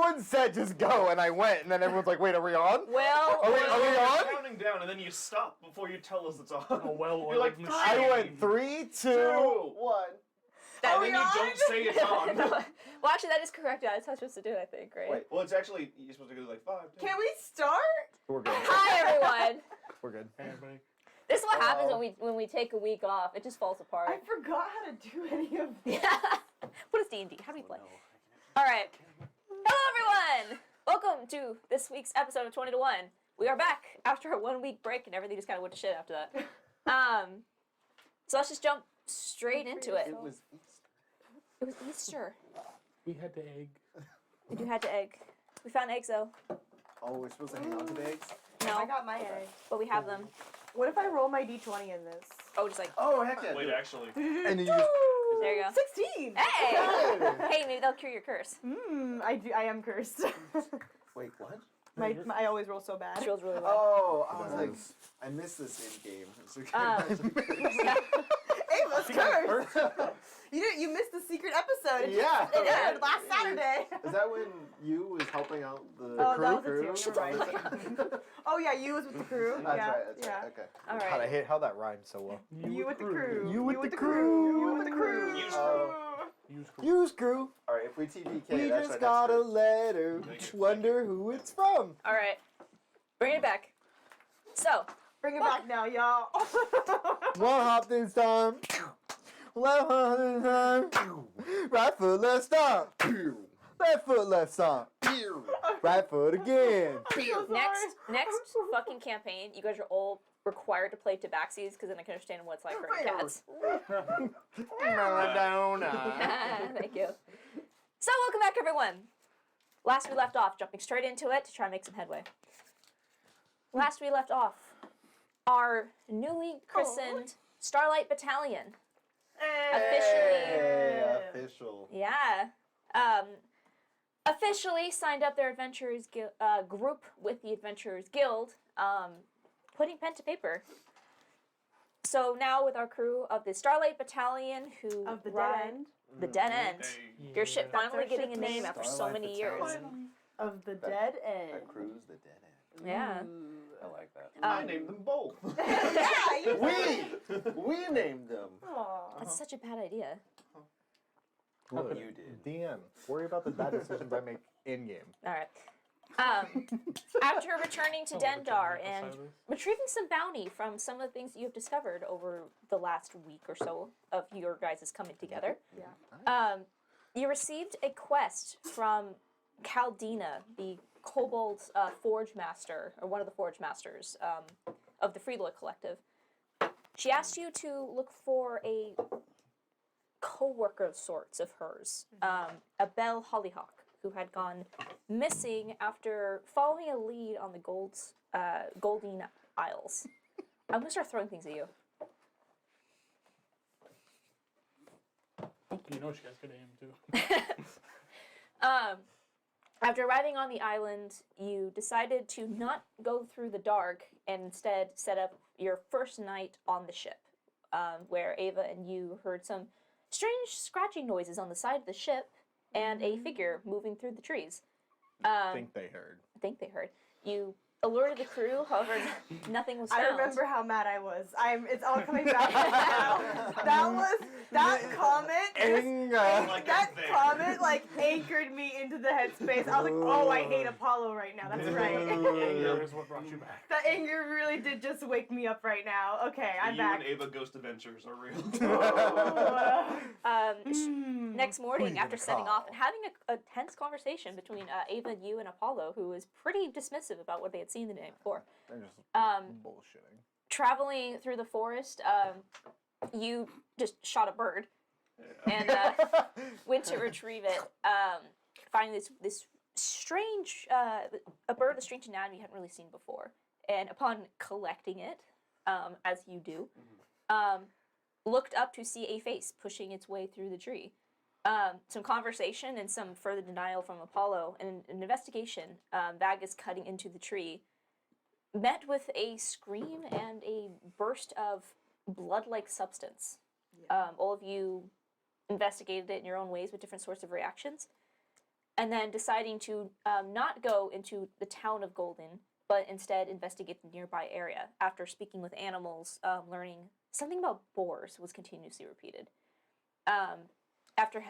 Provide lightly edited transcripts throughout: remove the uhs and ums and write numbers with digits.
everyone said just go, and I went, and then everyone's like, wait, are we on? Well, Are we on? Counting down, and then you stop before you tell us it's on. A well-oiled You're like, machine. I went 3, 2, 1. That and then you don't say it's on. Well, actually, that is correct. Yeah, that's how I'm supposed to do it, I think, right? Wait. Well, it's actually, you're supposed to go like 5, 10. Can we start? We're good. Hi, everyone. We're good. Hey, everybody. This is what happens when we take a week off. It just falls apart. I forgot how to do any of this. What is D&D? How do we play? All right. Hello, everyone. Welcome to this week's episode of 20 to 1. We are back after a 1 week break, and everything just kind of went to shit after that. So let's just jump straight into it. It was Easter. It was Easter. We had the egg. And you had to egg. We found eggs, though. Oh, we're supposed to hang on to the eggs? No, I got my egg. but we have them. What if I roll my d20 in this? Oh, just like, Oh, heck yeah. Wait, actually. And you just... there you go. 16! Hey! Hey, maybe they'll cure your curse. I am cursed. Wait, what? I always roll so bad. She rolls really well. Oh, I was like, I missed this in-game. Ava's cursed! You missed the secret episode. Yeah. It aired last Saturday. Is that when you was helping out the Oh, crew? that was a team. You're right. Oh yeah, you was with the crew. That's yeah. right, that's yeah. right, okay. All God, I right. hate how that rhymes so well. You with the crew. You with the crew. You with the crew. Use Use Use crew. Alright, if we TPK, We that's just our got a next letter. Thank you. Wonder who it's from. All right. Bring it back. So, Bring it back now, y'all. One hop this time. Left hop this time. Right foot, left stomp. Left foot, left stomp. Right foot again. next fucking campaign, you guys are all required to play Tabaxis because then I can understand what it's like hurting cats. Thank you. So, welcome back, everyone. Last we left off, jumping straight into it to try and make some headway. Last we left off, our newly christened Starlight Battalion. Hey, official. Yeah. Officially signed up their Adventurers group with the Adventurers Guild, putting pen to paper. So now with our crew of the Starlight Battalion who Of the ride dead end. the Dead End. Hey. Your ship That's finally our getting a ship name name. after so Starlight many years. Battalion. Of the dead end. That crew's the dead end. Yeah. I like that. I named them both. Yeah, you We named them. Aw. That's such a bad idea. Good. You did. DM. Worry about the bad decisions I make in game. All right. After returning to Dendar and retrieving some bounty from some of the things that you have discovered over the last week or so of your guys' coming together, Yeah. you received a quest from Caldina, the Kobold Forge Master, or one of the Forge Masters of the Freeloy Collective. She asked you to look for a co-worker of sorts of hers, a Belle Hollyhock, who had gone missing after following a lead on the Goldine Isles. I'm going to start throwing things at you. You know she has good aim, too. After arriving on the island, you decided to not go through the dark and instead set up your first night on the ship, where Ava and you heard some strange scratching noises on the side of the ship and a figure moving through the trees. I think they heard. You alerted the crew, however, nothing was found. I remember how mad I was. It's all coming back now. That comment. Like That I'm there. comment anchored me into the headspace. I was like, oh, I hate Apollo right now. That's right. Anger is what brought you back. That anger really did just wake me up right now. Okay, I'm You back. and Ava Ghost Adventures are real. Next morning, Who's gonna after setting call? off and having a tense conversation between Ava, you, and Apollo, who was pretty dismissive about what they had seen the day before. They're just bullshitting. Traveling through the forest, you just shot a bird and went to retrieve it, finding this strange, a bird with strange anatomy you hadn't really seen before. And upon collecting it, as you do, looked up to see a face pushing its way through the tree. Some conversation and some further denial from Apollo, and an investigation, Vagus cutting into the tree, met with a scream and a burst of blood-like substance. All of you investigated it in your own ways with different sorts of reactions. and then deciding to not go into the town of Golden, but instead investigate the nearby area. After speaking with animals, learning something about boars was continuously repeated. After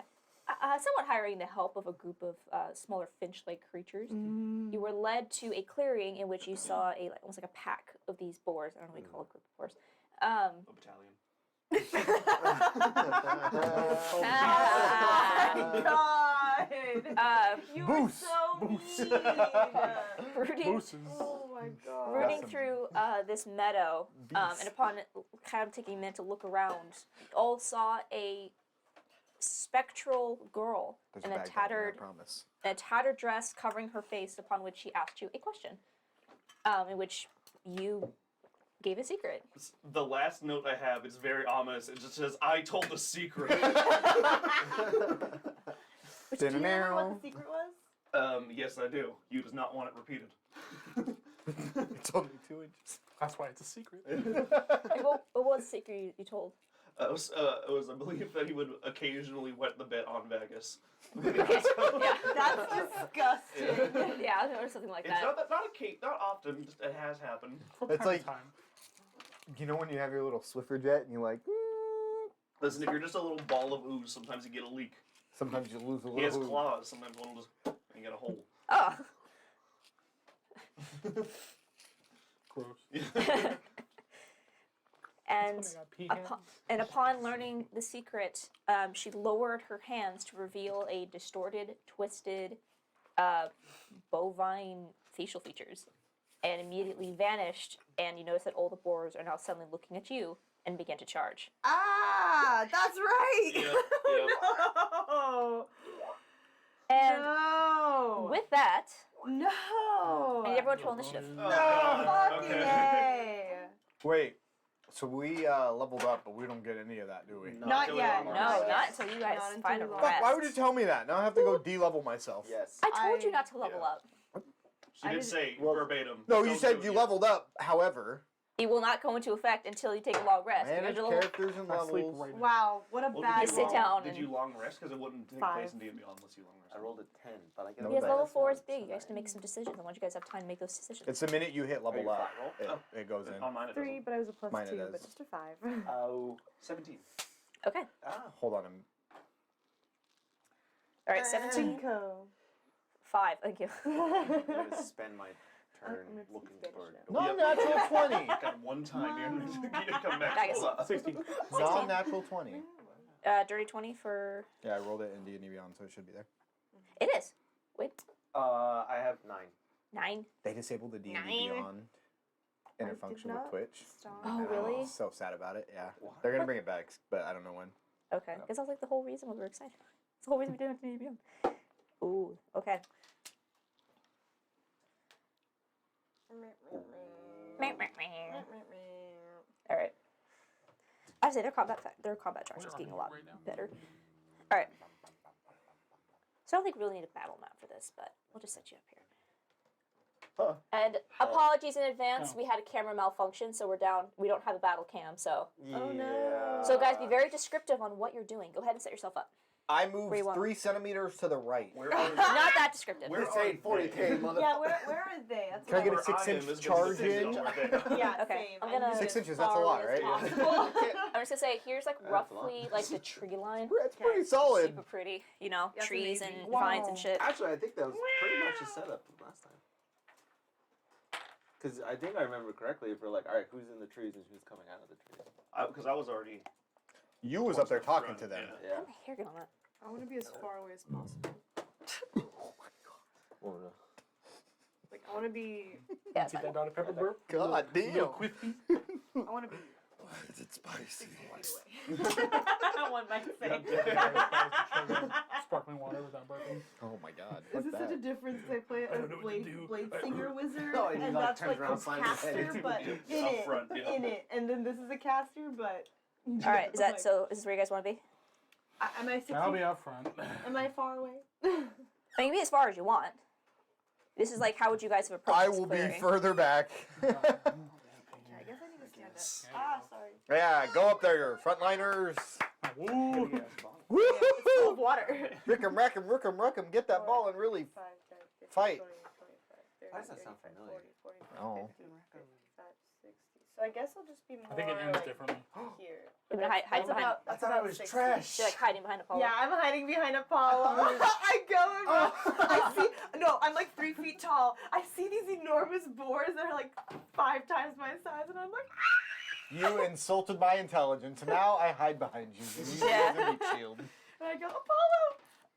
somewhat hiring the help of a group of smaller finch-like creatures, you were led to a clearing in which you saw almost like a pack of these boars. I don't know what you call a group of boars. A battalion. God! You were Boost. so mean! Rooting, Mooses. Oh my god. rooting some through this meadow, and upon kind of taking a minute to look around, you all saw a spectral girl There's in a a bag down there, I tattered promise. dress covering her face, upon which she asked you a question, in which you gave a secret. The last note I have is very ominous. It just says, "I told a secret." Do you remember what the secret was? Yes, I do. You does not want it repeated. It's only 2 inches. That's why it's a secret. What was the secret you told? It was, I believe, that he would occasionally wet the bed on Vegas. Yeah. That's disgusting. Yeah, or something like It's that. not often. Just it has happened. From It's time like- to time. You know when you have your little Swiffer jet and you're like, Listen, if you're just a little ball of ooze, sometimes you get a leak. sometimes you lose a little. He has ooze. claws. Sometimes one will just and you get a hole. Oh. Gross. And That's when I got pea hands. upon learning the secret, she lowered her hands to reveal a distorted, twisted, bovine facial features, and immediately vanished. And you notice that all the boars are now suddenly looking at you and began to charge. Ah, that's right. Yep, No. And No. with that, No. I need everyone to roll initiative. Oh, No. God. Fucking Okay. A. Wait, so we leveled up, but we don't get any of that, do we? Not until we yet. learn No, ourselves. not until you guys Not until find a we learn. rest. Fuck, why would you tell me that? Now I have to go de-level myself. Yes. I told you I- not to level Yeah. up. She did say Well, verbatim. No, you "Don't said do you it yet." leveled up, however. It will not go into effect until you take a long rest. Manage You're gonna level- characters and I sleep levels. right now. Wow, what a Well, bad did You sit roll- down Did and- you long rest? Because it wouldn't take 5. place in D&D unless you long rest. I rolled a 10, but I get No, Because but- level 4 is big. You guys have to make some decisions. I want you guys to have time to make those decisions. It's the minute you hit level you up, flat roll? it goes in. On mine it 3, doesn't. but I was a plus Mine it 2, is. but just a 5. Oh, 17. Okay. Hold on. I'm- All right, 17. Cinco. 5. Thank you. I'm gonna spend my I'm turn gonna looking speak for Spanish a now. door. Non-natural 20. Got one time here. You didn't come back. Vegas. Hold on. 16. Non-natural 20. Dirty 20 for... Yeah, I rolled it in D&D Beyond, so it should be there. It is. Wait. I have 9. 9. They disabled the D&D 9. Beyond I inner did function with not Twitch. Stop. Oh, And really? I'm so sad about it, yeah. Why? They're gonna bring it back, but I don't know when. Okay. Because that was like the whole reason we were excited. It's the whole reason we didn't have to be. Ooh. Okay. All right. I say their combat charge is getting a lot Right now. better. All right. So I don't think we really need a battle map for this, but we'll just set you up here. Huh. And apologies in advance. Oh. We had a camera malfunction, so we're down. We don't have a battle cam, so. Oh, no. So guys, be very descriptive on what you're doing. Go ahead and set yourself up. I moved Where you want? 3 centimeters to the right. Where are Not that descriptive. Where This ain't are they? 40K, motherfucker. Yeah, where are they? That's Can I what get a Where 6 I am inch is charge visible in? where they are. Yeah, Okay, same. I'm I gonna- need 6 it inches, as that's a far lot, away as right? possible. I'm just gonna say, here's like That's a lot. roughly like the tree line. It's pretty solid. Super pretty, you know, That's trees amazing. and vines and shit. Actually, I think that was pretty much the setup from last time. Because I think I remember correctly, if we're like, alright, who's in the trees and who's coming out of the trees? Because I was already. You was up there talking to them. Yeah. Yeah. How my hair get on that? I want to be as far away as possible. Oh, no. Like, I want to be. Yeah, it's Get fine. that Dr. Pepper burp. God damn. Little quiffy. I want to be. Why is it spicy? 6 feet away. One might say. Sparkling water without burping. Oh my god. Is Fuck this such a that. difference? I play I a don't know what to do. blade singer wizard, No, and he, and like, that's turns like around, a slams his head caster, into but it. in Up it, front, yeah. in it, and then this is a caster, but. All right, is that Like, so? Is this where you guys want to be? Am I 6 I'll feet? be up front. Am I far away? I mean, you can be as far as you want. This is like, how would you guys have approached I this will be clearing? further back. Okay, I guess I need to stand Yes. up. Ah, sorry. Yeah, go up there, frontliners. Woo! It's full of water. Rickum, rackum, rookum, ruckum. Get that ball and really 5, 10, 15, Fight. 20, 25, 30, Why does that sound 35, familiar? 40, 45, Oh. 55, 60. So I guess I'll just be more I think it ends like differently. here. You've been hiding That's behind. about, I that's thought about it was 60. trash. You're like hiding behind Apollo. Yeah, I'm hiding behind Apollo. I go and I see. No, I'm like 3 feet tall. I see these enormous boars that are like 5 times my size, and I'm like, You insulted my intelligence, and now I hide behind you. You use Yeah. a meat shield. and I go, Apollo,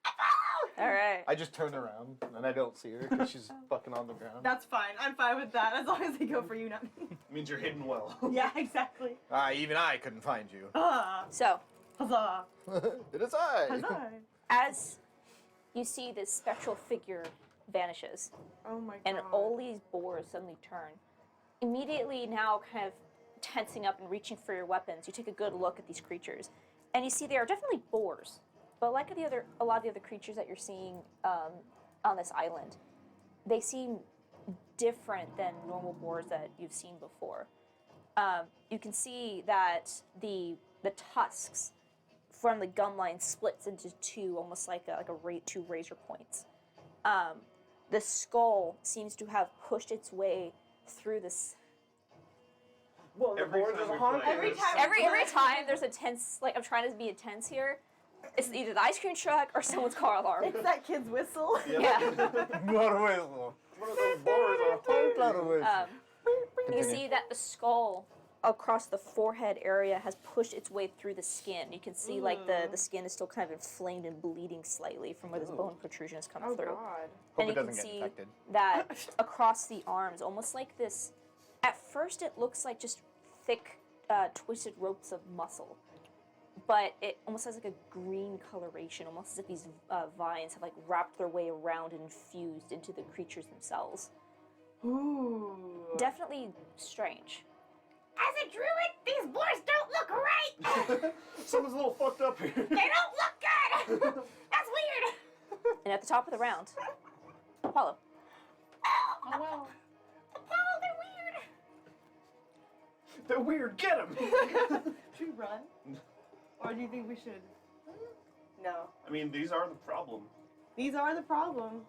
Apollo. All right. I just turn around, and I don't see her because she's fucking on the ground. That's fine. I'm fine with that as long as they go for you, not me. Means you're hidden well. Yeah, exactly. Even I couldn't find you. So, Huzzah. It is I. Huzzah. as you see this spectral figure vanishes, Oh my god. and all these boars suddenly turn, immediately now kind of tensing up and reaching for your weapons, you take a good look at these creatures, and you see they are definitely boars. But like a lot of the other creatures that you're seeing on this island, they seem different than normal boars that you've seen before. You can see that the tusks from the gum line splits into two, almost like two razor points. The skull seems to have pushed its way through this. Well, the Every boards time are we hungry. play Every this- time- Every time there's a tense, like I'm trying to be intense here. It's either the ice cream truck or someone's car alarm. It's that kid's whistle. Yeah. Not a whistle. One of those boards are Not a whistle. You Continue. see that the skull across the forehead area has pushed its way through the skin. You can see like the skin is still kind of inflamed and bleeding slightly from where this bone protrusion has come Oh through. god. Hope And it you can doesn't get see infected. that across the arms, almost like this. At first, it looks like just thick, twisted ropes of muscle, but it almost has like a green coloration, almost as if these vines have like wrapped their way around and infused into the creatures themselves. Ooh. Definitely strange. As a druid, these boars don't look right. Someone's a little fucked up here. They don't look good. That's weird. And at the top of the round, Apollo. Oh wow. Apollo, they're They're weird. Get him. weird. Should we run? Or do you think we should? No. I mean, these are the problem. These are the problem.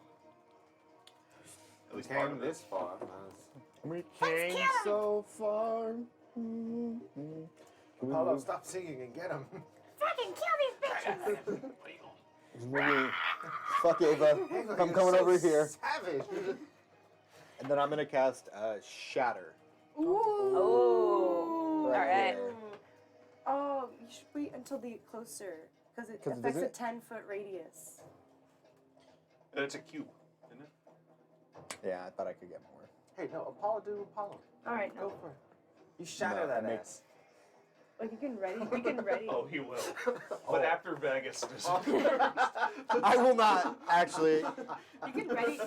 At We least part came of this this. far. We kill came him. so far. Can we Apollo, move? stop singing and get him. Fucking kill these bitches. Maybe- Fuck Ava. I'm coming over here. Savage. And then I'm gonna cast Shatter. Ooh. Oh. Right Alright. there. Oh, you should wait until they get closer. Because it 'Cause it affects is a it? 10-foot radius. And it's a cube, isn't it? Yeah, I thought I could get more. Hey, no, Apollo, do Apollo. Alright, Go no. for it. You shatter No, that I make- ass. Like, you can ready. You can ready. Oh, he will. But after Vegas does I will not actually. You can ready.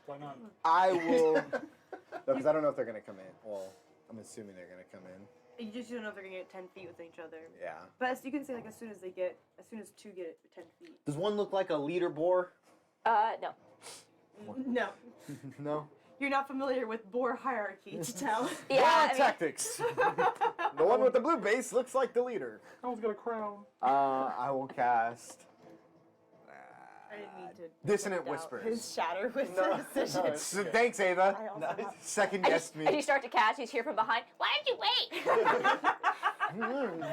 Why not? I will. Because I don't know if they're gonna come in. Well, I'm assuming they're gonna come in. You just don't know if they're gonna get 10 feet with each other. Yeah. But as you can say, like, as soon as two get 10 feet. Does one look like a leader boar? No. No. No. You're not familiar with boar hierarchy to tell. Yeah, Boar I mean, tactics. The one with the blue base looks like the leader. I was got a crown. I will cast. I didn't mean to. Dissonant doubt Whispers. His shatter with No, the decision. no, it's- So, thanks, Ava. I also have. Second as guessed you me. start to catch, you hear from behind, why did you wait?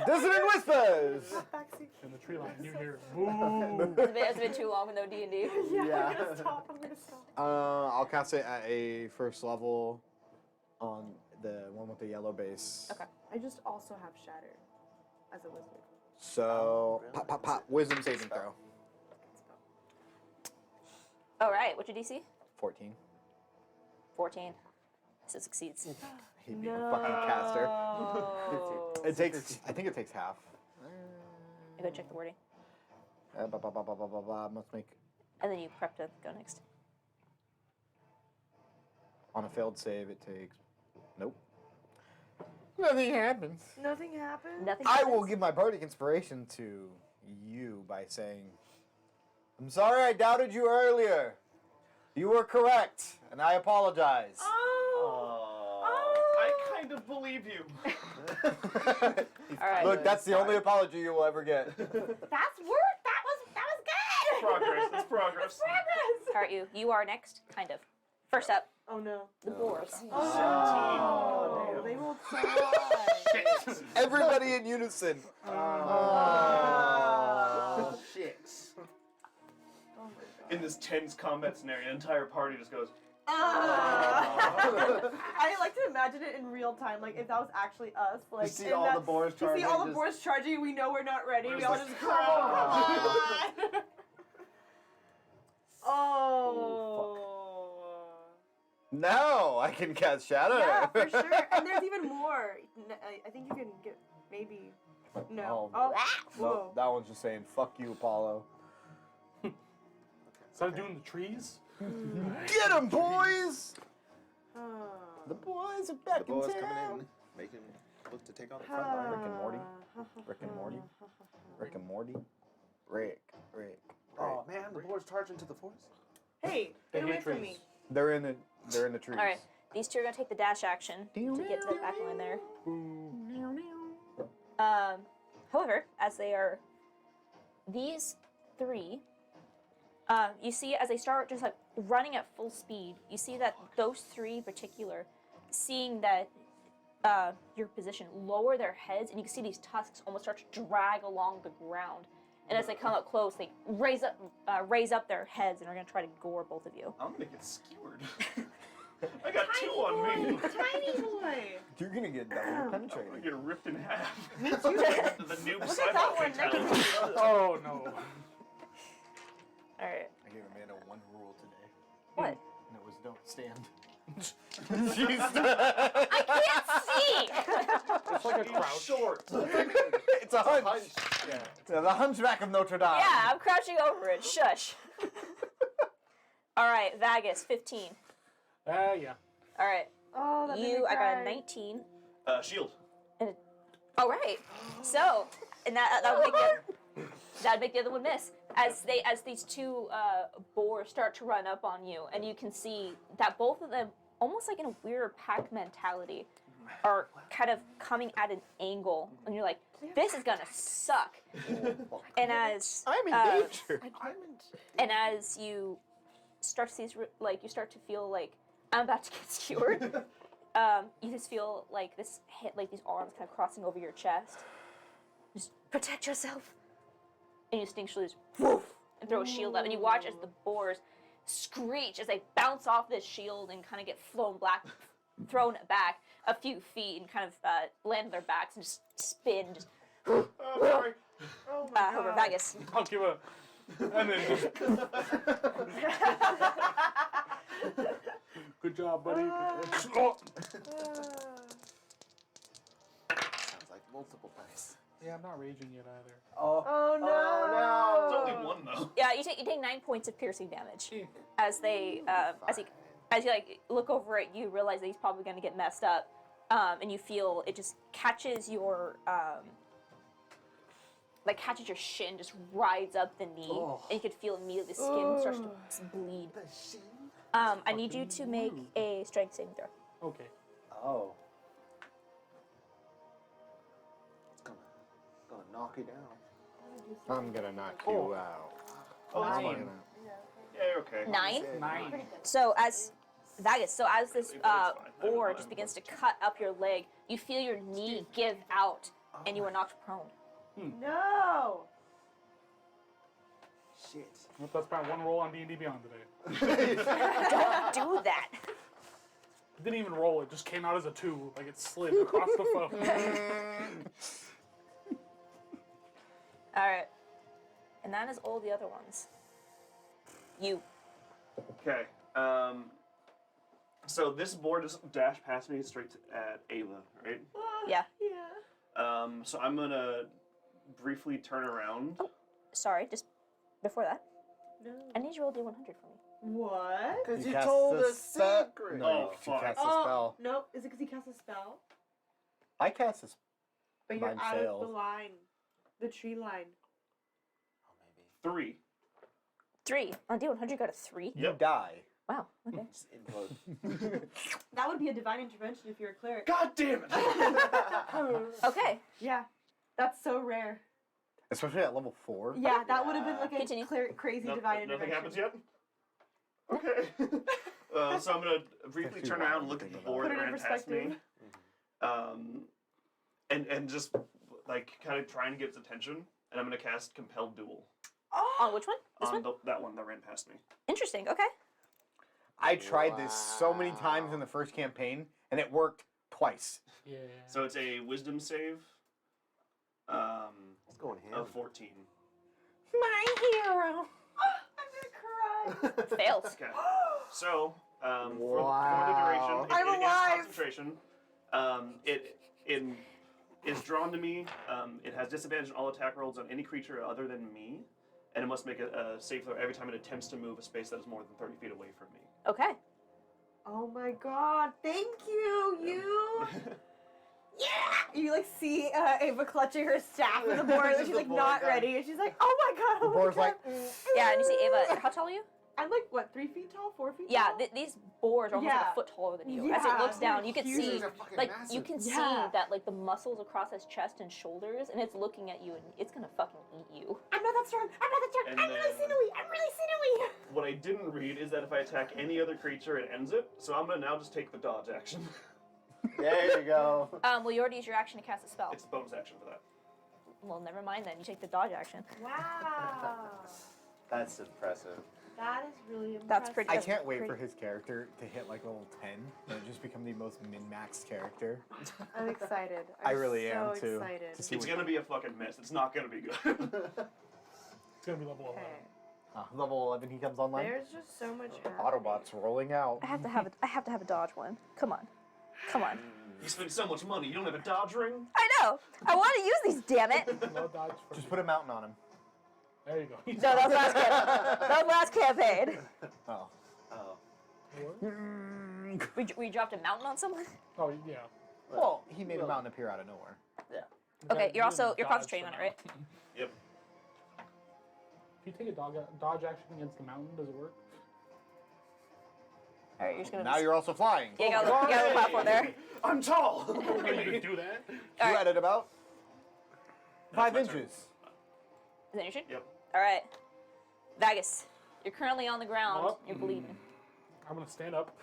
Dissonant Whispers. Backseat. In the tree line, you hear boo. It's been too long with no D&D. Yeah, Yeah. I'm gonna stop. I'm gonna stop. I'll cast it at a first level on the one with the yellow base. Okay. I just also have shatter as a wizard. So, Really? pop, pop, pop. Wisdom saving throw. All right, what's your DC? 14. 14. So it succeeds. He'd be a fucking caster. It takes, I think it takes half. I go check the wording. Blah, blah, blah, blah, blah, blah, blah. Must make, And then you prep to go next. on a failed save, it takes, nope. Nothing happens. Nothing happened. Nothing I will happens? give my bardic inspiration to you by saying, I'm sorry I doubted you earlier. You were correct, and I apologize. I kind of believe you. All right. Look, that's the only apology you will ever get. That's worth. That progress. It's progress. All right, you are next, kind of. First up, Oh no. the boars. Oh, Damn. they rolled so high. Everybody in unison. Oh, shit. Oh my god. In this tense combat scenario, the entire party just goes. I like to imagine it in real time, like if that was actually us, like see in all that- the boars to charging. see all the just- boars charging, we know we're not ready. Where's We all the just crowd? come on. Oh. No, I can cast shadow. Yeah, for sure. And there's even more. I think you can get maybe. No. Oh. Oh. Whoa. Nope, that one's just saying "fuck you, Apollo." Instead of doing the trees, Get 'em, boys! Huh. The boys are back The boys in town. coming in, making look to take on the front line. Rick and Morty. Rick and Morty. Rick and Morty. Rick. Oh man, the boys charging to the forest. Hey, They get away hate from trees. me. They're in the trees. All right, these two are gonna take the dash action to get to the back line there. However, as they are, these three, you see as they start just like running at full speed, you see that those three in particular, seeing that your position, lower their heads, and you can see these tusks almost start to drag along the ground. And as they come up close, they raise up their heads and are gonna try to gore both of you. I'm gonna get skewered. I got two on me. Tiny boy. You're gonna get double I'm gonna penetrated. get ripped in half. Me too. The noob Look at that cyborg one. fatality. oh no. All right. I gave Amanda one rule today, What? and it was don't stand. I can't see. It's like a He's crouch. short. It's a hunch. Yeah. Yeah, the Hunchback of Notre Dame. Yeah, I'm crouching over it. Shush. All right, Vagus, 15. Yeah. All right, Oh, that made me you. I got a cry. 19. Shield. All right. So, and that would make the other one miss. As these two boars start to run up on you, and you can see that both of them, almost like in a weird pack mentality, are kind of coming at an angle, and you're like, this is gonna suck. And as I'm in danger. and as you start to see, you start to feel like I'm about to get skewered. You just feel like this hit, like these arms kind of crossing over your chest. Just protect yourself. And you instinctually just woof and throw a shield up, and you watch as the boars screech as they bounce off this shield and kind of get thrown back a few feet and kind of land on their backs and just spin. Just Oh, sorry. Oh my however, god. Vagus. I'll give a. And then just. Good job, buddy. Oh. Sounds like multiple dice. Yeah, I'm not raging yet either. Oh. Oh no. It's only one though. Yeah, you take 9 points of piercing damage as they as you like look over at you, realize that he's probably going to get messed up, and you feel it just catches your catches your shin, just rides up the knee, and you can feel immediately the skin starts to bleed. I need you to make a strength saving throw. Okay. Oh. It's gonna knock you down. I'm gonna knock you out. Oh, that's Nine. fine. Yeah, you're okay. 9. 9. So as this It's fine. boar just begins to cut up your leg, you feel your knee give out, and you are knocked prone. No. Shit. Well, that's my one roll on D&D Beyond today. Don't do that. Didn't even roll, it just came out as a 2, like it slid across the phone. All right, and that is all the other ones. You. Okay. So this board just dashed past me straight at Ava, right? Yeah. Yeah. So I'm gonna briefly turn around. Sorry, just before that, No. I need you to roll D100 for me. What? Because you cast told the a secret. No, Oh, you fuck. cast a Oh spell. no! Is it because he cast a spell? I cast a spell. But you're Mine out failed. of the line, the tree line. Oh, maybe. 3. 3 on D100, you got a 3. You Yep. die. Wow. Okay. Just implode. That would be a divine intervention if you're a cleric. God damn it! Okay. Yeah, that's so rare. Especially at level 4. Yeah, that would have been like a Continue. crazy No- divine nothing intervention. happens yet? Okay. So I'm going to briefly That's too turn around and wild look to at the think board Put that it in ran past me. perspective. And just, like, kind of try and get its attention. And I'm going to cast Compelled Duel On which one? This on one? that one that ran past me. Interesting. Okay. I tried this so many times in the first campaign, and it worked twice. Yeah. So it's a Wisdom save It's going ham. of 14. My hero. I'm gonna cry. Fails. Okay. So, for the Wow. duration, I'm it is alive. concentration. It is drawn to me. It has disadvantage on all attack rolls on any creature other than me, and it must make a save throw every time it attempts to move a space that is more than 30 feet away from me. Okay. Oh my god, thank you, you. Yeah! You like see Ava clutching her staff with the board, and Just she's the like board not down. ready, and she's like, oh my god, The oh my board's god. like, Yeah, and you see Ava. How tall are you? I'm like, what, 3 feet tall, 4 feet Yeah, tall? these boars are almost like Yeah. a foot taller than you. As it Yeah, looks down, they're you can huge. see, These are fucking like, massive. you can see Yeah. that, like, the muscles across his chest and shoulders, and it's looking at you, and it's gonna fucking eat you. I'm not that strong, I'm not that strong, And I'm really then- sinewy, I'm really sinewy. What I didn't read is that if I attack any other creature, it ends it. So I'm gonna now just take the dodge action. There you go. Well, you already used your action to cast a spell. It's a bonus action for that. Well, never mind then. You take the dodge action. Wow. That's impressive. That is really impressive. That's pretty- I That's can't wait pretty- for his character to hit like level 10 and just become the most min-maxed character. I'm excited. I really am too. Excited. To see It's what- gonna be a fucking mess. It's not gonna be good. It's gonna be level 11. Okay. Level 11 he comes online. There's just so much Autobots rolling out. I have to have a dodge one. Come on. Come on. You spend so much money, you don't have a dodge ring? I know. I want to use these, damn it. No dodge for Just put a mountain on him. There you go. No, that was last campaign. That was last campaign. Oh. Oh. What? We dropped a mountain on someone. Oh yeah. Well, he made a mountain appear out of nowhere. Okay, You didn't you're dodge concentrating for on it, right? now. Yep. If you take a dodge action against the mountain, does it work? All right, you're just gonna. Now you're also flying. Yeah, you got a little platform there. I'm tall! Oh, you can do that? You All right. added about 5 my inches. turn. Is that your turn? Yep. All right. Vegas, you're currently on the ground. Up. You're bleeding. I'm gonna stand up.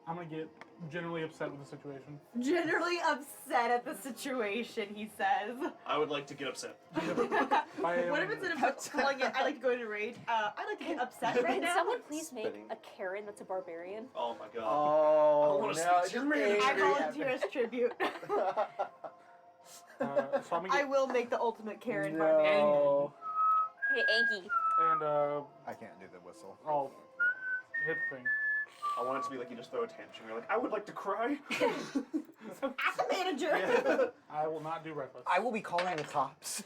I'm gonna get generally upset with the situation. Generally upset at the situation, he says. I would like to get upset. I am, What if instead of calling it, I like to go into rage, I like to get upset right Can now? someone please make Spinning. a Karen that's a barbarian? Oh my god. Oh, I wanna no, speak to your just manager. I angry volunteer at as tribute. so I'm gonna I get will make the ultimate Karen me. barbarian. No. Hey, Anki. and I can't do the whistle. I'll hit the thing. I want it to be like you just throw a tantrum. You're like, I would like to cry. As a manager. Yeah. I will not do reckless. I will be calling the cops.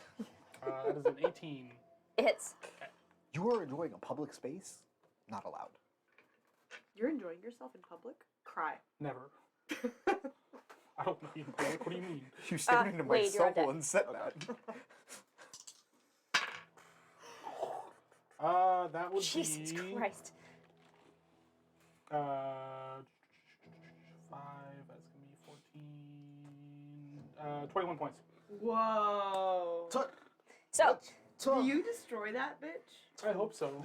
That is an 18. It hits. You are enjoying a public space? Not allowed. You're enjoying yourself in public? Cry. Never. I don't know you. What do you mean? You stared into my Wade, you're on soul deck. and said that. That would Jesus be Christ. 5. That's gonna be 14. 21 points. Whoa. So, Do you destroy that bitch? I hope so.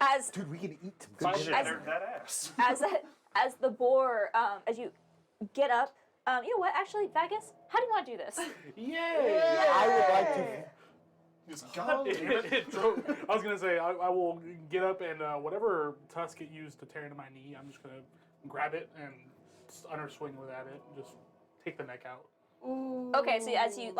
as Dude, we can eat some Fine. good shit. Shattered that ass. as the boar, as you get up, you know what? Actually, Vegas, how do you want to do this? Yay! I would like to. Just god damn it. I was gonna say I will get up and whatever tusk it used to tear into my knee, I'm just gonna grab it and underswing with at it, and just take the neck out. Ooh. Okay, so as you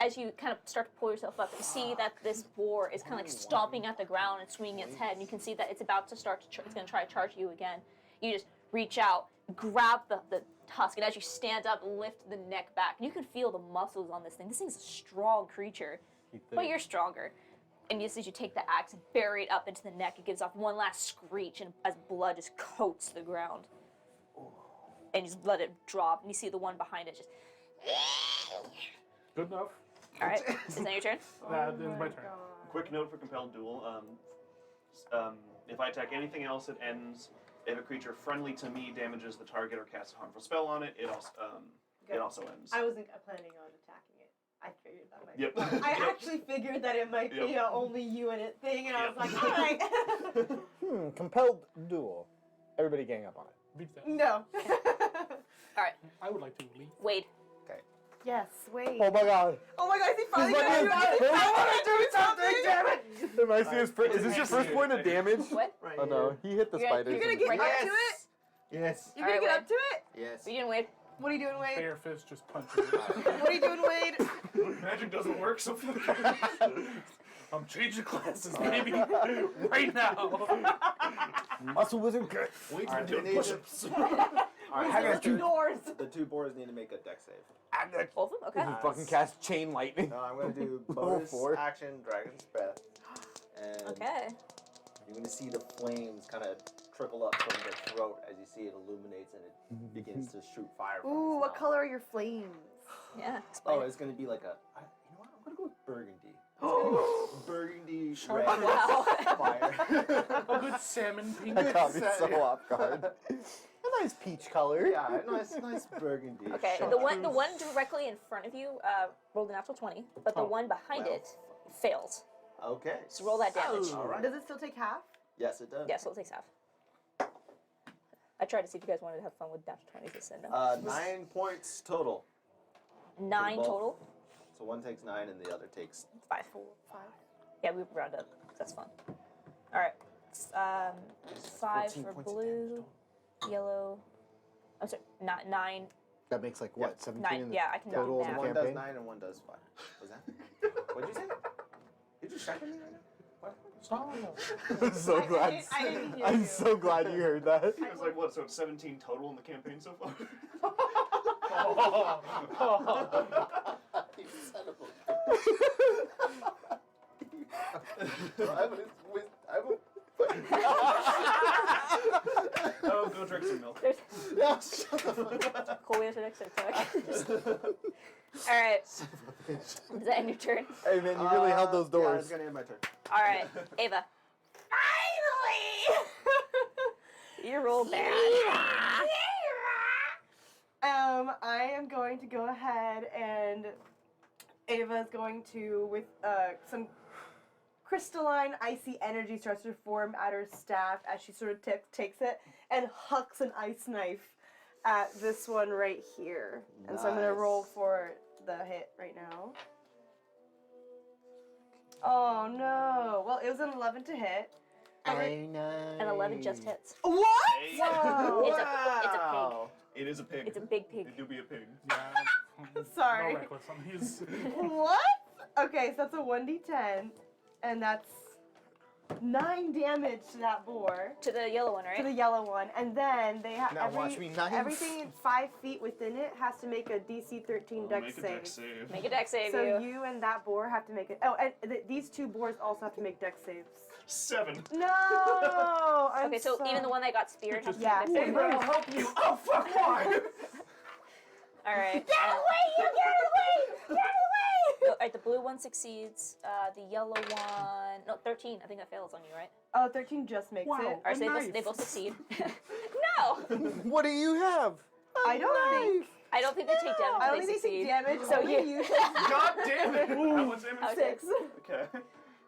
as you kind of start to pull yourself up, you see that this boar is kind of like stomping at the ground and swinging its head, and you can see that it's about to start to it's going to try to charge you again. You just reach out, grab the tusk, and as you stand up, lift the neck back. And you can feel the muscles on this thing. This thing's a strong creature, but you're stronger. And just as you take the axe and bury it up into the neck, it gives off one last screech, and as blood just coats the ground. And you just let it drop, and you see the one behind it just. Good enough. All right, is that your turn? That is my turn. Quick note for compelled duel. If I attack anything else, it ends. If a creature friendly to me damages the target or casts a harmful spell on it, it also Good. ends. I wasn't planning on attacking it. I figured that might Yep. be fun. I Yep. actually figured that it might be Yep. a only you and it thing, and I was Yep. like, alright. Compelled duel. Everybody gang up on it. Beats that. No. I would like to leave. Wade. Yes, wait. Oh my god. Oh my god, is he finally He's gonna do like, it? I wanna do something, damn it! Am I seeing his first, is this your first point of damage? What? Right Oh no, he hit the You're spiders. You're gonna and- get Right up there. to it? Yes. You're gonna Alright, get Wade. up to it? Yes. What are you doing, Wade? What are you doing, Wade? Bare fist just punching. What are you doing, Wade? Magic doesn't work, so. I'm changing classes, baby. Right now. Muscle wizard good. Wade's Alright, been doing we need to- push-ups. Alright, I got two doors. The two boars need to make a deck save. Both of them? Okay. You fucking cast chain lightning. No, I'm gonna do Level bonus 4. action Dragon's Breath. And Okay. you're gonna see the flames kind of trickle up from the throat as you see it illuminates and it begins to shoot fire from Ooh, its what mouth. color are your flames? Yeah. Oh, Explain it. it's gonna be like a. You know what? I'm gonna go with burgundy. Burgundy red Wow. fire. A good salmon pink. That caught me Set- so off guard. A nice peach color. Yeah, nice burgundy. Okay, the one directly in front of you rolled a natural 20, but the Oh, one behind well. it fails. Okay. So roll that damage. All right. Does it still take half? Yes, it does. Yeah, so it takes half. I tried to see if you guys wanted to have fun with natural 20s. It said no. 9 points total. 9 both. total. So one takes 9 and the other takes 5. 5. Yeah, we round up. That's fun. All right. 5 14 for points of blue, yellow. I'm sorry, not 9. That makes like what, 17 9. in the Yeah, I can total do of the math. One campaign? does 9 and one does 5. Was that? What'd you say? Did you shout at me right now? What? Stop. I'm so glad. I didn't hear I'm you. so glad you heard that. It was like, what, so it's 17 total in the campaign so far? You son of a. Oh, go drink some milk. There's No, shut the fuck up. cool answer next time. All right. Does that end your turn? Hey man, you really held those Yeah, doors. it's gonna end my turn. All right, Ava. Finally! You roll bad. I am going to go ahead and Ava's going to, with some crystalline icy energy starts to form at her staff as she sort of takes it and hucks an ice knife at this one right here. And so I'm going to Nice. roll for the hit right now. Oh no. Well, it was an 11 to hit. An 11 just hits. What? Hey. Whoa. It's a It is a pig. It's a big pig. It do be a pig. Yeah. Sorry. No reckless on these. What? Okay, so that's a 1d10, and that's 9 damage to that boar, To the yellow one, right? to the yellow one, and then they have Now watch me knife. everything 5 feet within it has to make a DC 13 Oh, dex make a save. dex save. Make a dex save, So you. you and that boar have to make it. Oh, and these two boars also have to make dex saves. 7. No. I'm Okay, so even the one that got speared has to Yeah. make a dex save. I'll help you. Oh, fuck, why? All right. Get away! You get away! Get away! All right, the blue one succeeds. The yellow one, no, 13. I think that fails on you, right? Oh, 13 just makes Wow. it. All right, so they both succeed. No, What do you have? I don't think. I don't think they take damage. I when don't they think they succeed. take damage. So only you- you. God damn it. How much damage? Okay. 6. Okay.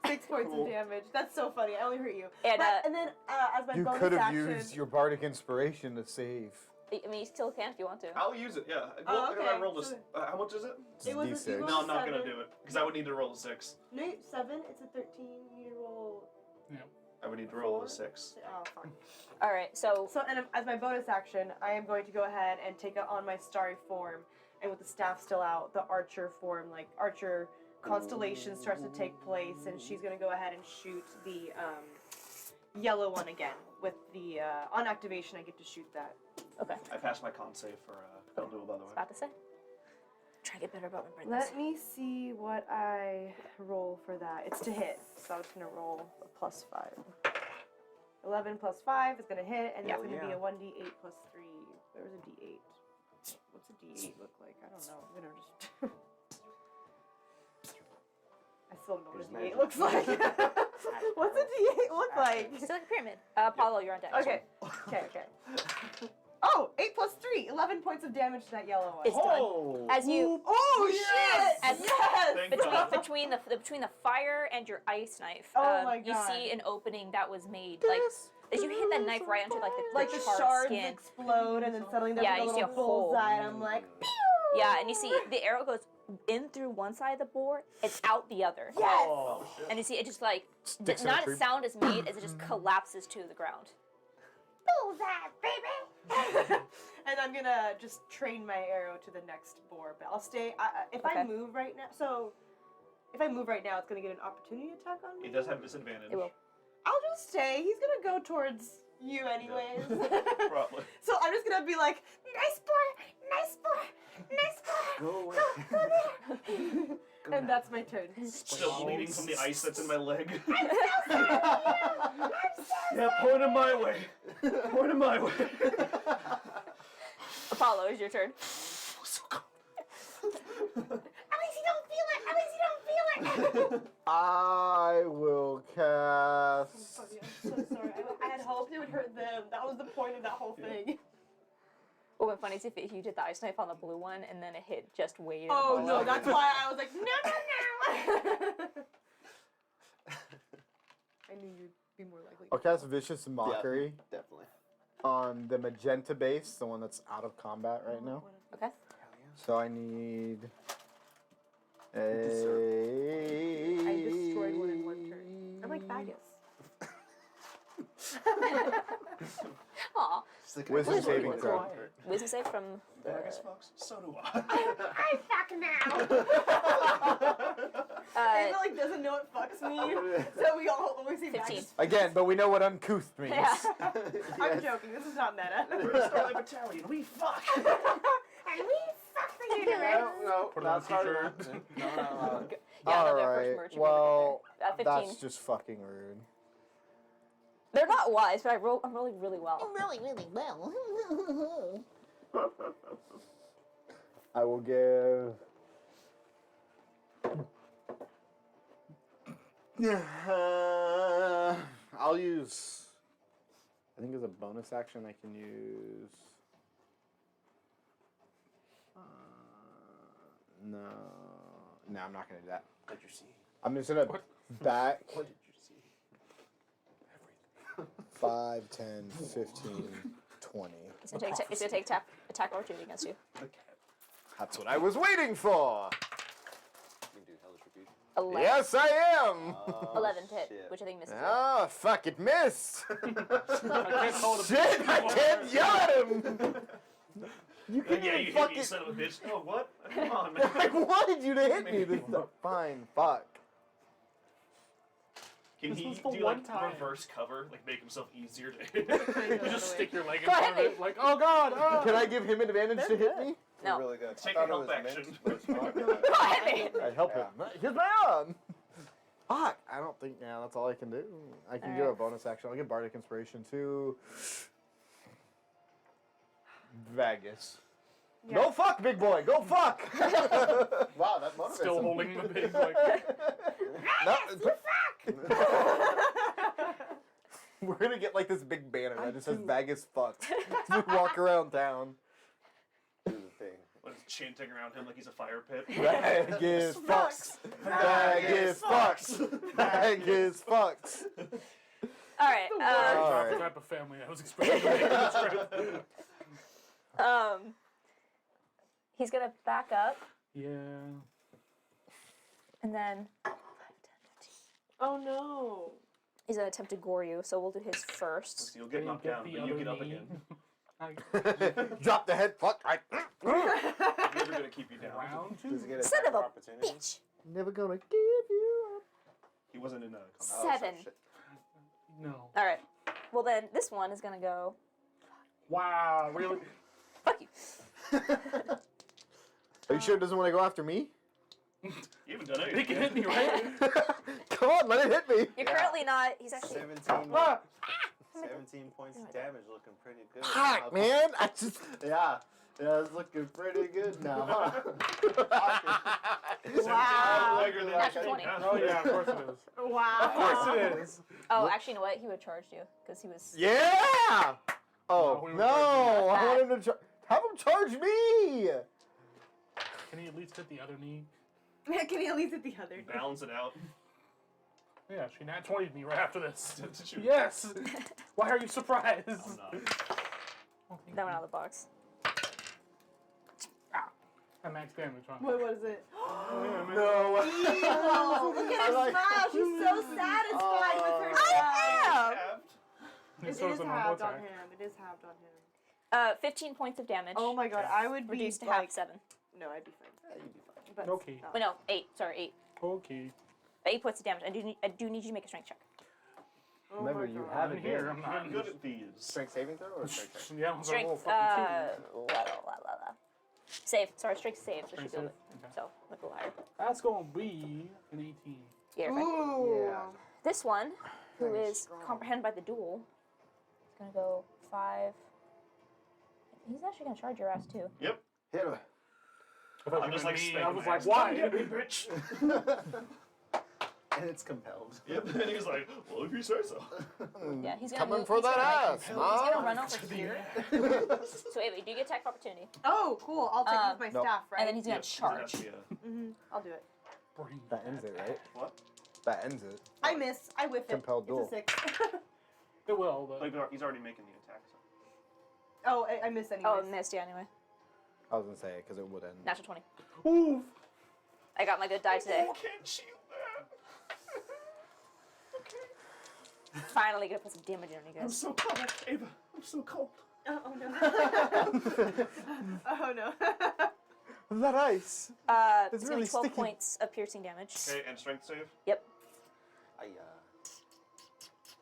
6 points Cool. of damage. That's so funny. I only hurt you. And, But- and then as my You bonus could have action, used your bardic inspiration to save. I mean, you still can if you want to. I'll use it, yeah. Oh, Well, I okay. rolled a. So- How much is it? It was D6. you rolled No, I'm not 7. gonna do it because I would need to roll a 6. No, 7. It's a 13. You roll. I would need to roll a Four? 6. Oh, fine. All right, so So, and as my bonus action, I am going to go ahead and take it on my starry form, and with the staff still out, the archer form, like archer constellation, starts to take place, and she's going to go ahead and shoot the yellow one again. With the on activation, I get to shoot that. okay. I passed my con save for I'll do it by the way. About to say. Try to get better about remembering this. Let me see what I roll for that. It's to hit, so I'm just gonna roll a +5. 11 plus 5 is gonna hit, and Yeah. it's gonna be Yeah. a 1d8 plus 3. Where was a d8? What's a d8 look like? I don't know. I'm gonna just. I still don't know what a Here's d8 magic. looks like. What's a d8 look like? It's like a pyramid. Apollo, you're on deck. Okay. Okay. Oh, 8 plus 3, 11 points of damage to that yellow one. It's done. Oh. As you Oh shit! As- Yes! Thank between God. between the fire and your ice knife, Oh my you God. see an opening that was made like as you hit that knife right onto like the the charred shards skin. explode, and then suddenly there's Yeah, like a you see little a hole. bullseye, and I'm like, Yeah, and you see the arrow goes in through one side of the boar and out the other. yes! Oh, shit. And you see it just like Sticks in a not tree. a sound is made as it just collapses to the ground. Bullseye, baby! And I'm gonna just train my arrow to the next boar, but I'll stay. If I Okay. move right now, so if I move right now, it's gonna get an opportunity attack on me. It does have disadvantage. It will. I'll just stay. He's gonna go towards you anyways. Probably. So I'm just gonna be like, nice boy, nice boy, nice boy. Go away. Go there. And that's my turn. Still bleeding from the ice that's in my leg. I'm so sorry. I'm so Yeah, point him my way. Point him my way. Apollo, is your turn. At least you don't feel it. At least you don't feel it. I will cast. I'm so sorry. I had hoped it would hurt them. That was the point of that whole thing. What would be funny is if you did the ice knife on the blue one and then it hit just Wade. Oh no, that's why I was like, no. I knew you'd be more likely. I'll cast Vicious Mockery Definitely. on the magenta base, the one that's out of combat right now. Okay. So I need a. I destroyed one in one turn. I'm like Bagus. Aw. Wisdom saving throw. Wisdom save from the... Bagus fucks? So do I. I fuck now. Ava like doesn't know what fucks mean, so we all always say 15. Bagus. Again, but we know what uncouth means. Yeah. I'm joking. This is not meta. We're the Scarlet Battalion. We fuck. And we fuck the universe. No, Put it on not a harder. t-shirt. No. Yeah, no, their Alright, first merch. well, 15. that's just fucking rude. They're not wise, but I'm rolling really well. Really, really well. I will give. I'll use. I think as a bonus action, I can use. No, I'm not gonna do that. What did you see? I'm just gonna back What did you see? 5, 10, 15, 20. It's gonna take attack opportunity against you. That's what I was waiting for. You can do hellish rebuke. 11. Yes, I am. 11 to hit, shit. which I think misses. Oh, fuck, it missed. I can't call it a Shit, I can't yell at him. You Yeah, can't you even hit fucking. me, you son of a bitch. Oh, what? Come on, man. I wanted you to hit me this time. Fine, fuck. Can This he was the do one like time. reverse cover, like make himself easier to hit? You just stick your leg in Go front ahead, of it, like, oh god, oh! Can I give him advantage to hit me? No. Really good. Take I a thought it help was action. meant, but it's not. Go ahead. I help him. Here's my arm. Fuck, I don't think, yeah, that's all I can do. I can do a Alright. bonus action. I'll give Bardic Inspiration to Vegas. Yeah. Go fuck, big boy. Go fuck. Wow, that motivates Still him. holding the big, like, No, we're gonna get like this big banner that just says Vegas fucks. We walk around town. Do the thing. What is chanting around him like he's a fire pit? Vegas fucks. Vegas fucks. Vegas fucks. All right. All not right. the type of family I was expecting to make this trip. He's gonna back up Yeah. and then Oh no. he's gonna attempt to gore you. So we'll do his first. So you'll get knocked down, but you get up again. Drop the head. Fuck. Never gonna keep you down. Round Does he two. get a Son of a opportunity? bitch. Never gonna give you up. He wasn't in combat. Oh, 7. shit. No. All right. Well then, this one is gonna go. Wow, really? Fuck you. Are you sure it doesn't want to go after me? You haven't done He can anything. hit me, right? Come on, let it hit me. You're currently not. He's actually. 17, Ah! 17 points of damage, looking pretty good. Fuck, man. I just. Yeah, it's looking pretty good now, huh? Wow. Bigger than That's I 20. can. Oh yeah, of course it is. Wow. Of course it is. Oh, actually, you know what? He would have charged you because he was. Yeah. Oh No, we were no! I want him to have him charge me. Can he at least hit the other knee? Can he at least hit the other? Balance it out. Yeah, she nat 20'd me right after this. Did you? Yes. Why are you surprised? I'm not. That went out of the box. At max damage, huh? What is it? No. Evil! Look at her smile. She's so satisfied with her stuff. Yeah. It So is it's a halved normal on attack. him. It is halved on him. 15 points of damage. Oh my god, I would be Reduced to like, half 7. no, I'd be fine. Yeah, you'd be fine. But Okay. not. Wait, no, 8. Sorry, 8. Okay. 8 points of damage. I do need you to make a strength check. Oh Remember, my you God. have I'm it here. here. I'm I'm not good at these. Strength saving throw or strength check? Yeah, it's a roll Strength, fucking save. Sorry, strength save. So, Strength she goes, save? Okay. so look a little higher. That's going to be an 18. Yeah, right. Ooh. Yeah. This one, who Very is strong. comprehended by the duel, is gonna go 5. He's actually gonna charge your ass too. Yep. Hit him. I thought I'm you just meant like me. spanking I was my like, ass. why? Don't hit me, bitch. And it's compelled. Yep. And he's like, well, if you say so. Yeah, he's gonna Coming move, for he's that gonna, ass, He's gonna huh? run over here. So Ava, do you get attack of opportunity? Oh, cool. I'll take with my Nope. staff, right? And then he's gonna Yep, 'cause it has charge. to be a- Mm-hmm. I'll do it. Bring That ends it, right? What? That ends it. I miss. I whiff it. Compelled duel. It's a 6. It will, but Like, he's already making the attack. So. Oh, I missed anyways. Oh, missed, yeah, anyway. I was gonna say it because it would end. Natural 20. ooh, I got my good die today. Oh, can't shield that. Finally gonna put some damage on you I'm guys. so cold, Ava. I'm so cold. Oh no. Oh no. That ice. It's It's gonna really be 12 sticky. points of piercing damage. Okay, and strength save. Yep.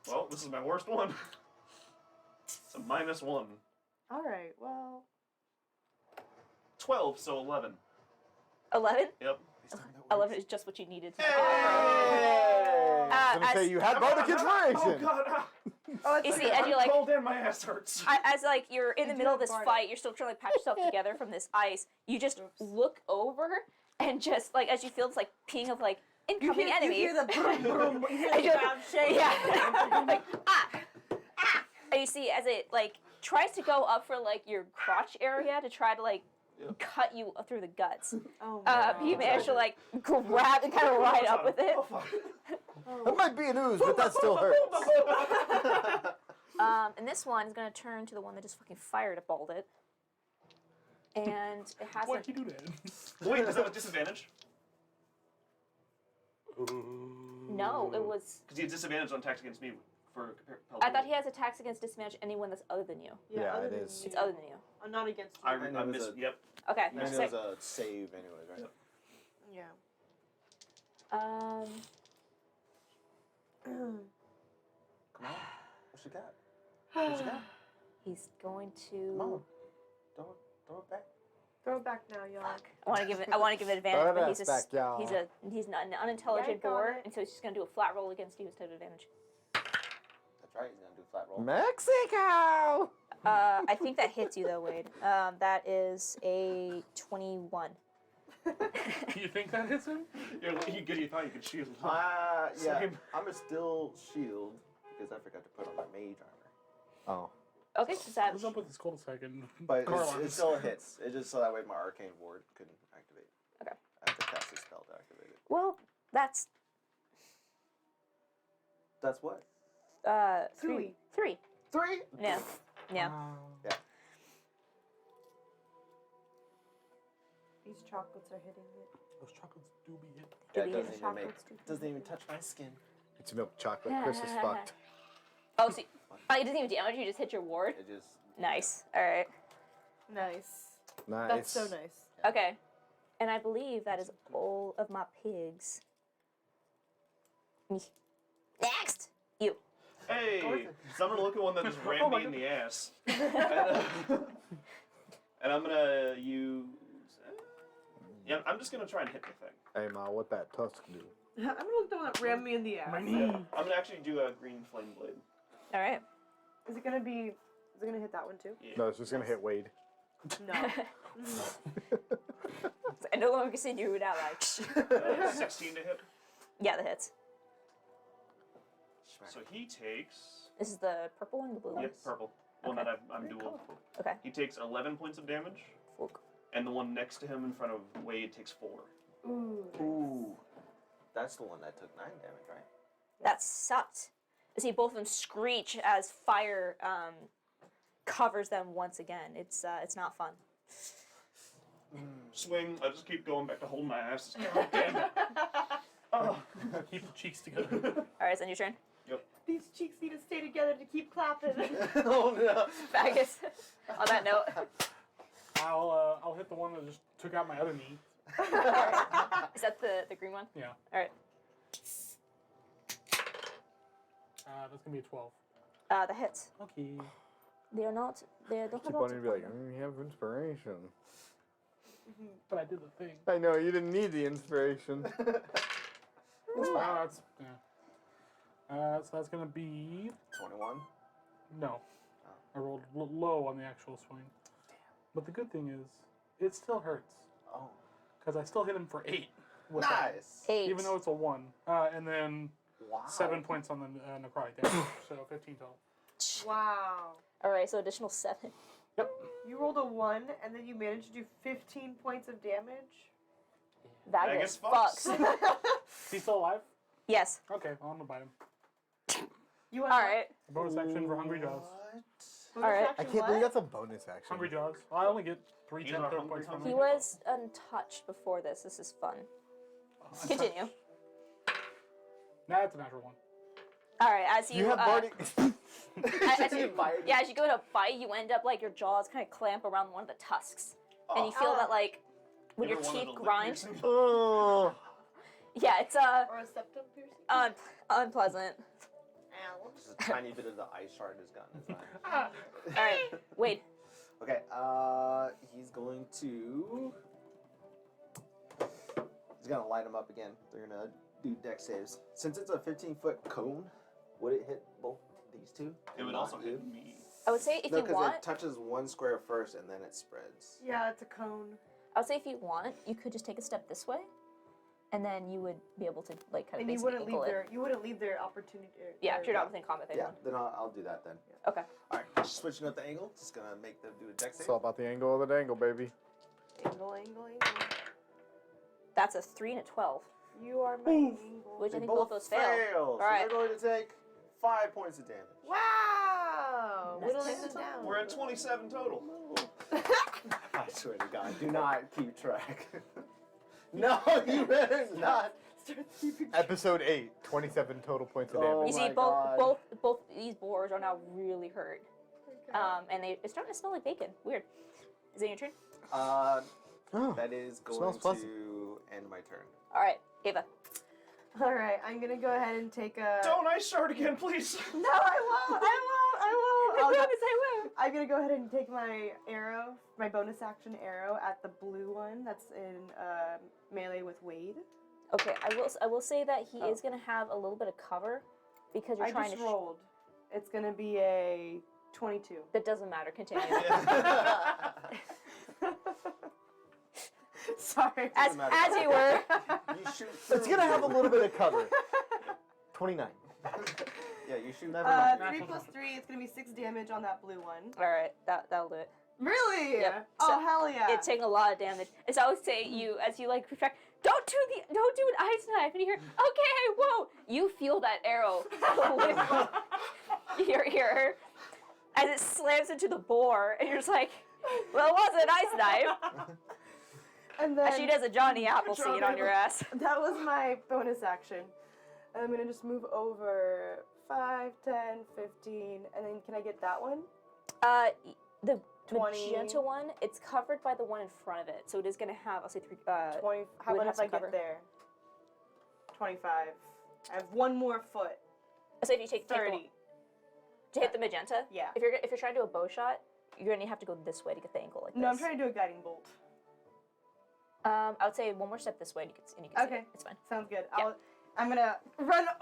Well, this is my worst one. It's a -1. All right. Well. 12, so 11. 11? Yep. 11 is just what you needed. I was gonna say you had bardic Oh inspiration. god! Ah. Oh, it's You see, okay. as you like, Cold and my ass hurts. as like you're in the do middle of have this bardic. fight, you're still trying to like patch yourself together from this ice. You just look over and just like as you feel this like ping of like incoming enemies. You hear the boom, boom. You hear And the you're ground shake. Yeah. Like, and you see as it like tries to go up for like your crotch area to try to like cut you through the guts. Oh, You manage to like grab and kind of ride up with it. Oh, fuck. That might be an ooze, but that still hurts. And this one is gonna turn to the one that just fucking fired at Baldit. And it has why'd a you do that? Wait, is that with disadvantage? no, it was Because he had disadvantage on attacks against me for I thought he has attacks against disadvantage anyone that's other than you. Yeah, other it than is. you. It's other than you. Not against you. I And it was missed. a- Yep. Okay. And so- it was a save anyways, right? Yeah. um Come on. What you got? What you got? he's going Come on. to Throw it back. Throw it back now, y'all. I want to give it advantage, Throw but that he's a back, y'all. he's not an unintelligent Yeah, I got boar, it. and so he's just gonna do a flat roll against you instead of advantage. That's right. He's gonna do flat roll. Mexico. I think that hits you though, Wade. That is a 21. You think that hits him? You thought you could shield. Yeah. Same. I'm a still shield because I forgot to put on my mage armor. Oh. Okay, so that What's up with this cold second? But Carlines. it still hits. It just so that way my arcane ward couldn't activate. Okay. I have to cast a spell to activate it. well, that's That's what? 3. 3. 3? Yeah. Yeah. These chocolates are hitting it. Those chocolates do be hit. Yeah, Do it we doesn't hit even chocolates too? doesn't even touch my skin. It's milk chocolate. Chris is fucked. Oh, so it doesn't even damage you, just hit your ward? It just Nice. Alright. Nice. Nice. That's so nice. Okay. And I believe that is all of my pigs. Next! You. Hey, so I'm gonna look at one that just ran me in the ass, and I'm gonna use. Yeah, I'm just gonna try and hit the thing. Hey, Ma, what that tusk do? I'm gonna look at the one that rammed me in the ass. My knee. I'm gonna actually do a green flame blade. Alright. Is it gonna hit that one too? Yeah. No, it's just gonna hit Wade. No. I no longer consider you out like. 16 to hit. Yeah, that hits. So he takes. This is the purple one, the blue one? Yep, purple. one Okay. that I'm dual. Okay. He takes 11 points of damage, Fuck. and the one next to him in front of Wade takes 4. Ooh. Ooh. That's the one that took 9 damage, right? That sucked. You see both of them screech as fire covers them once again. It's not fun. Swing. I just keep going back to hold my ass. Damn it. Oh. Keep the cheeks together. All right, it's then your turn. These cheeks need to stay together to keep clapping. Oh no. Faggots. On that note. I'll hit the one that just took out my other knee. Is that the green one? Yeah. All right. That's gonna be a 12. The hits. Okay. They are not. They don't have Keep lots on of and be like, fun. You have inspiration. But I did the thing. I know, you didn't need the inspiration. That's yeah. So that's gonna be 21. no. I rolled low on the actual swing. Damn. But the good thing is, it still hurts Oh. because I still hit him for 8. with that, Nice. 8. even though it's a 1, and then Wow. 7 points on the necrotic damage, so 15 total. Wow. All right, so additional 7. Yep. You rolled a 1 and then you managed to do 15 points of damage? Vagus Vagus fucks. fucks. Is he still alive? Yes. Okay, well, I'm gonna bite him. You All want right. Bonus action for Hungry Jaws. What? All right. I can't believe that's a bonus action. Hungry Jaws. I only get 3 He's 10 not hit hungry, points from hungry. He him. was untouched before this. This is fun. Continue. Nah, it's a natural 1. All right, as you, You have Bardic. as you yeah, as you go to bite, you end up like your jaws kind of clamp around one of the tusks, and you feel that like when You your ever wanted teeth to lip grind. piercing? Oh. Yeah, it's Or a septum piercing? unpleasant. Ow. Just a tiny bit of the ice shard is gone. It's fine. All right, wait. Okay, he's going to... He's gonna light him up again. They're gonna do deck saves. Since it's a 15-foot cone, would it hit both these two? It would Not also you? hit me. I would say if No, you because want, it touches one square first and then it spreads. Yeah, it's a cone. I would say if you want, you could just take a step this way, and then you would be able to like kind of And you basically wouldn't ankle leave it. their opportunity. Yeah, if you're not within combat phase Yeah, 1. then I'll do that then. Okay. Alright, switching up the angle. Just gonna make them do a deck save. It's all about the angle of the dangle, baby. Angle. That's a 3 and a 12, You are my angle. which They I think both those fail. So Alright. they're going to take 5 points of damage. Wow! Nice. Whittling them down. We're at 27 total. I swear to God, do not keep track. No, you better not. Start keeping Episode 8, 27 total points of Oh damage. You see, my both God. both these boars are now really hurt, and it's starting to smell like bacon. Weird. Is it your turn? Oh. That is going Smells pleasant. to end my turn. All right, Ava. Alright, I'm gonna go ahead and take a. Don't ice shard again, please. No, I won't! I promise I will. I'm gonna go ahead and take my arrow, my bonus action arrow at the blue one that's in melee with Wade. Okay, I will say that he is gonna have a little bit of cover because you're I trying just to. rolled. It's gonna be a 22. That doesn't matter. Continue. Sorry. as matter. as you were. You shoot. It's gonna have a little bit of cover. 29. Yeah, you shoot. Never mind. 3 plus 3, it's gonna be 6 damage on that blue one. All right, that'll do it. Really? Yep. Oh, So, hell yeah. It's taking a lot of damage. As I would say, you as you like retract. Don't do an ice knife, and you hear, okay, I won't. You feel that arrow with your ear as it slams into the boar, and you're just like, well, it was an ice knife. And then As she does a Johnny Appleseed on your ass. that was my bonus action. And I'm gonna just move over 5, 10, 15, and then can I get that one? The 20. magenta one, it's covered by the one in front of it, so it is going to have, I'll say 3. 20. How would about have if I some cover. get there? 25. I have one more foot. So if you take 30. to hit the magenta, Yeah. If you're trying to do a bow shot, you're gonna have to go this way to get the angle like this. No, I'm trying to do a guiding bolt. I would say one more step this way, and you can see Okay. it. It's fine. Sounds good. Yeah. I'm gonna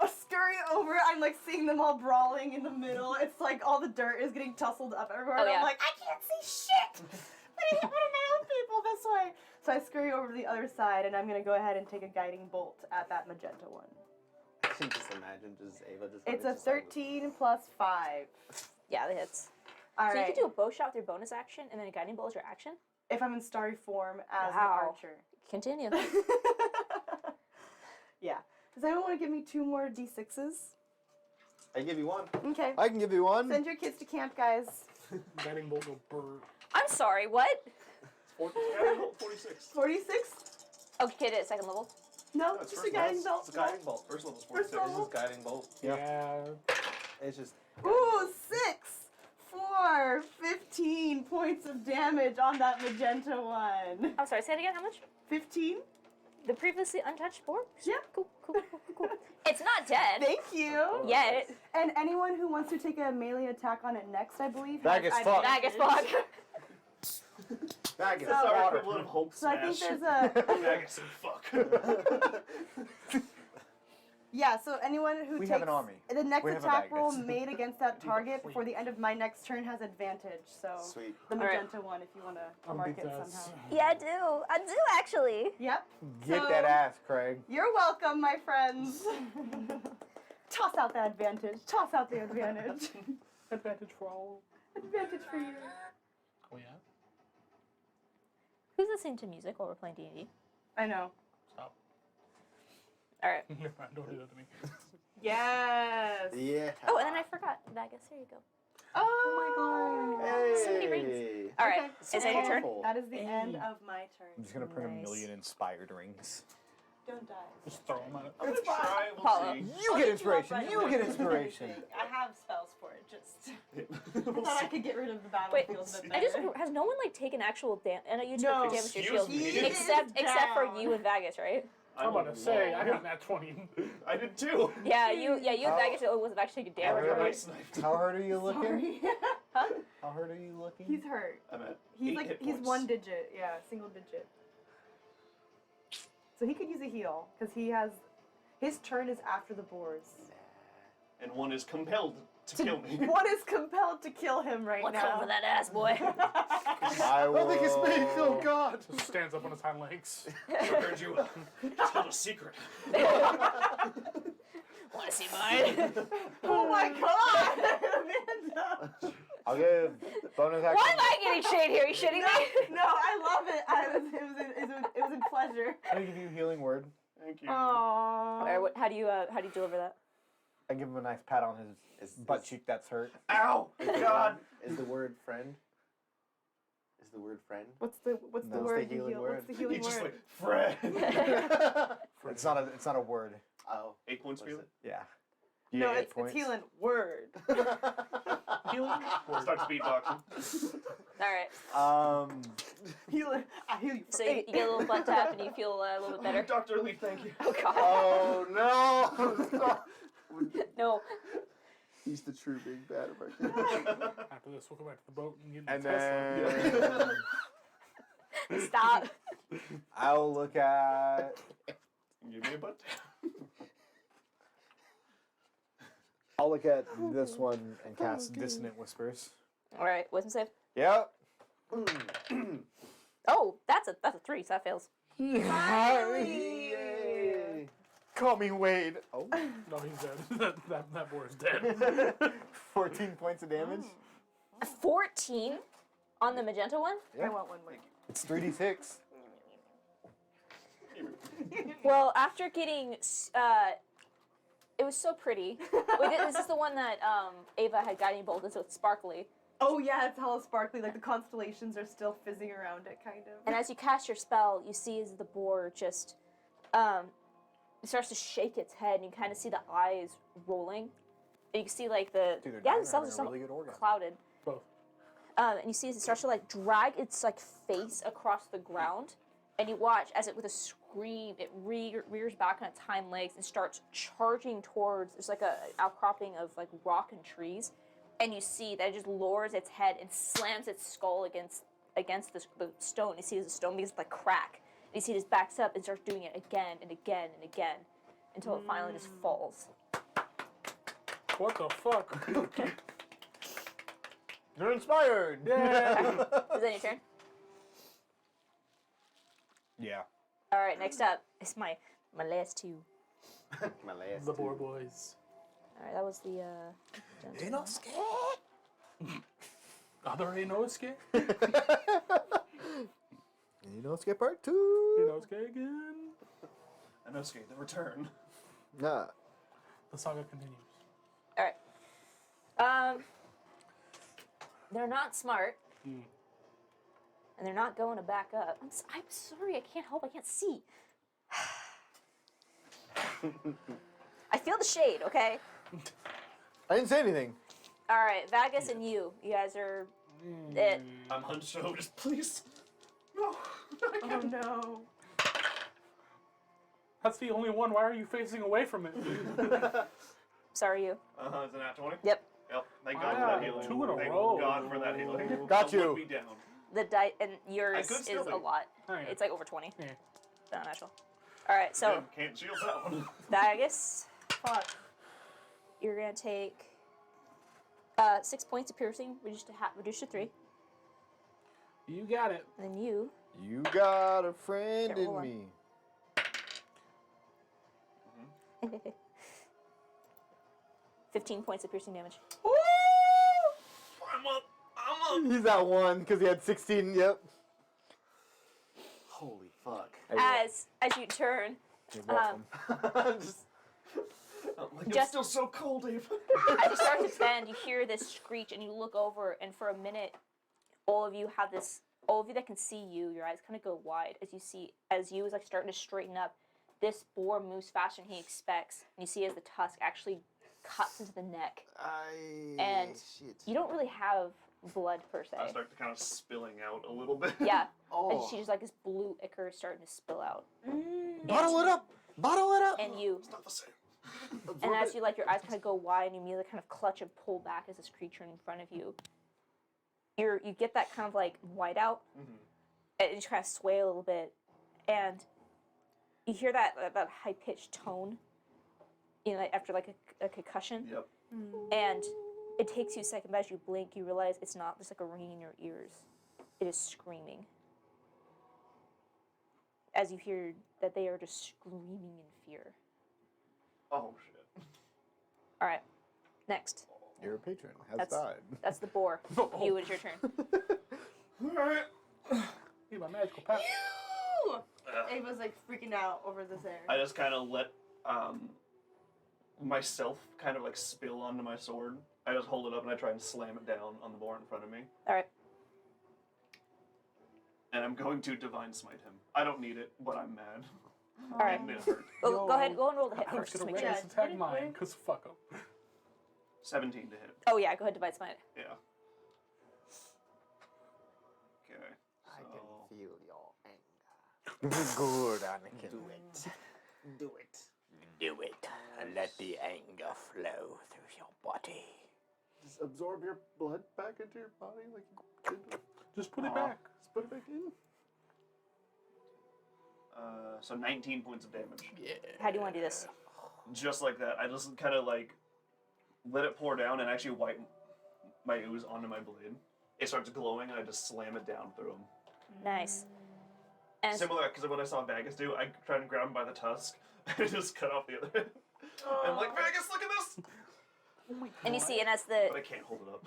scurry over. I'm like seeing them all brawling in the middle. It's like all the dirt is getting tussled up everywhere. Oh, and yeah. I'm like, I can't see shit. I'm gonna hit one of my own people this way. So I scurry over to the other side, and I'm gonna go ahead and take a guiding bolt at that magenta one. I can just imagine just Ava just. It's a running just like 13 plus 5. Yeah, that hits. All So right. you could do a bow shot with your bonus action, and then a guiding bolt is your action. If I'm in starry form as Wow. an archer. Continue. Yeah. Does anyone want to give me 2 more d6s? I give you one. Okay. I can give you one. Send your kids to camp, guys. Guiding bolt go bird. I'm sorry. What? 46. 46? Oh, hit it at second level. No, No, it's just a first guiding level. bolt. It's a guiding bolt. First level's First 46. level. This is guiding bolt. Yeah. Yeah. It's just. Ooh, 6, 4, 15 points of damage on that magenta one. I'm sorry. Say it again. How much? 15? The previously untouched boar? Yeah. Cool. It's not dead. Thank you. Yet. And anyone who wants to take a melee attack on it next, I believe. Bag has as fuck. Bag as advantage. fuck. Bag is So- That's our water. equivalent of Hulk So I think smash. there's a. Vegas and fuck. Yeah, so anyone who We takes have an army. the next We have a attack bag, roll guys. made against that target before the end of my next turn has advantage. So Sweet. the All right. magenta one, if you want to mark it somehow. Yeah, I do. I do actually. Yep. Get So- that ass, Craig. You're welcome, my friends. Toss out the advantage. Toss out the advantage. Advantage for all. Advantage for you. Oh yeah. Who's listening to music while we're playing D&D? I know. Stop. All right. Never mind. Don't do that to me. Yes. Yeah. Oh, and then I forgot. Vegas. Here you go. Oh my god. Hey. So many rings. All right. Okay, Is that your turn? Powerful. That is the end of my turn. I'm just gonna print Nice. a million inspired rings. Don't die. Just throw them at it. I'm gonna try. We'll Apollo. see. You get inspiration. You get inspiration. I have spells for it. Just I We'll thought I see. could get rid of the Wait, battlefield a bit I just better. has no one like taken actual damage? I know you took No. damage to your Excuse shield, me. He except is for down. you and Vegas, right? I'm about to say, I alone. got that 20. I did too. Yeah, you and Oh. Vegas are the only ones that actually taken damage. I got really? Right? sniped. How hurt are you looking? Sorry. Huh? How hurt are you looking? He's hurt. I'm at He's 8 like hit he's points. 1 digit. Yeah, single digit. So he could use a heal because he has his turn is after the boars. And one is compelled to kill me. One is compelled to kill him right What's now. over that ass, boy? I will. think it's me. Oh God. Just stands up on his hind legs. I heard you told a secret. Want to see mine? Oh my god! Amanda! I'll give bonus action. Why am I getting shade here? Are you shitting me? No, I love it. It was a pleasure. I'm gonna give you a healing word. Thank you. Aww. All right, how do you deliver that? I give him a nice pat on his butt cheek that's hurt. Ow! God! Is the word friend? Is the word friend? What's the No. word? The healing you heal? word. What's the He healing just word? like, Fred. It's not a word. Oh. 8 points for What is you. it? Yeah. No, You get 8 it's points. healing word. Healing? Start speedboxing. All right. Healing. I heal you. For So you 8. get a little butt tap and you feel a little bit better. Dr. Lee, thank you. Oh God. Oh no! No. He's the true big bad of our kid. After this, we'll go back to the boat and get And the Tesla. then Stop. I'll look at. Give me a butt. I'll look at this one and cast Dissonant Whispers. All right. Wisdom save. Yep. Oh, that's a 3, so that fails. Yay. Call me Wade. Oh. No, he's dead. that boar is dead. 14 points of damage. 14 on the magenta one. I want one more. It's 3d6. Well, after getting, it was so pretty. Wait, this is the one that Ava had guiding bolt, so it's sparkly. Oh yeah, it's hella sparkly. Like the constellations are still fizzing around it, kind of. And as you cast your spell, you see as the boar just, it starts to shake its head, and you kind of see the eyes rolling. And you can see like the Dude, they're the having cells are a somewhat really good orgasm. clouded. Both. And you see as it starts to like drag its like face across the ground, and you watch as it with a scream it rears back on its hind legs and starts charging towards. There's like a outcropping of like rock and trees, and you see that it just lowers its head and slams its skull against the stone. You see as the stone begins to like crack. And you see it just backs up and starts doing it again and again and again until it finally just falls. What the fuck? You're inspired. Yeah. Is that your turn? Yeah. All right, next up is my last 2. My last. The two. boar boys. All right, that was the. They're not scared. Other Inosuke? Inosuke Part 2. Inosuke again. Inosuke, the return. Nah. The saga continues. All right. They're not smart, and they're not going to back up. I'm sorry, I can't help. I can't see. I feel the shade. Okay. I didn't say anything. All right, Vagus and you guys are it. I'm hunched over, just please. No. Oh no. That's the only one. Why are you facing away from it? Sorry, you. Is it nat 20? Yep. Yep. Thank God for Wow, that healing. 2 in a Thank row. God for that healing. Got I you. would be down. The die and yours could is still be. a lot. Oh, yeah. It's like over 20. Yeah. Not natural. All right, so Damn, can't shield that one. Vagus, Fuck. you're gonna take 6 points of piercing, reduced to 3, You got it. and then you. You got a friend Okay, hold in on. me. 15 points of piercing damage. I'm up. I'm up. He's at 1 because he had 16. Yep. Holy fuck. As you turn, You're welcome. Just, Like, Just- it's still so cold, Dave. as you start to bend, you hear this screech, and you look over, and for a minute, all of you that can see you, your eyes kind of go wide as you is like starting to straighten up. This boar moves faster than he expects, and you see as the tusk actually cuts into the neck. And shit. You don't really have blood per se. I start to kind of spilling out a little bit. Yeah, and oh. she's like this blue ichor is starting to spill out. Bottle it up. Bottle it up. And you, It's not the same. and as you like your eyes kind of go wide, and you immediately kind of clutch and pull back as this creature in front of you. You get that kind of like whiteout, and you kind of sway a little bit, and you hear that high pitched tone, like after like a concussion, Yep. and it takes you a second, but as you blink, you realize it's not just like a ringing in your ears; it is screaming. As you hear that they are just screaming in fear. Oh, shit. All right, next. Your patron has That's- died. That's the boar. You, it's your turn. Alright. Need my magical power. Ava's like freaking out over this air. I just kind of let myself kind of like spill onto my sword. I just hold it up and I try and slam it down on the boar in front of me. All right. And I'm going to divine smite him. I don't need it, but I'm mad. All right. And it hurt. Go ahead. Go and roll the hit I was first. Just gonna make raise sure. Yeah, attack hit it mine, quick. because fuck them. 17 to hit. Oh yeah, go ahead. Divide smite. Yeah. Okay. I So can feel your anger. Good, Anakin. Do it. Do it. Do it and let the anger flow through your body. Just absorb your blood back into your body like you did. Just put it back. Just put it back in. so 19 points of damage. How do you want to do this? Just like that. I just kind of like let it pour down and actually wipe my ooze onto my blade. It starts glowing and I just slam it down through him. Nice. And Similar, because of what I saw Vegas do, I tried to grab him by the tusk and just cut off the other end. I'm like, Vegas, look at this! and you see, and as the But I can't hold it up.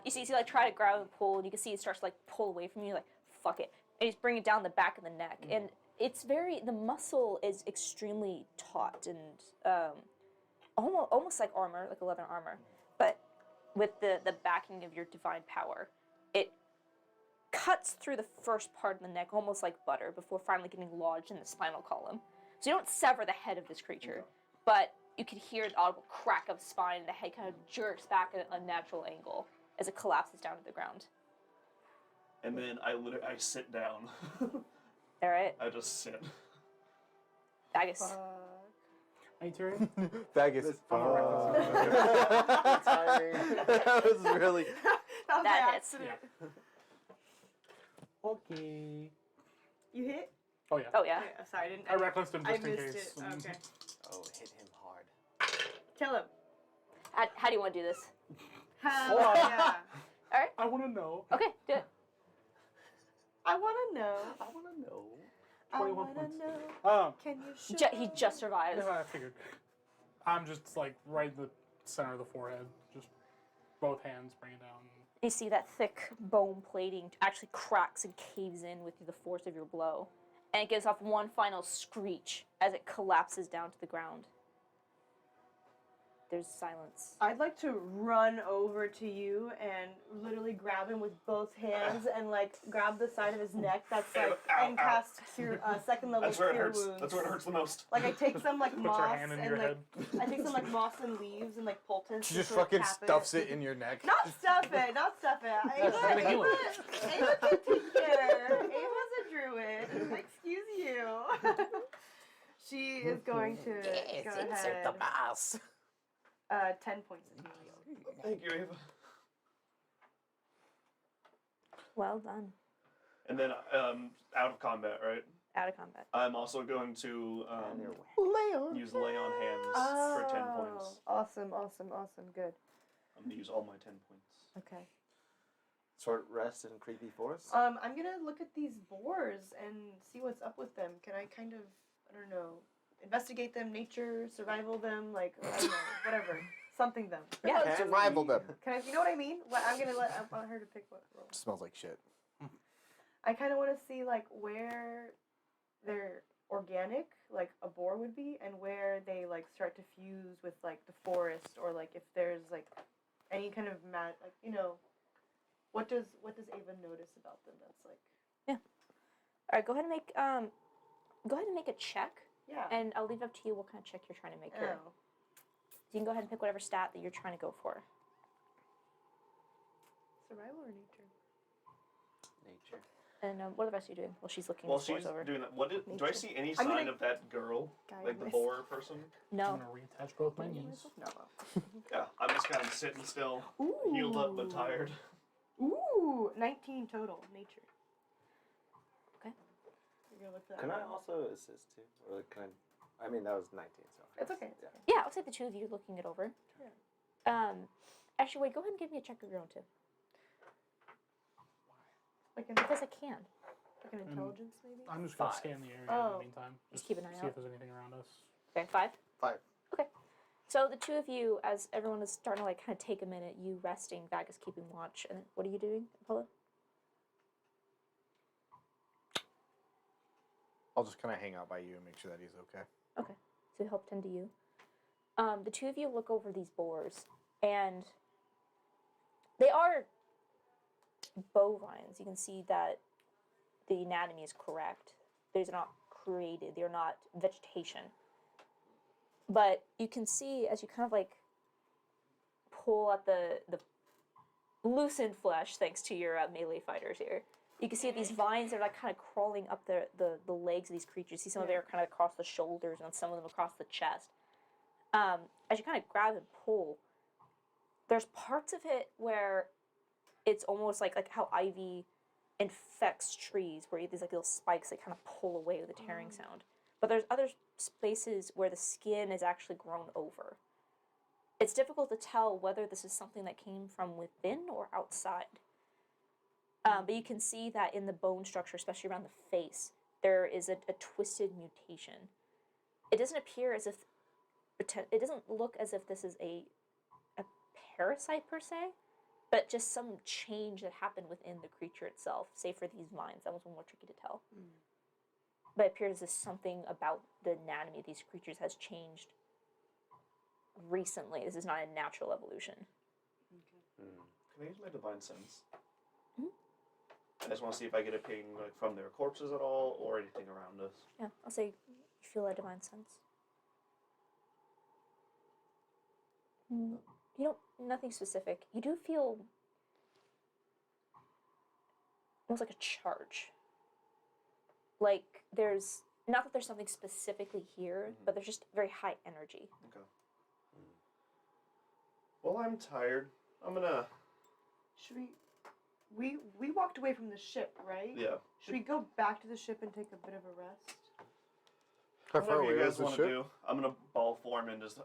you see like try to grab and pull, and you can see it starts to like pull away from you, like fuck it, and he's bringing it down the back of the neck, and it's the muscle is extremely taut and almost like armor, like a leather armor, but with the backing of your divine power, it cuts through the first part of the neck almost like butter before finally getting lodged in the spinal column. So you don't sever the head of this creature, but you can hear an audible crack of spine, and the head kind of jerks back at an unnatural angle as it collapses down to the ground. And then I sit down. All right, I just sit. Vagus. My turn. Vegas. I'm a That was really. That was That by hits. accident. Okay. You hit? Oh yeah. Oh yeah. Okay, sorry, I didn't. I recklessed him I just in missed case. it. Okay. Oh, hit him hard. Kill him. How do you want to do this? Hell yeah. I want to know. Okay, do it. I want to know. I want to know. I 21 want points. to know. Um, Can you show He just survives. yeah, I figured. I'm just like right in the center of the forehead. Just both hands bring it down. You see that thick bone plating actually cracks and caves in with the force of your blow. And it gives off one final screech as it collapses down to the ground. There's silence. I'd like to run over to you and literally grab him with both hands and like grab the side of his neck. That's like and cast cure, second level That's where it cure hurts. wounds. That's where it hurts the most. Like I take some like Puts moss her hand in and your like head. I take some like moss and leaves and like poultice. She and just sort of fucking tap stuffs it in your neck. Not stuff it, not stuff it. gonna heal Ava can take care. Ava's a druid. Excuse you. She is going to Yes, go insert ahead. the mouse. 10 points of healing. Thank you, Ava. Well done. And then out of combat, right? Out of combat. I'm also going to Leon. use lay on hands for 10 points. Awesome, good. I'm going to use all my 10 points. Okay. Short rest in creepy forest. I'm gonna look at these boars and see what's up with them. Can I kind of, I don't know, investigate them, nature, survival them, like, I don't know, whatever. Something them. Yeah. Survival them. Can I, you know what I mean? What, I want her to pick what role. Smells like shit. I kind of want to see, like, where they're organic, like a boar would be, and where they, like, start to fuse with, like, the forest, or, like, if there's, like, any kind of like, you know, what does Ava notice about them that's, like... All right, go ahead and make a check, Yeah. and I'll leave it up to you what kind of check you're trying to make here. Oh. So you can go ahead and pick whatever stat that you're trying to go for. Survival or nature? Nature. And what are the rest of you doing? Well, she's looking While the scores she's over. doing that, do I Nature. see any I'm sign gonna of that girl? Like the guide boar person? I'm No. gonna reattach both my knees. No. Yeah, I'm just kind of sitting still, healed up but tired. Ooh, 19 total, nature. Okay. You're gonna look that Can I up? also assist too? Or like, can I mean, that was 19, so. It's okay. Yeah. Yeah, I'll take the two of you looking it over. Actually, wait, go ahead and give me a check of your own too. Like an, Because I can. like an intelligence, maybe? I'm just gonna 5. scan the area in Oh. the meantime. Just keep an eye see out. if there's anything around us. Okay, 5? 5. Okay. So the two of you, as everyone is starting to like kind of take a minute, you resting, Vagus keeping watch, and what are you doing, Apollo? I'll just kind of hang out by you and make sure that he's okay. Okay. So help tend to you. The two of you look over these boars, and they are bovines. You can see that the anatomy is correct. They're not created. They're not vegetation. But you can see as you kind of like pull at the loosened flesh, thanks to your melee fighters here. You can see these vines are like kind of crawling up the legs of these creatures. You see some of them are kind of across the shoulders and some of them across the chest. As you kind of grab and pull, there's parts of it where it's almost like how ivy infects trees, where you have these like little spikes that kind of pull away with a tearing sound. But there's other spaces where the skin is actually grown over. It's difficult to tell whether this is something that came from within or outside. But you can see that in the bone structure, especially around the face, there is a twisted mutation. It doesn't appear as if, it doesn't look as if this is a parasite per se, but just some change that happened within the creature itself, say for these vines. That was more tricky to tell. But it appears as something about the anatomy of these creatures has changed recently. This is not a natural evolution. Can I use my divine sense? I just want to see if I get a ping like from their corpses at all or anything around us. Yeah, I'll say you feel a divine sense. You don't, nothing specific. You do feel almost like a charge. Like there's, not that there's something specifically here, but there's just very high energy. Okay. Well, I'm tired. I'm gonna. Should we walked away from the ship, right? Yeah. Should we go back to the ship and take a bit of a rest? How far Whatever away you is guys the want to ship? do. I'm gonna ball form and just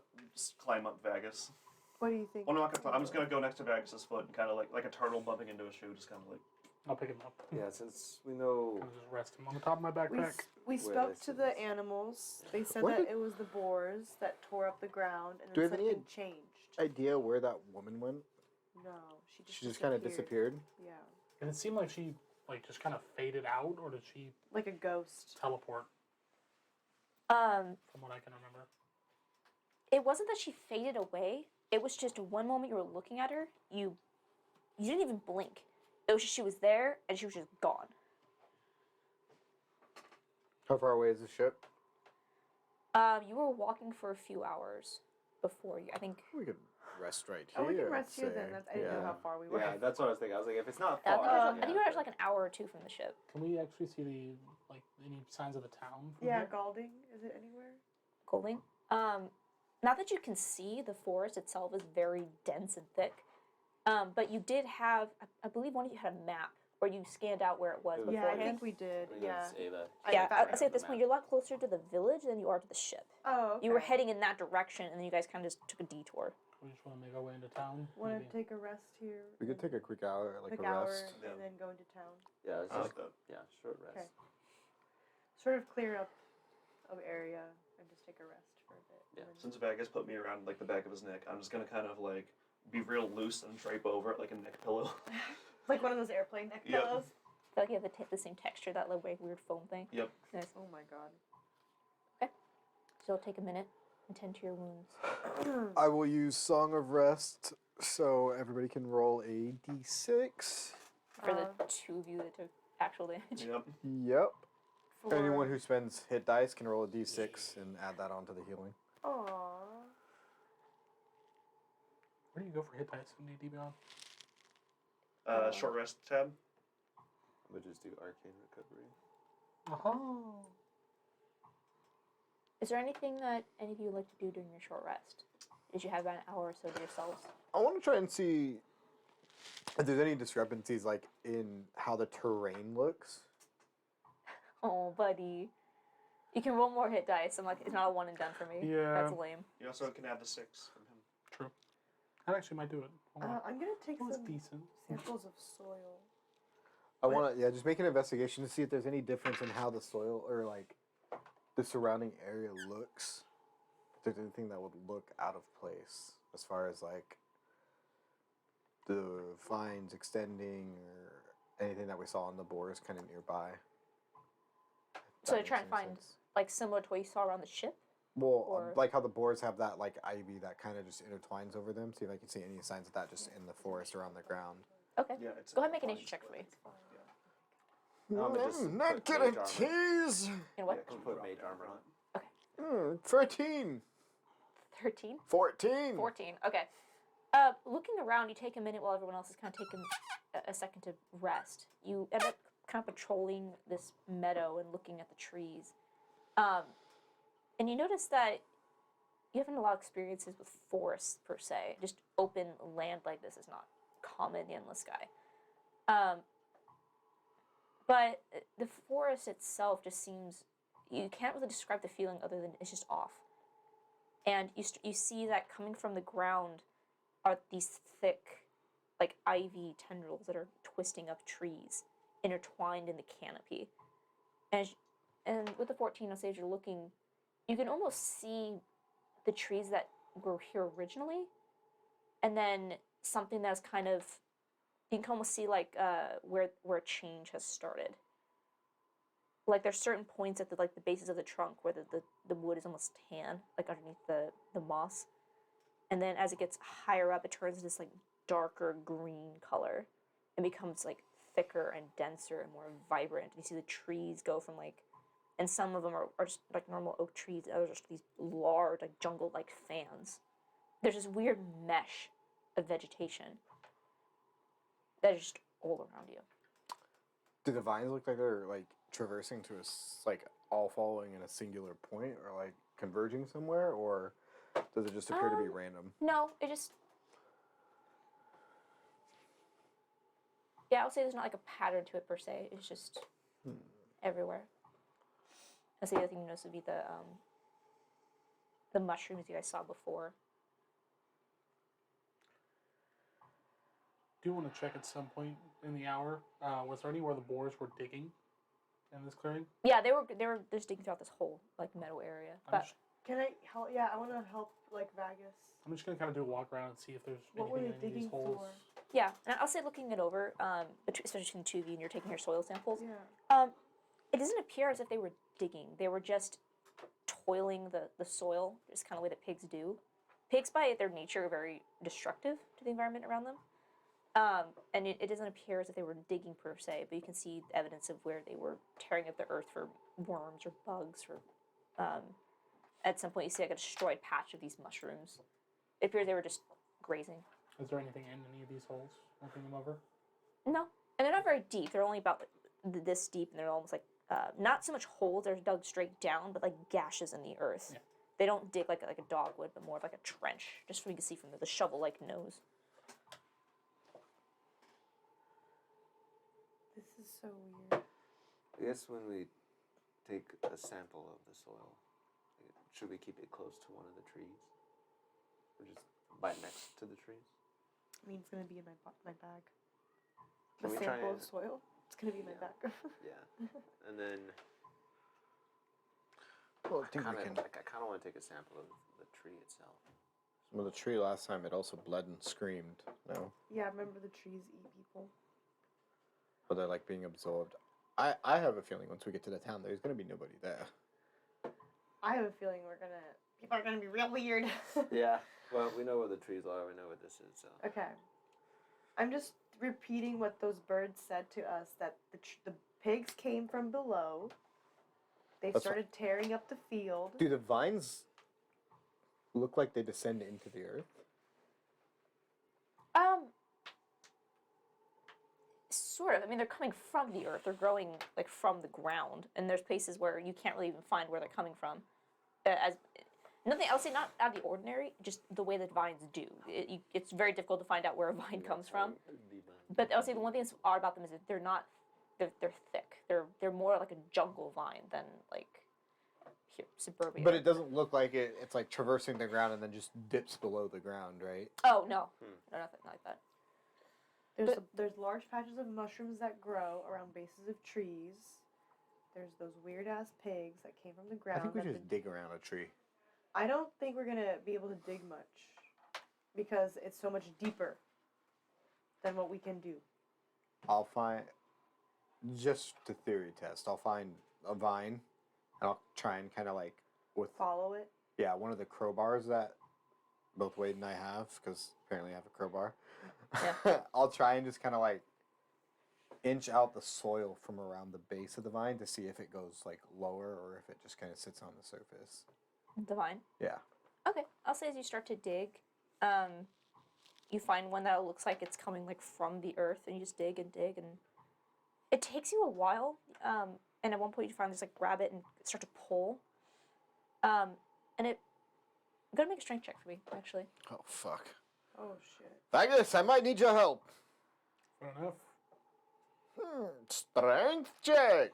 climb up Vagus. What do you think? Well, no, I'm just gonna go next to Vagus's foot and kind of like a turtle bumping into a shoe, just kind of like. I'll pick him up. Yeah, since we know. Kind of just rest him on the top of my backpack. We Where spoke they to see the this. animals. They said What that did- it was the boars that tore up the ground and Do we then have any something changed. Idea where that woman went? No, She just kind of disappeared. Yeah, And it seemed like she just kind of faded out, or did she like a ghost. teleport? Um, From what I can remember. it wasn't that she faded away. It was just one moment you were looking at her, you didn't even blink. It was just she was there and she was just gone. How far away is the ship? You were walking for a few hours before you. I think. We could rest right Oh, we here. can rest I'd here say. then. I didn't know how far we were. Yeah, that's what I was thinking. I was like, if it's not I far. think we were actually like an hour or two from the ship. Can we actually see any signs of the town? From Yeah, here? Galding. Is it anywhere? Golding. Not that you can see, the forest itself is very dense and thick. But you did have, I believe one of you had a map where you scanned out where it was It was- Yeah, I beforehand. think we did. I think Yeah. it's Ava. Yeah, found I'd say at this point you're a lot closer to the village than you are to the ship. Oh, okay. You were heading in that direction, and then you guys kind of just took a detour. We just want to make our way into town. Want maybe. to take a rest here? We could take a quick hour, like quick a hour rest. Yeah. and then go into town. Yeah, it's I just, like that. yeah, short rest. Okay. Sort of clear up of area and just take a rest for a bit. Yeah. and then- Since Vegas put me around like the back of his neck, I'm just gonna kind of like be real loose and drape over it like a neck pillow. like one of those airplane neck Yep. pillows. I feel like you have the same texture, that like weird foam thing. Yep. Nice. Oh my god. So take a minute and tend to your wounds. I will use Song of Rest so everybody can roll a d6. For the two of you that took actual damage. Yep. Yep. For... Anyone who spends hit dice can roll a d6 and add that onto the healing. Aww. Where do you go for hit dice in D&D Beyond? Short rest tab. We'll just do arcane recovery. Oh. Is there anything that any of you would like to do during your short rest? Did you have about an hour or so to yourselves? I want to try and see if there's any discrepancies, like in how the terrain looks. Oh, buddy. You can roll more hit dice. I'm like, it's not a one and done for me. Yeah. That's lame. You also can add the 6 from him. True. That actually might do it. Hold on. I'm gonna take That was some decent. samples of soil. I want to, just make an investigation to see if there's any difference in how the soil or like the surrounding area looks. If there's anything that would look out of place as far as like the vines extending or anything that we saw on the boars kind of nearby. If So that to try makes and any find, sense. like, similar to what you saw around the ship? Well, or- like how the boars have that like ivy that kind of just intertwines over them. See if I can see any signs of that just in the forest around the ground. Okay. Yeah, it's Go ahead and make a fine. nature check for me. Just Not put gonna mage armor. tease. In what? Can put mage armor on. 13. 13? 14. 14. Okay. Looking around, you take a minute while everyone else is kind of taking a second to rest. You end up kind of patrolling this meadow and looking at the trees. And you notice that you haven't a lot of experiences with forests per se. Just open land like this is not common in the Endless Sky. But the forest itself just seems, you can't really describe the feeling other than it's just off. And you see that coming from the ground are these thick, like ivy tendrils that are twisting up trees, intertwined in the canopy. And with the 14, I'll say as you're looking, you can almost see the trees that were here originally, and then something that's kind of, you can almost see like where change has started. Like there's certain points at the bases of the trunk where the wood is almost tan, like underneath the moss. And then as it gets higher up, it turns this like darker green color and becomes like thicker and denser and more vibrant. And you see the trees go from like, and some of them are just like normal oak trees, others are just these large like jungle-like fans. There's this weird mesh of vegetation that is just all around you. Do the vines look like they're like traversing to like all following in a singular point or like converging somewhere, or does it just appear to be random? No, it just. Yeah, I would say there's not like a pattern to it per se. It's just everywhere. I'd say the other thing you notice would be the mushrooms you guys saw before. Do you want to check at some point in the hour? Was there anywhere the boars were digging in this clearing? Yeah, they were just digging throughout this whole like meadow area. I'm But just, Can I help? Yeah, I want to help like Vagus. I'm just gonna kind of do a walk around and see if there's What were anything they in any of these digging holes. for? Yeah, and I'll say looking it over, especially between the two of you, and you're taking your soil samples. Yeah. It doesn't appear as if they were digging. They were just toiling the soil, just kind of the way that pigs do. Pigs, by their nature, are very destructive to the environment around them. And it doesn't appear as if they were digging per se, but you can see evidence of where they were tearing up the earth for worms or bugs. Or at some point, you see like a destroyed patch of these mushrooms. It appears they were just grazing. Is there anything in any of these holes? Looking them over? No, and they're not very deep. They're only about this deep, and they're almost like not so much holes. They're dug straight down, but like gashes in the earth. Yeah. They don't dig like a dog would, but more of like a trench, just so you can see from the shovel-like nose. This is so weird. I guess when we take a sample of the soil, should we keep it close to one of the trees? Or just right next to the trees? I mean, it's gonna be in my bag. Can The we try sample of and- soil. It's gonna be in my Yeah. bag. Yeah. And then Well, I I think we kind can. of want to take a sample of the tree itself. Well, the tree last time it also bled and screamed. No, Yeah, I remember the trees eat people. but they're like being absorbed. I have a feeling once we get to the town, there's gonna be nobody there. I have a feeling people are gonna be real weird. Yeah. Well, we know where the trees are. We know what this is. So. Okay. I'm just repeating what those birds said to us, that the pigs came from below. They That's started tearing up the field. Do the vines look like they descend into the earth? Sort of. I mean, they're coming from the earth. They're growing like from the ground, and there's places where you can't really even find where they're coming from. As nothing, I would say not out of the ordinary, just the way that vines do. It's very difficult to find out where a vine comes from. But I would say the one thing that's odd about them is that they're not. They're thick. They're more like a jungle vine than like here, suburbia. But it doesn't look like it's like traversing the ground and then just dips below the ground, right? Oh no, no, nothing like that. There's large patches of mushrooms that grow around bases of trees. There's those weird ass pigs that came from the ground. I think we that just dig around a tree. I don't think we're gonna be able to dig much because it's so much deeper than what we can do. I'll find, just to theory test, I'll find a vine and I'll try and kind of like with, Follow it. yeah, one of the crowbars that both Wade and I have, because apparently I have a crowbar. Yeah. I'll try and just kind of like inch out the soil from around the base of the vine to see if it goes like lower or if it just kind of sits on the surface. The vine. Yeah. Okay, I'll say as you start to dig, you find one that looks like it's coming like from the earth, and you just dig, and it takes you a while. And at one point you finally just like grab it and start to pull. And I'm gonna make a strength check for me, actually. Oh, fuck. Oh shit. Magnus, I might need your help. Fair enough. Strength check.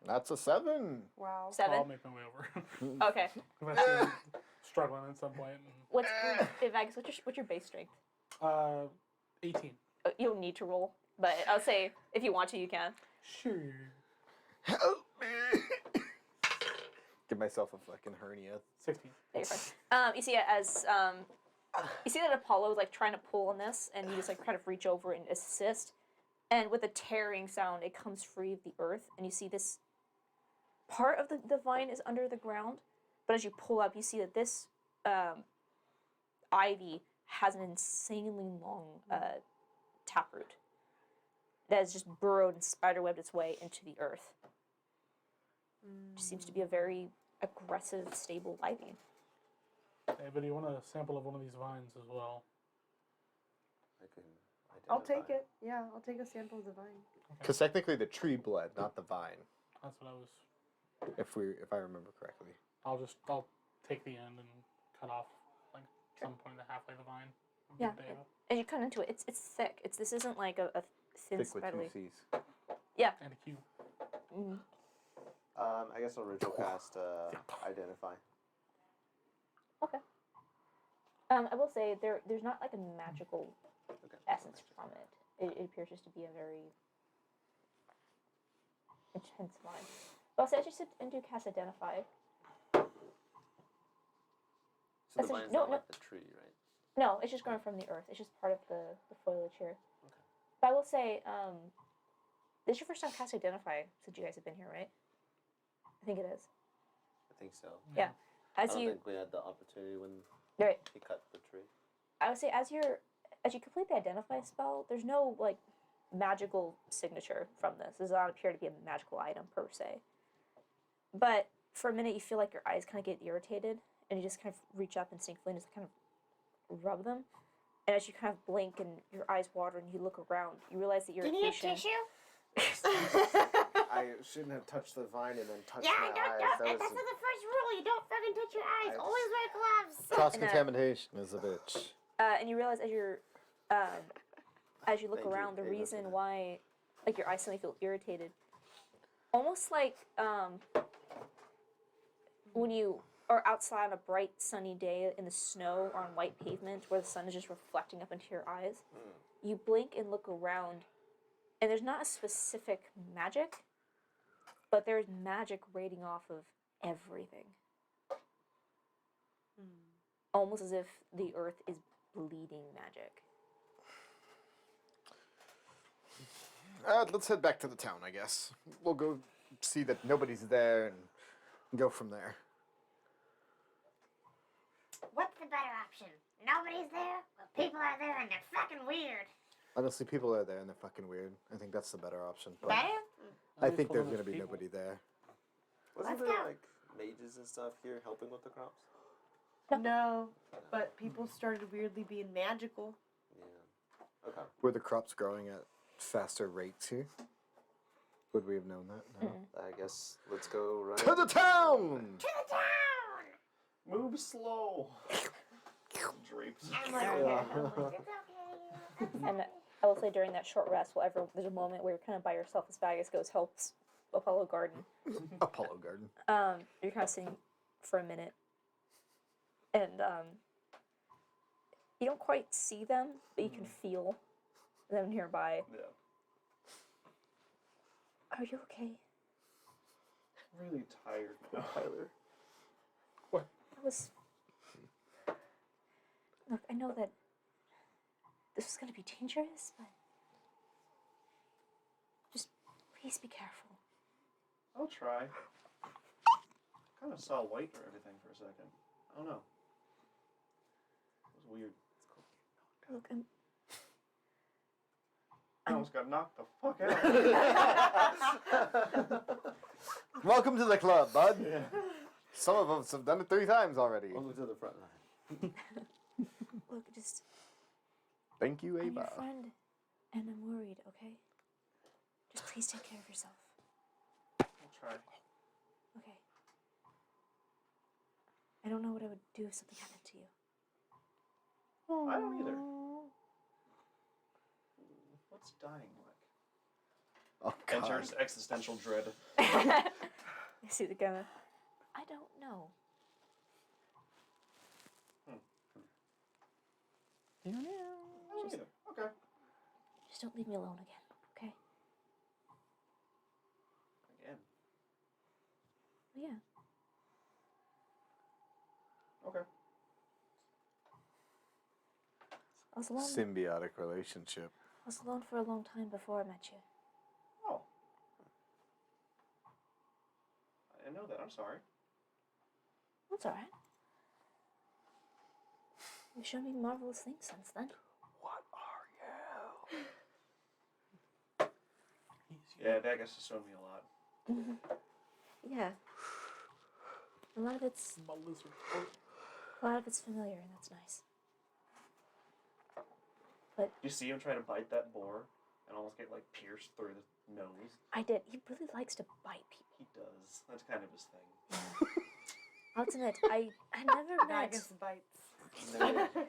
That's a 7. Wow. 7. I'll make my way over. Okay. If I see him struggling at some point. What's Vagus? What's your base strength? 18. You don't need to roll, but I'll say if you want to, you can. Sure. Help me. Give myself a fucking hernia. 16. Yeah, you're fine. You see it as you see that Apollo's like trying to pull on this, and you just like kind of reach over and assist. And with a tearing sound, it comes free of the earth, and you see this part of the vine is under the ground. But as you pull up, you see that this ivy has an insanely long taproot that has just burrowed and spiderwebbed its way into the earth. It seems to be a very aggressive, stable ivy. Hey, but do you want a sample of one of these vines as well? I can I'll take identify. it. Yeah, I'll take a sample of the vine. Because technically the tree bled, not the vine. That's what I was. If I remember correctly. I'll take the end and cut off like some point in the halfway of the vine. and Yeah. give it to Ava. As you cut into it, it's thick. This isn't like a thin, Thick with spiderly. 2 C's. And a Q. Mm. I guess I'll ritual cast identify. Okay. I will say there's not like a magical Okay. essence from it. It appears just to be a very intense vibe. But I'll say I just sit and do cast identify. So the Essentially- vine's no, not no. like the tree, right? No, it's just growing from the earth. It's just part of the foliage here. Okay. But I will say, this is your first time casting Identify since you guys have been here, right? I think it is. I think so. Yeah. I don't think we had the opportunity when right. he cut the tree. I would say as you complete the Identify spell, there's no like magical signature from this. This does not appear to be a magical item per se. But for a minute, you feel like your eyes kind of get irritated, and you just kind of reach up instinctively and just kind of rub them. And as you kind of blink and your eyes water and you look around, you realize that your irritation... Do you have tissue? I shouldn't have touched the vine and then touched Yeah, my eyes. that's the first rule. You don't fucking touch your eyes. Always wear gloves. Cross-contamination is a bitch. And you realize as you look around, the reason why, like, your eyes suddenly feel irritated, almost like when you are outside on a bright sunny day in the snow or on white pavement where the sun is just reflecting up into your eyes, you blink and look around, and there's not a specific magic, but there's magic radiating off of everything. Almost as if the earth is bleeding magic. Let's head back to the town, I guess. We'll go see that nobody's there and go from there. What's the better option? Nobody's there, but people are there and they're fucking weird. Honestly, people are there and they're fucking weird. I think that's the better option. But Better? I think there's going to be nobody there. Wasn't there like mages and stuff here helping with the crops? No, but people started weirdly being magical. Yeah. Okay. Were the crops growing at faster rates here? Would we have known that? No. I guess let's go right To the town! To the town! Move slow. Drapes. I'm like, it's okay. And I will say during that short rest, there's a moment where you're kind of by yourself as Vagus goes helps Apollo Garden. Apollo Garden. You're kind of sitting for a minute, and you don't quite see them, but you can feel them nearby. Yeah. Are you okay? I'm really tired now. Tyler. Look, I know that this is going to be dangerous, but just please be careful. I'll try. Kind of saw white or everything for a second. I don't know. It was weird. Look, I almost got knocked the fuck out. Welcome to the club, bud. Yeah. Some of us have done it 3 times already. Welcome to the front line. look, just Thank you, I'm your Ava. friend, and I'm worried. Okay, just please take care of yourself. I'll try. Okay. I don't know what I would do if something happened to you. I don't either. What's dying like? Oh, God. Enters existential dread. You see the gunner. I don't know. I don't either. Okay. Just don't leave me alone again, okay? Again. Yeah. Okay. I was alone. Symbiotic relationship. I was alone for a long time before I met you. Oh. I didn't know that. I'm sorry. That's alright. You've shown me marvelous things since then. What are you? Yeah, that guess has shown me a lot. Yeah. A lot of it's familiar, and that's nice. But You see him try to bite that boar and almost get like pierced through the nose. I did. He really likes to bite people. He does. That's kind of his thing. Yeah. I'll admit, I never met. Vagus bites.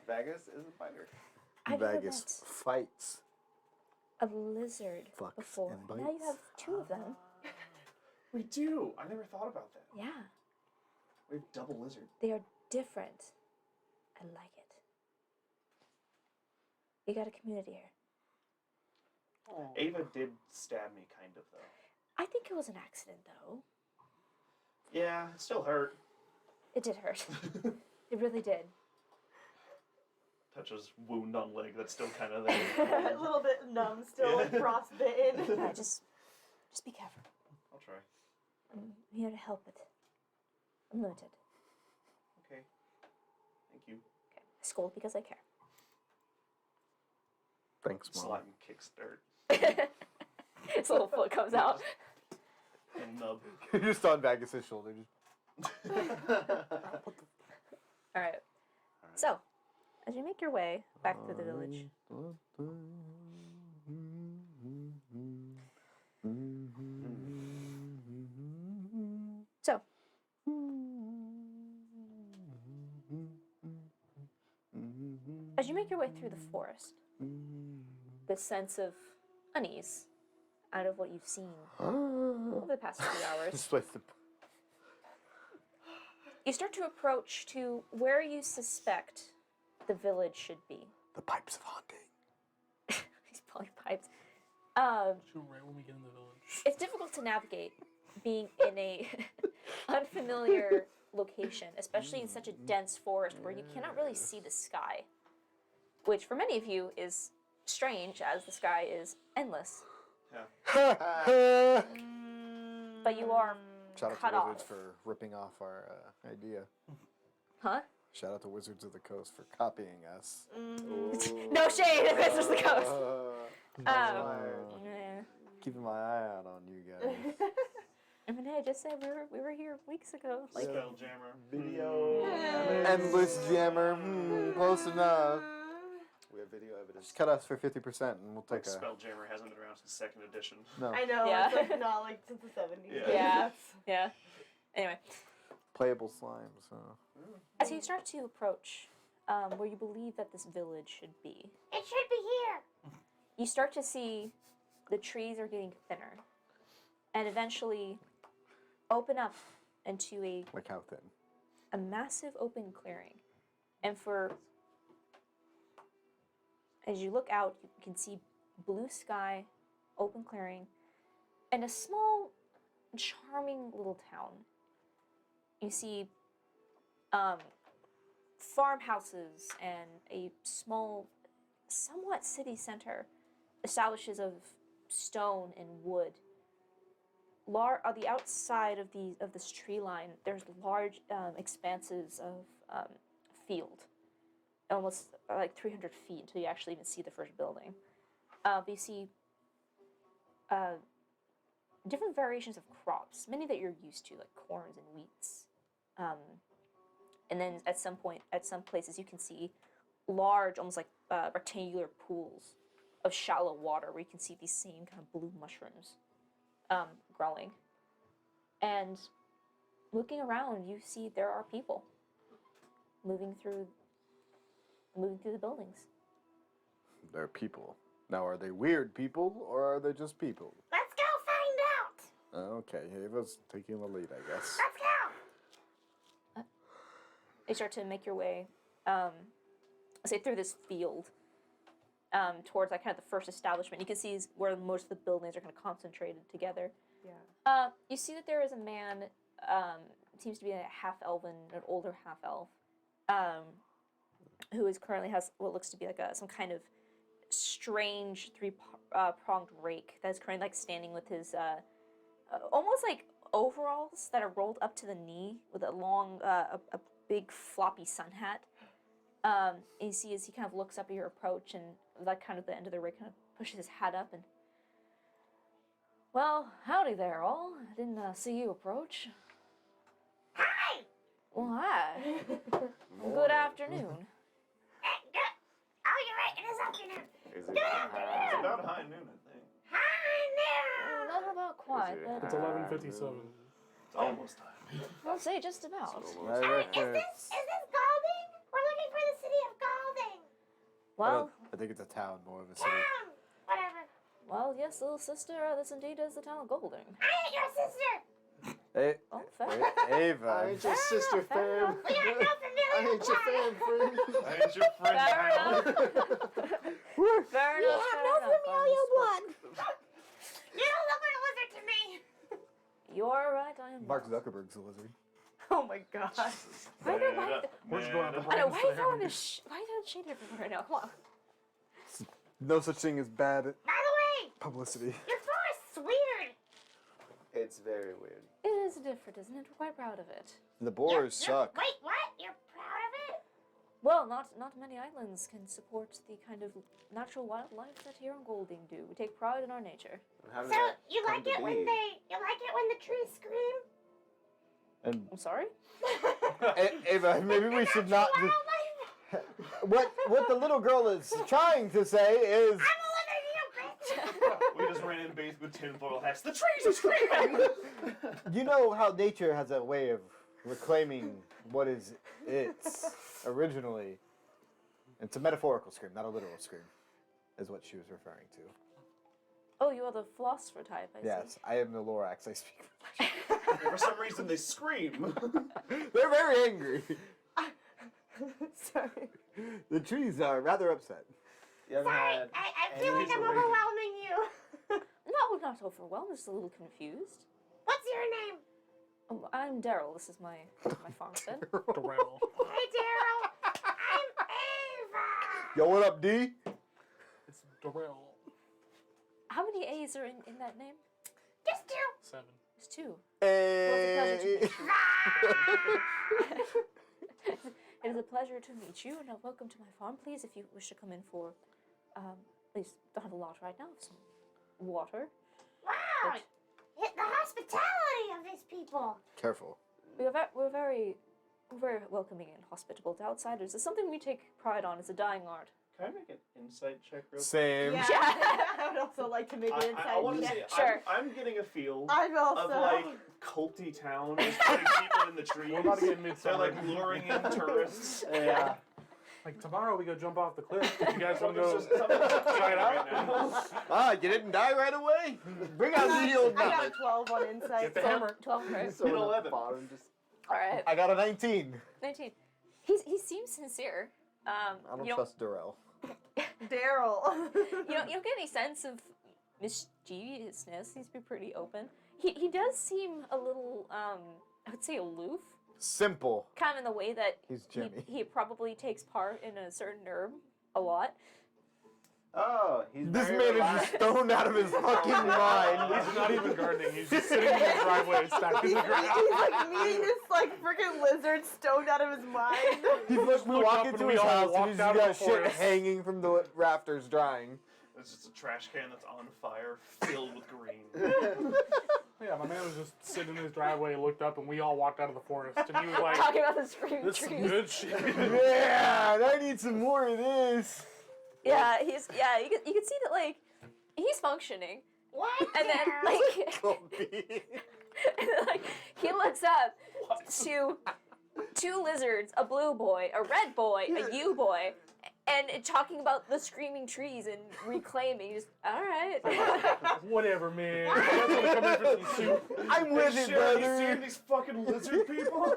Vegas is a biter. I never Vegas met fights. a lizard Fucks before. and Now you bites. have 2 of them. We do. I never thought about that. Yeah. We have double lizard. They are different. I like it. You got a community here. Ava did stab me, kind of, though. I think it was an accident, though. Yeah, it still hurt. It did hurt. It really did. touches wound on leg that's still kind of there. A little bit numb, still like frostbitten. Just be careful. I'll try. I'm here to help it. I'm limited. Okay. Thank you. Okay. I scold because I care. Thanks, Mom. Slime kicks dirt. His little foot comes out. And nub. You just on back his shoulder. All right. So, as you make your way back through the village, so as you make your way through the forest, the sense of unease out of what you've seen over the past few hours, you start to approach to where you suspect the village should be. The pipes of haunting. He's pulling pipes. Shoot right when we get in the village. It's difficult to navigate being in a unfamiliar location, especially in such a dense forest where you cannot really see the sky, which for many of you is strange as the sky is endless. Yeah. But you are Shout out cut to Wizards off. for ripping off our idea. Huh? Shout out to Wizards of the Coast for copying us. No shade if it's just the coast. Yeah. Yeah. Keeping my eye out on you guys. I mean, hey, I just said we were here weeks ago. Like, Spelljammer. Video. Endless jammer. Close enough. We have video evidence. Just cut us for 50% and we'll take a... Spelljammer hasn't been around since 2nd edition. No. I know, Yeah. it's like not like since the 70s. Yeah. Yeah. Anyway, Playable slimes, huh? as you start to approach where you believe that this village should be, It should be here. you start to see the trees are getting thinner and eventually open up into Like how thin? a massive open clearing. And as you look out, you can see blue sky, open clearing, and a small, charming little town. You see farmhouses and a small, somewhat city center, establishes of stone and wood. On the outside of this tree line, there's large expanses of field, almost like 300 feet until you actually even see the first building. But you see different variations of crops, many that you're used to, like corns and wheats. And then at some places you can see large, almost like rectangular pools of shallow water where you can see these same kind of blue mushrooms growing. And looking around, you see there are people moving through the buildings. They're people. Now, are they weird people or are they just people? Let's go find out. Okay, Ava's taking the lead, I guess. Let's go. You start to make your way, say through this field, towards like kind of the first establishment. You can see where most of the buildings are kind of concentrated together. Yeah. You see that there is a man, seems to be a half-elven, an older half-elf, who currently has what looks to be like some kind of strange three-pronged rake that is currently like standing with his almost like overalls that are rolled up to the knee with a long, a big floppy sun hat. And you see as he kind of looks up at your approach, and like kind of the end of the rake kind of pushes his hat up and, well, howdy there all. I didn't see you approach. Hi. Well, hi. Good afternoon. Good. Oh, you're right. It is afternoon. Is Good afternoon. It's about high noon, I think. Hi Not about quite, it- but It's 11:57. It's almost time. I'll say just about. there. Is this Galding? We're looking for the city of Galding. Well, I think it's a town, more of a city. Town. Whatever. well, yes, little sister, this indeed is the town of Golding. I ain't your sister. Hey, Oh, fair. Ava. I ain't your sister, fair fam. We are no I familiar ain't your fam, friend. I ain't your friend, Fair pal. enough. Fair enough. You don't look like a lizard to me. You're right, I am. Mark not. Zuckerberg's a lizard. Oh my gosh. Why We're just going on the I know, brains why are you there. throwing this? Why are you throwing shade everywhere right now? Come on. No such thing as bad By the way, publicity. your forest's weird. It's very weird. It is different, isn't it? We're quite proud of it. The boars suck. Wait, what? You're proud of it? Well, not many islands can support the kind of natural wildlife that here on Golding do. We take pride in our nature. And how did So that you come like to it when be? the trees scream? And I'm sorry? Ava, maybe we should not. Wildlife? What the little girl is trying to say is. I'm a living you, bitch. We just ran in bathed with tinfoil hats. The trees are screaming! You know how nature has a way of reclaiming what is its originally. It's a metaphorical scream, not a literal scream, is what she was referring to. Oh, you are the philosopher type, I see. Yes, I am the Lorax. I speak. For some reason, they scream. They're very angry. Sorry. The trees are rather upset. You haven't Sorry, had I feel any like I'm sort of- overwhelming you. No, not overwhelmed, just a little confused. What's your name? I'm Daryl. This is my farmstead. Darrell. Hey, Daryl. I'm Ava. Yo, what up, D? It's Darrell. How many A's are in that name? Just two. 7. There's 2. Hey. It is a pleasure to meet you, and welcome to my farm. Please, if you wish to come in for, please don't have a lot right now, some water. Wow. But The hospitality of these people. Careful. we're very welcoming and hospitable to outsiders. It's something we take pride on. It's a dying art. Can I make an insight check real quick? Same. Yeah. I would also like to make an insight. I want to check. see. Sure. I'm getting a feel I'm also. of like culty town is putting people in the trees. We're about to get They're midsummer. like luring in tourists. Yeah. Like tomorrow we go jump off the cliff. You guys want to go Something's just try it out? right now. You didn't die right away? Bring out the old I got knowledge. a 12 on insight. Get the so- hammer. 12, right? So Hit at the 11. bottom, just All right. I got a 19. 19. He seems sincere. I don't you don't, trust Darrell. Daryl. you don't get any sense of mischievousness. He's pretty open. He does seem a little I would say aloof, Simple. kind of in the way that He's Jimmy. he probably takes part in a certain herb a lot. oh, he's This very man is relaxed. just stoned out of his fucking mind. He's not even gardening. He's just sitting in his driveway stacked in the ground. He's like meeting this like freaking lizard stoned out of his mind. He's like, we looked walk up and into we his all house and walked he's out just of got the shit forest. hanging from the rafters drying. It's just a trash can that's on fire, filled with green. Yeah, my man was just sitting in his driveway, looked up, and we all walked out of the forest. And he was like, Talking about the screaming this is some trees. good shit. Yeah, I need some more of this. Yeah, you can see that like he's functioning, What? and then Daryl? like and then, like he looks up to 2 lizards, a blue boy, a red boy, a U boy, and talking about the screaming trees and reclaiming. Just all right. Whatever, man. You guys want to come in for some soup? I'm with it, Sharon, you brother. seeing these fucking lizard people?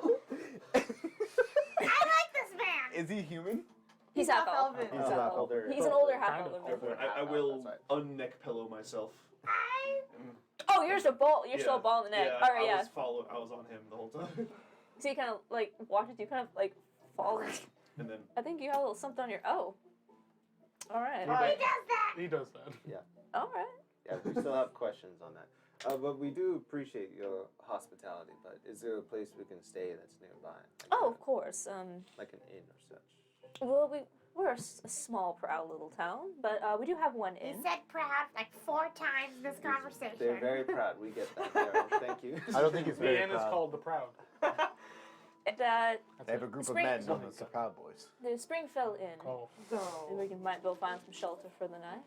I like this man. Is he human? He's half half elf. elven. He's Oh, half elf. older. He's an older half Kind of. elven. I will That's right. unneck pillow myself. I Oh, you're still ball. You're still a ball in the neck. All right, yeah. I was on him the whole time. So you kind of like watches you kind of like fall. And then I think you have a little something on your. Oh. All right. he does that. He does that. All right. Yeah, we still have questions on that. But we do appreciate your hospitality. But is there a place we can stay that's nearby? Like Oh, of course. like an inn or such. Well, we're a small, proud little town, but we do have one He inn. said proud like 4 times this conversation. They're very proud. We get that. Daryl. Thank you. I don't think he's The very inn is proud. called the Proud. And, They have a group of Spring- men known as the Proud Boys. the Springfell Inn. Oh. And we might go find some shelter for the night.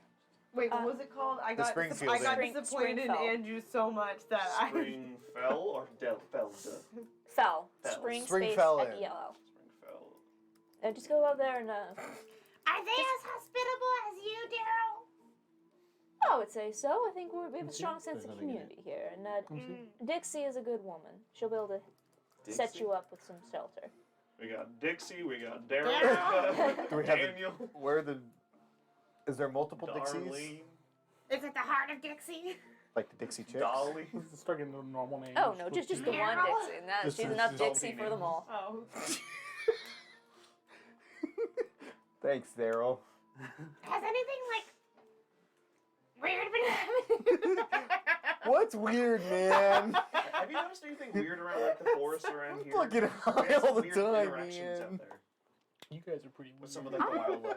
Wait, what was it called? I got Springfield I got Inn. disappointed in Springfell. Andrew so much that Spring fell or fell? Fell. Fell. Spring Springfell space Inn. F-E-L-L. Spring fell. And just go out there and Are they as hospitable as you, Daryl? I would say so. I think we have a strong sense There's of nothing in it. community here, and Dixie is a good woman. She'll be able to set Dixie? you up with some shelter. We got Dixie, we got Daryl, Daryl. Do we have Daniel, Where the? Is there multiple Dixies? Darlene. Is it the heart of Dixie? Like the Dixie Chicks? Dolly. Let's start getting the normal names. Oh no, just the one Dixie. And that, Just she's a- enough just Dixie all for them all. Oh. Thanks, Daryl. Has anything like weird been happening? What's weird, man? Have you noticed anything weird around like the forest around here? Fucking We high have some all the weird time, interactions out man. there You guys are pretty with weird. some of the wildlife.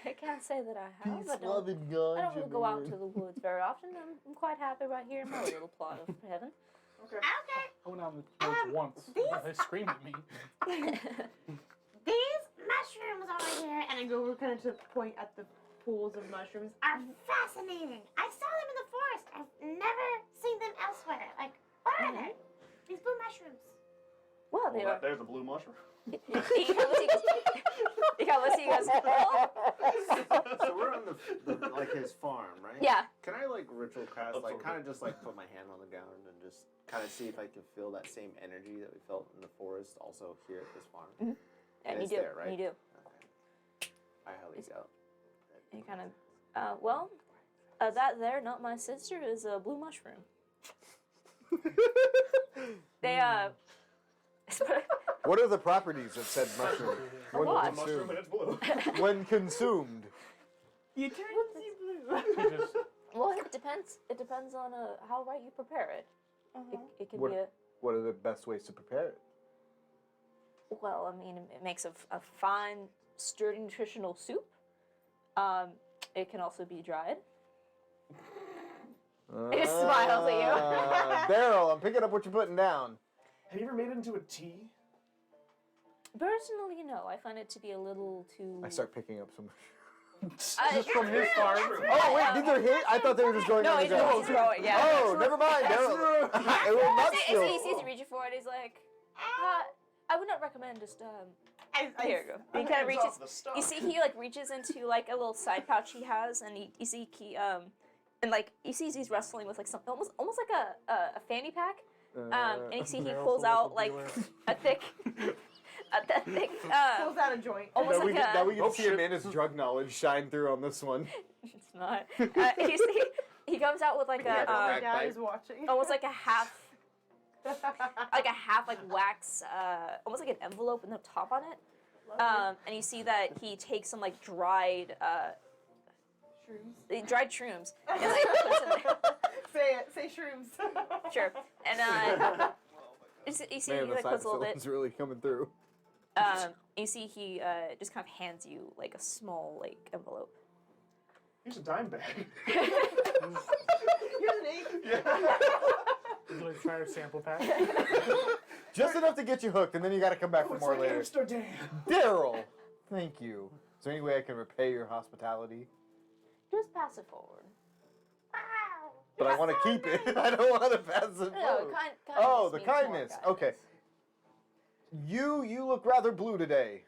I can't say that I have. Peace, I don't, love, and I ganja, don't really go out man. to the woods very often. I'm quite happy right here in my little plot of heaven. Okay. Okay. I went out in the woods once. They screamed at me. These mushrooms over here And I go over kind of to point at the pools of mushrooms. are fascinating. I saw them in the forest. I've never seen them elsewhere. Like, what are they? These blue mushrooms. Well, they Well, are. there's a blue mushroom. He kind of looks, he goes, well, So we're on the like his farm, right? yeah. Can I like ritual cast, like Absorb kind it. of just like put my hand on the ground and just kind of see if I can feel that same energy that we felt in the forest, also here at this farm? And you It's do. there, right? You do. Okay. I highly doubt. And you kind of, well, that there, not my sister, is a blue mushroom. They, What are the properties of said mushroom? A lot. It's a mushroom and it's blue. When consumed. You turn to see blue. He just well, it depends. It depends on how right you prepare it. It can What- be a. What are the best ways to prepare it? Well, I mean, it makes a fine, sturdy, nutritional soup. It can also be dried. He just smiles at you. Daryl, I'm picking up what you're putting down. Have you ever made it into a tea? Personally, no. I find it to be a little too. I start picking up some. Just from his farm. Oh wait, these are hit? I thought they were just going No, on the he's ground. growing. Yeah. Oh, never mind, Daryl. It will not He still. sees you reaching for it. He's like, I would not recommend just I Here you go. He kind of Hands reaches. off the stuff. You see, he like reaches into like a little side pouch he has, and you see and like you see he's wrestling with like some almost like a fanny pack. And you see he They're pulls also out like local a thick, pulls out a joint. almost Now we, like get, now a. we get to see Amanda's drug knowledge shine through on this one. It's not. You see, he comes out with like Yeah, a My don't dad Bagpipe. is watching. almost like a half wax, almost like an envelope with no top on it. And you see that he takes some like dried shrooms and like puts in there. Say it. Say shrooms. Sure. And you see Man, he the like puts a little bit. cyberpsyllab's really coming through. You see he just kind of hands you like a small like envelope. Here's a dime bag. Here's an egg. Would you like to try our sample pack? Just enough to get you hooked, and then you got to come back for It's more like later. Amsterdam. Daryl, thank you. Is there any way I can repay your hospitality? Just pass it forward. Wow. But I want to keep it. I don't want to pass it. No, forward. kindness Oh, the means more kindness. Okay. You look rather blue today.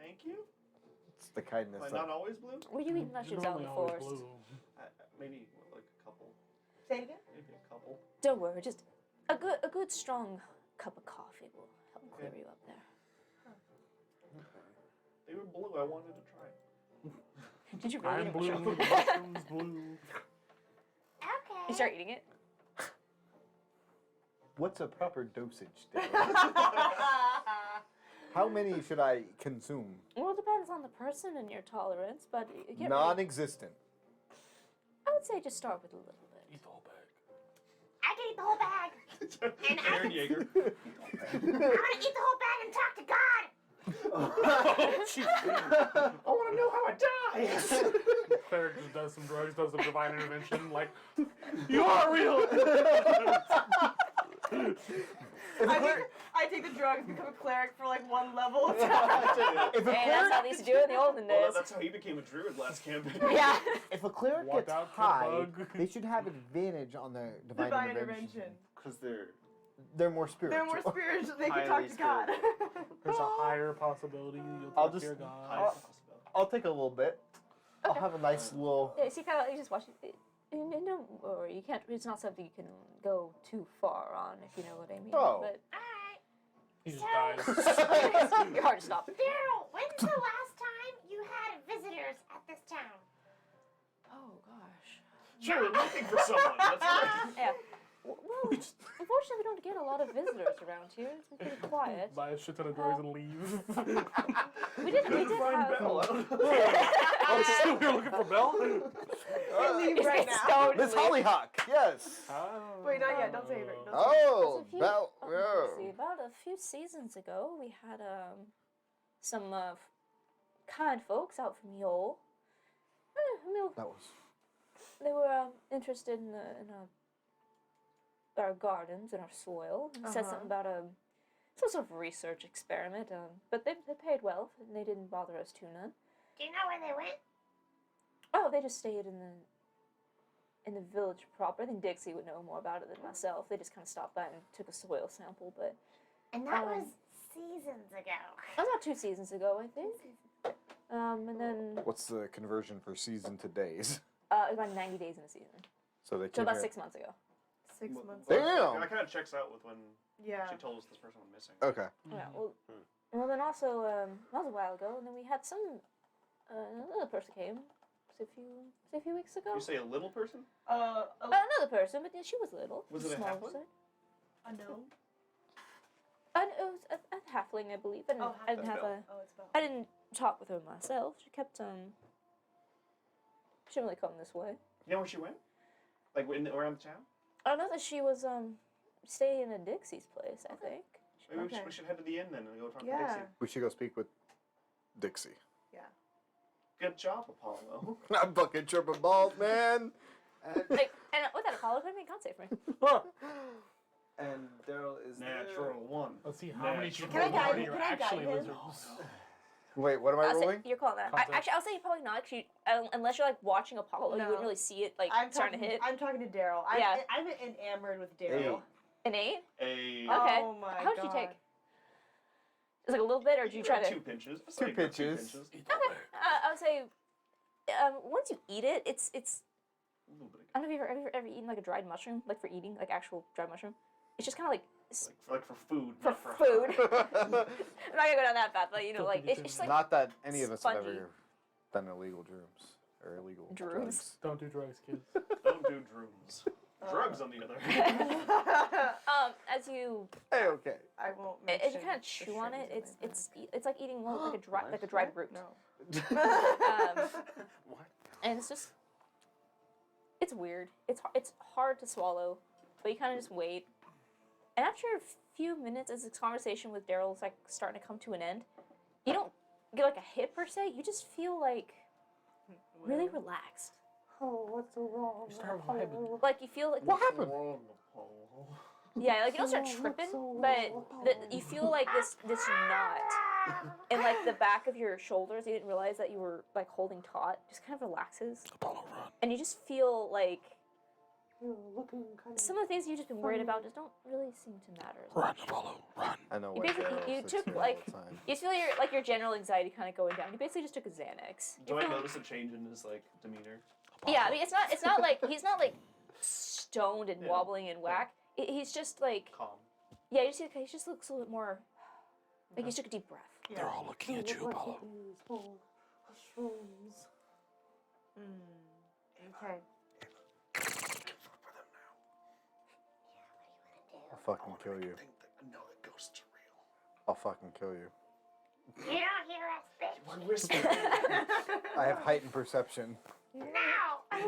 Thank you. It's the kindness. Am I not always blue? Were you eating mushrooms out in the Normally always forest? blue. Maybe like a couple. Say it again. Maybe a couple. Don't worry, just a good strong cup of coffee will help clear you up there. They were blue. I wanted to try. Did you really I'm eat a blue. mushroom? Mushrooms blue. Okay. You start eating it? What's a proper dosage, Daryl? How many should I consume? Well, it depends on the person and your tolerance, but you get Non-existent. I would say just start with a little bit. Eat the whole bag. I can eat the whole bag. And I Aaron can, Yeager. I want to eat the whole bag and talk to God. I want to know how I die. Cleric just does some drugs, does some divine intervention, like, you are real! I take the drugs, become a cleric for like one level. If a Hey, that's cleric, how they used to do it in the olden Well, days. that's how he became a druid last campaign. Yeah. if a cleric Walked gets out, killed a high, bug. they should have advantage on their divine, Divine intervention. intervention. Because they're They're more spiritual. They're more spiritual. They can Highly talk to God. There's a higher possibility you'll I'll talk to just- your God. Highest possibility. I'll take a little bit. I'll have a nice little. Yeah, so you just watch it. Don't worry, you can't. It's not something you can go too far on, if you know what I mean. Oh. But Alright. He just dies. you're hard to stop. Daryl, when's the last time you had visitors at this town? Oh Sure, we're looking for someone. That's right. Yeah. Well, unfortunately, we don't get a lot of visitors around here. It's been pretty quiet. Buy a shit ton of drugs and leave. We did Find have. Belle. I don't know. Oh, shit, we were looking for Belle? Leave right It's now. so Miss Hollyhock, yes. Wait, not yet. Don't say it. Don't say it. Oh, Let's Bell. see, about a few seasons ago, we had some kind folks out from Yole. That was. They were interested in our gardens and our soil. And said something about some sort of research experiment. But they paid well, and they didn't bother us too none. Do you know where they went? Oh, they just stayed in the village proper. I think Dixie would know more about it than myself. They just kind of stopped by and took a soil sample, but And that was seasons ago. that was about 2 seasons ago, I think. And then What's the conversion for season to days? about 90 days in a season. So they So came about here. 6 months ago. 6 months. Damn. That kind of checks out with when Yeah. she told us this person went missing. Okay. Yeah. Well, then also that was a while ago, and then we had some another person came. Say a few weeks ago. You say a little person? Another person, but she was little. Was it a small halfling? side. A gnome? And it was a halfling, I believe. I didn't have a. Oh, it's about. I didn't talk with her myself. She kept She didn't really come this way. You know where she went? Like around the town? I know that she was staying in Dixie's place. I think. Maybe Okay. we should head to the inn then and go talk to Yeah. Dixie. We should go speak with Dixie. Good job, Apollo. I'm fucking tripping balls, man. Like, and with that Apollo, couldn't make con save for me. And Daryl is Natural one. Let's see how many people Can I guide are him? Can I actually guide him? lizards. Wait, what am I I'll say, rolling? you're calling that. Contact. Actually, I'll say probably not. Actually, unless you're like watching Apollo, you No. wouldn't really see it like I'm starting talking. to hit. I'm talking to Daryl. Yeah. I'm enamored with Daryl. An 8? A Okay. Oh my How did you God. take? It's like a little bit, or did you try to? 2 pinches. It's Two like pinches. Okay. I would say, once you eat it, it's. A little bit of I don't know if you've ever eaten like a dried mushroom, like for eating, like actual dried mushroom. It's just kind of like like for food. for not for food. I'm not gonna go down that path, but you know, like Filthy it's just like Not that any of us have spongy. ever done illegal drooms or illegal Drooms? drugs. Don't do drugs, kids. Don't do drooms. Drugs, on the other hand. as you Hey, okay. I won't. as you mention kind of the chew on it, shrooms in it's my it's like eating like a dried root. No. What? And it's just it's weird. It's hard to swallow, but you kind of just wait. And after a few minutes, as this conversation with Daryl's like starting to come to an end, you don't get like a hit per se. You just feel like really relaxed. Oh, what's so wrong? You start vibing. Like you feel like What happened? yeah, like you don't start tripping, but you feel like this knot in like the back of your shoulders. You didn't realize that you were like holding taut. Just kind of relaxes, Apollo, run. and you just feel like You're looking kind of. some of the things you've just been worried about just don't really seem to matter as Run, much. Apollo, run. I know You what basically- Daryl you sits took, here all like- the time. You just feel your general anxiety kind of going down. You basically just took a Xanax. Do You I feel- notice a change in his like demeanor? Yeah, I mean it's not like he's not like stoned and Yeah. wobbling and whack. He's just like Calm. yeah, you see, he just looks a little bit more like he took a deep breath. They're all looking at you, Apollo. Shrooms. Okay. I'll fucking kill you. No, the ghosts are real. I'll fucking kill you. You don't hear us, bitch. We're whispering. I have heightened perception. No. All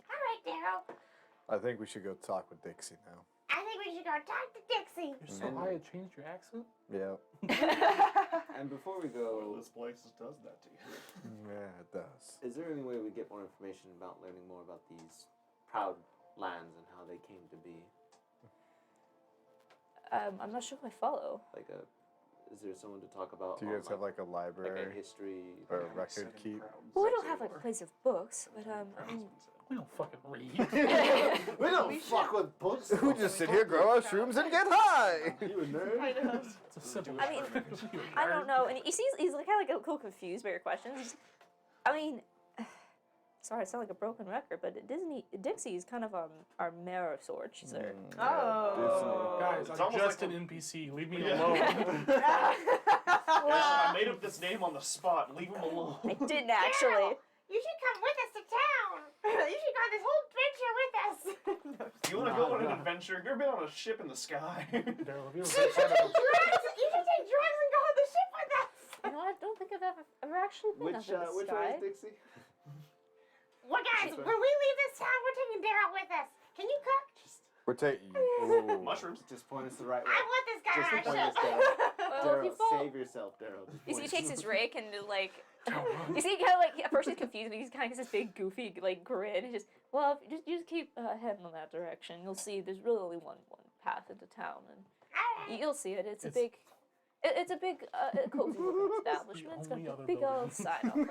right, Daryl. I think we should go talk with Dixie now. I think we should go talk to Dixie. You're so high, it changed your accent? Yeah. And before we Well, go, this place does that to you. Yeah, it does. is there any way we get more information about learning more about these proud lands and how they came to be? I'm not sure who I follow. Like is there someone to talk about? Do you guys have like a like a library history? or a Like record setting keep? crowds. Well, we don't have like a place of books, but I mean, We don't fucking read. We don't fuck with books. We just sit here, grow our shrooms, and get high. You a nerd? It's a simple I mean, I don't know. And he's kind of like a little confused by your questions. I mean, sorry, I sound like a broken record, but Dixie is kind of our mayor of sorts. She's our Oh. Guys, It's I'm almost just like an NPC. Leave me Yeah. alone. Yeah, I made up this name on the spot. Leave him alone. I didn't actually. You should should go on this whole adventure with us. You want to go on an adventure? Have you ever been on a ship in the sky? Daryl, have you You ever should take drugs. You should take drugs and go on the ship with us. You know, I don't think I've ever actually been up in the Which sky. one is Dixie? Well, guys, when we leave this town, we're taking Daryl with us. Can you cook? We're taking. Mushrooms. Just point us the right way. I want this guy Just on our point us ship. down. Well, if you Daryl, fall, save yourself, Daryl. Just you see, he point takes his rake and like, you see, kind of like at first he's confused, but he's kind of gets this big goofy like grin. He just, well, if you just keep heading in that direction, you'll see there's really only one path into town, and Alright. you'll see it. It's a big cozy looking establishment. It's got only a other big old building. sign on it.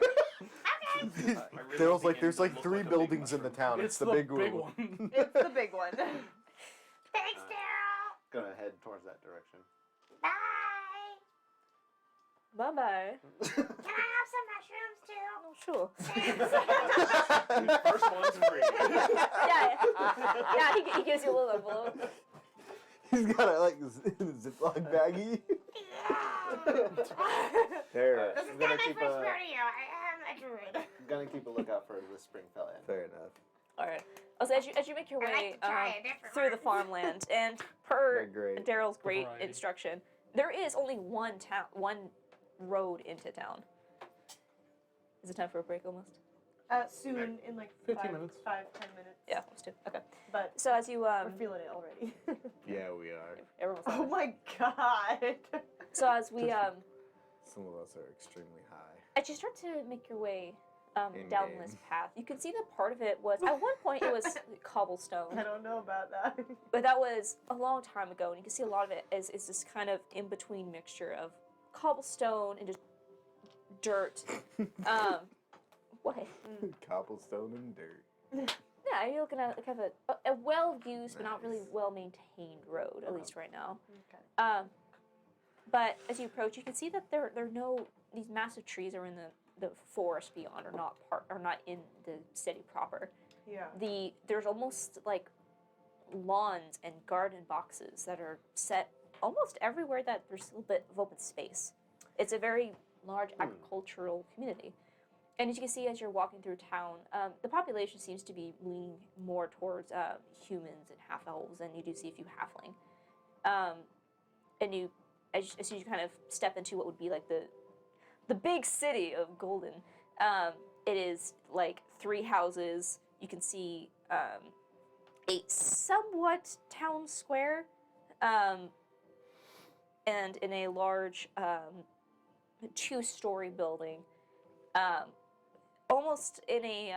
Okay. Daryl's like, there's like 3 buildings in the town. It's the big one. It's the big one. Thanks, Daryl. Gonna head towards that direction. Bye. Bye bye. Can I have some mushrooms too? Oh, sure. Thanks. First one's free. Yeah. He gives you a little envelope. He's got a like Ziploc baggie. There. This is I'm not gonna my keep first a rodeo. I am a druid. gonna keep a lookout for the Springfell Inn. Fair enough. All right. Also, as you make your I way like to try a different through the one. farmland, and per They're great. Daryl's great Variety. instruction, there is only one road into town. Is it time for a break almost? Soon, in like 15 minutes. 5-10 minutes. Yeah, almost two. Okay. But So as you we're feeling it already. Yeah, we are. everyone's Oh my god. So as we Some of us are extremely high. as you start to make your way down In-game. this path, you can see that part of it was at one point it was cobblestone. I don't know about that. But that was a long time ago, and you can see a lot of it is this kind of in between mixture of cobblestone and just dirt. What? Cobblestone and dirt. Yeah, you're looking at kind of a well used but not really Nice. well maintained road, at least right now. Okay. But as you approach, you can see that there are no these massive trees are in the forest beyond, are not in the city proper. Yeah. There's almost like lawns and garden boxes that are set almost everywhere that there's a little bit of open space. It's a very large agricultural community. And as you can see as you're walking through town, the population seems to be leaning more towards humans and half-elves, and you do see a few halfling. And you, as you kind of step into what would be like the big city of Golden, it is like 3 houses. You can see a somewhat town square, and in a large 2-story building, almost in a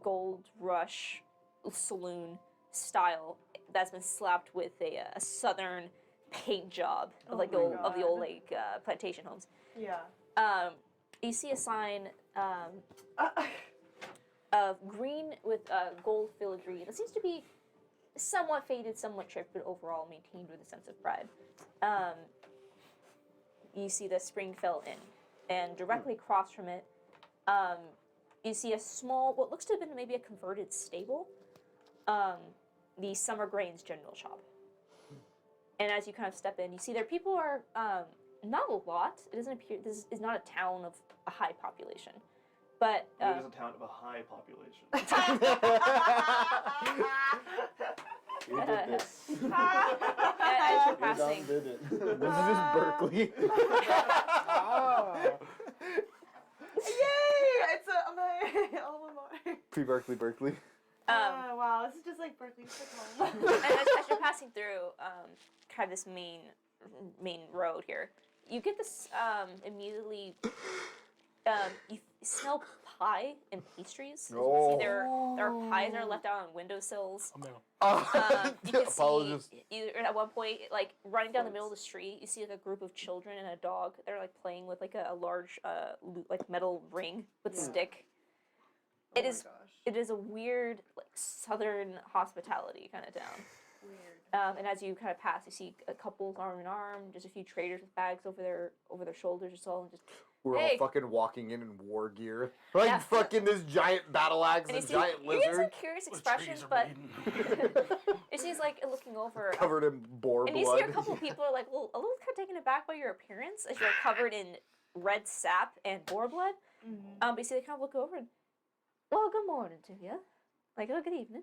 gold rush saloon style that's been slapped with a southern paint job of like Oh the my old God. like plantation homes. Yeah. You see a sign of green with gold filigree that seems to be somewhat faded, somewhat chipped, but overall maintained with a sense of pride. You see the Springfell Inn, and directly across from it, you see a small, what looks to have been maybe a converted stable, the Summer Grains General Shop. And as you kind of step in, you see there people are not a lot. It doesn't appear this is not a town of a high population, but It is a town of a high population. You did this. as you're You passing, done did it. This is just Berkeley. Yay! It's my alma mater. Pre-Berkeley, Berkeley. Wow, this is just like Berkeley's like home. and as you're passing through kind of this main road here, you get this immediately. You smell pie and pastries. As you can see, there are pies that are left out on windowsills. You can Apologies. see either at one point, like running down the middle of the street, you see like a group of children and a dog. They're like playing with like a large like metal ring with a stick. Oh my gosh. It is a weird like southern hospitality kind of town. Weird. And as you kind of pass, you see a couples arm in arm, just a few traders with bags over their shoulders or so, and just We're Hey. all fucking walking in war gear. Like Yeah. fucking this giant battle axe and and you see giant you get some lizard curious The expressions, trees are but bleeding. it seems like looking over. covered in boar And you blood. see a couple people are like a little kind of taken aback by your appearance as you're covered in red sap and boar blood. Mm-hmm. But you see they kind of look over and Well, good morning to you. Like, oh, good evening.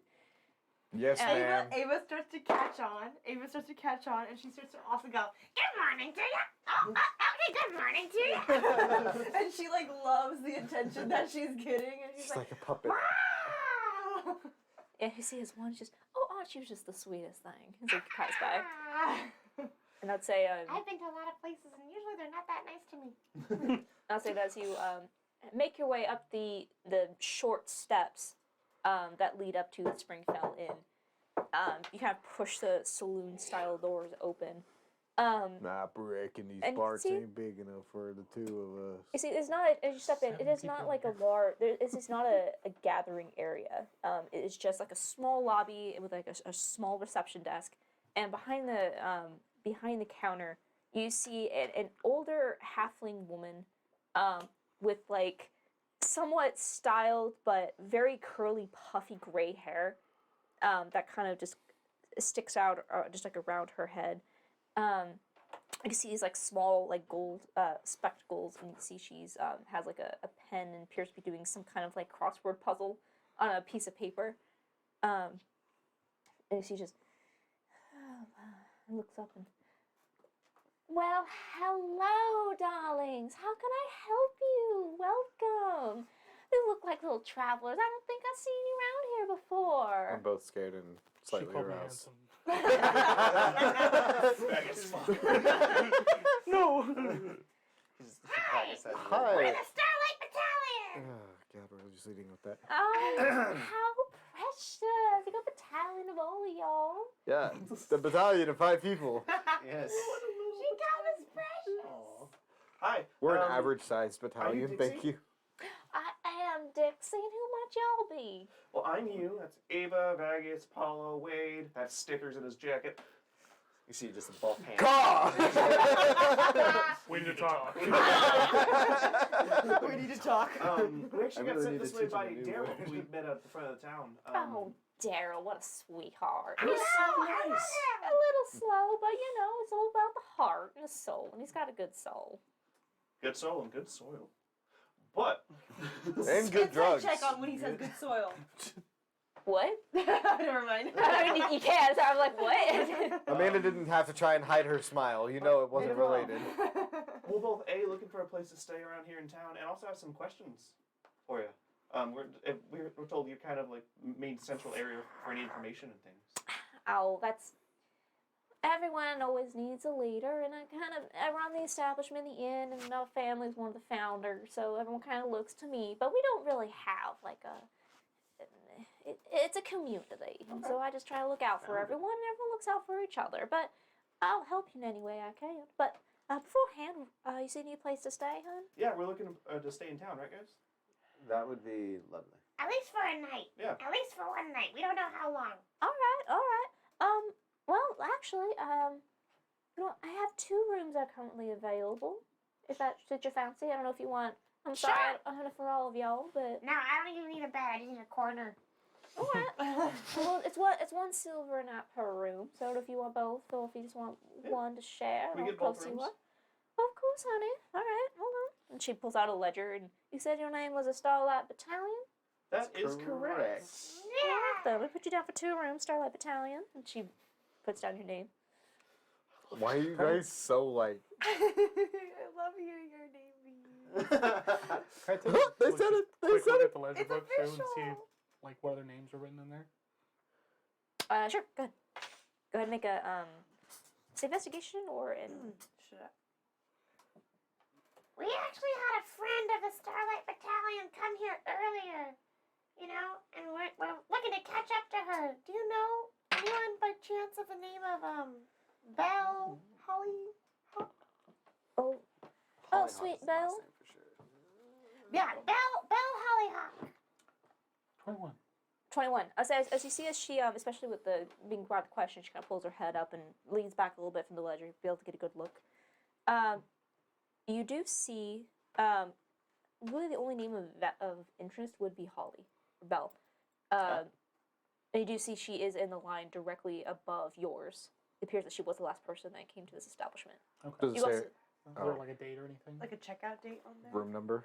Yes, And- ma'am. Ava starts to catch on. And she starts to also go, Good morning to you. Oh, okay, good morning to you. and she like loves the attention that she's getting, and she's She's like, like a puppet. wow. And you see his one just, oh, aren't you just the sweetest thing? He's like, pass by. And I'd say, I've been to a lot of places, and usually they're not that nice to me. I'll say that as you make your way up the short steps that lead up to the Springfell Inn. You kind of push the saloon-style doors open. Nah, I reckon these And parts see- ain't big enough for the two of us. You see, it's not, as you step in, it is not like a large, this is not a gathering area. It is just like a small lobby with like a small reception desk. And behind the counter, you see an older halfling woman with like somewhat styled but very curly, puffy gray hair that kind of just sticks out just like around her head. You see these like small like gold spectacles, and you see she's has like a pen and appears to be doing some kind of like crossword puzzle on a piece of paper. And she just looks up and, well, hello, darlings. How can I help you? Welcome. You look like little travelers. I don't think I've seen you around here before. I'm both scared and She slightly called me aroused. handsome. No. Hi. Hi. We're the Starlight Battalion. Oh, God, we're just leading with that. Oh, how precious. You got battalion of all of y'all. Yeah, the battalion of 5 people. Yes. She called us precious. Hi. We're an average-sized battalion, Dixie? thank you. I am Dixie, and who might y'all be? Well, I'm you. That's Ava, Vegas, Paulo, Wade. That's stickers in his jacket. You see just a buff hand. Caw! We need to talk. We need to talk. We actually I got really sent need this to way teach him by a new Daryl, word. who we met at the front of the town. Oh, Daryl, what a sweetheart. He was so I love nice. him. A little slow, but you know, it's all about the heart and the soul, and he's got a good soul. Good soul and good soil. But And good drugs. Check on when he says good soil. What? Never mind. I mean, you can, so I'm like, what? Amanda didn't have to try and hide her smile. You know it wasn't related. we're both looking for a place to stay around here in town, and also have some questions for you. We're told you're kind of like main central area for any information and things. Oh, that's... Everyone always needs a leader, and I run the establishment, the inn, and our family's one of the founders, so everyone kind of looks to me. But we don't really have, like, it's a community, and so I just try to look out for everyone, and everyone looks out for each other. But I'll help you in any way I can. But beforehand, you see any place to stay, hon? Yeah, we're looking to stay in town, right, guys? That would be lovely. At least for a night. Yeah. At least for one night. We don't know how long. All right. Well, actually, you know, I have 2 rooms that are currently available. If that suits your fancy, I don't know if you want. I'm Sure. sorry, I don't know for all of y'all, but No, I don't even need a bed. I just need a corner. all right. Well, it's 1 silver and out per room. So if you want both, or if you just want one to share, We how get both close you rooms. are. Of course, honey. All right, hold on. And she pulls out a ledger, and you said your name was a Starlight Battalion. That is correct. Yeah. So we put you down for 2 rooms, Starlight Battalion, and she puts down your name. Why are you guys so like... I love hearing your name being Can I take They a said it. They quick said look it. at the ledger It's book too and see official. like what other names are written in there? Sure. Go ahead. Go ahead and make a it's investigation or an. Shut up. We actually had a friend of the Starlight Battalion come here earlier, you know, and we're looking to catch up to her. Do you know anyone by chance of the name of Belle Holly? Oh, Hollyhock's sweet the last Belle. name for sure. Yeah, Belle Hollyhock. 21. 21. As you see, as she especially with the being brought to question, she kind of pulls her head up and leans back a little bit from the ledger, to be able to get a good look. You do see, really the only name of interest would be Holly or Belle. And you do see she is in the line directly above yours. It appears that she was the last person that came to this establishment. Okay. Does it You say also- Is there like a date or anything? Like a checkout date on there? room number?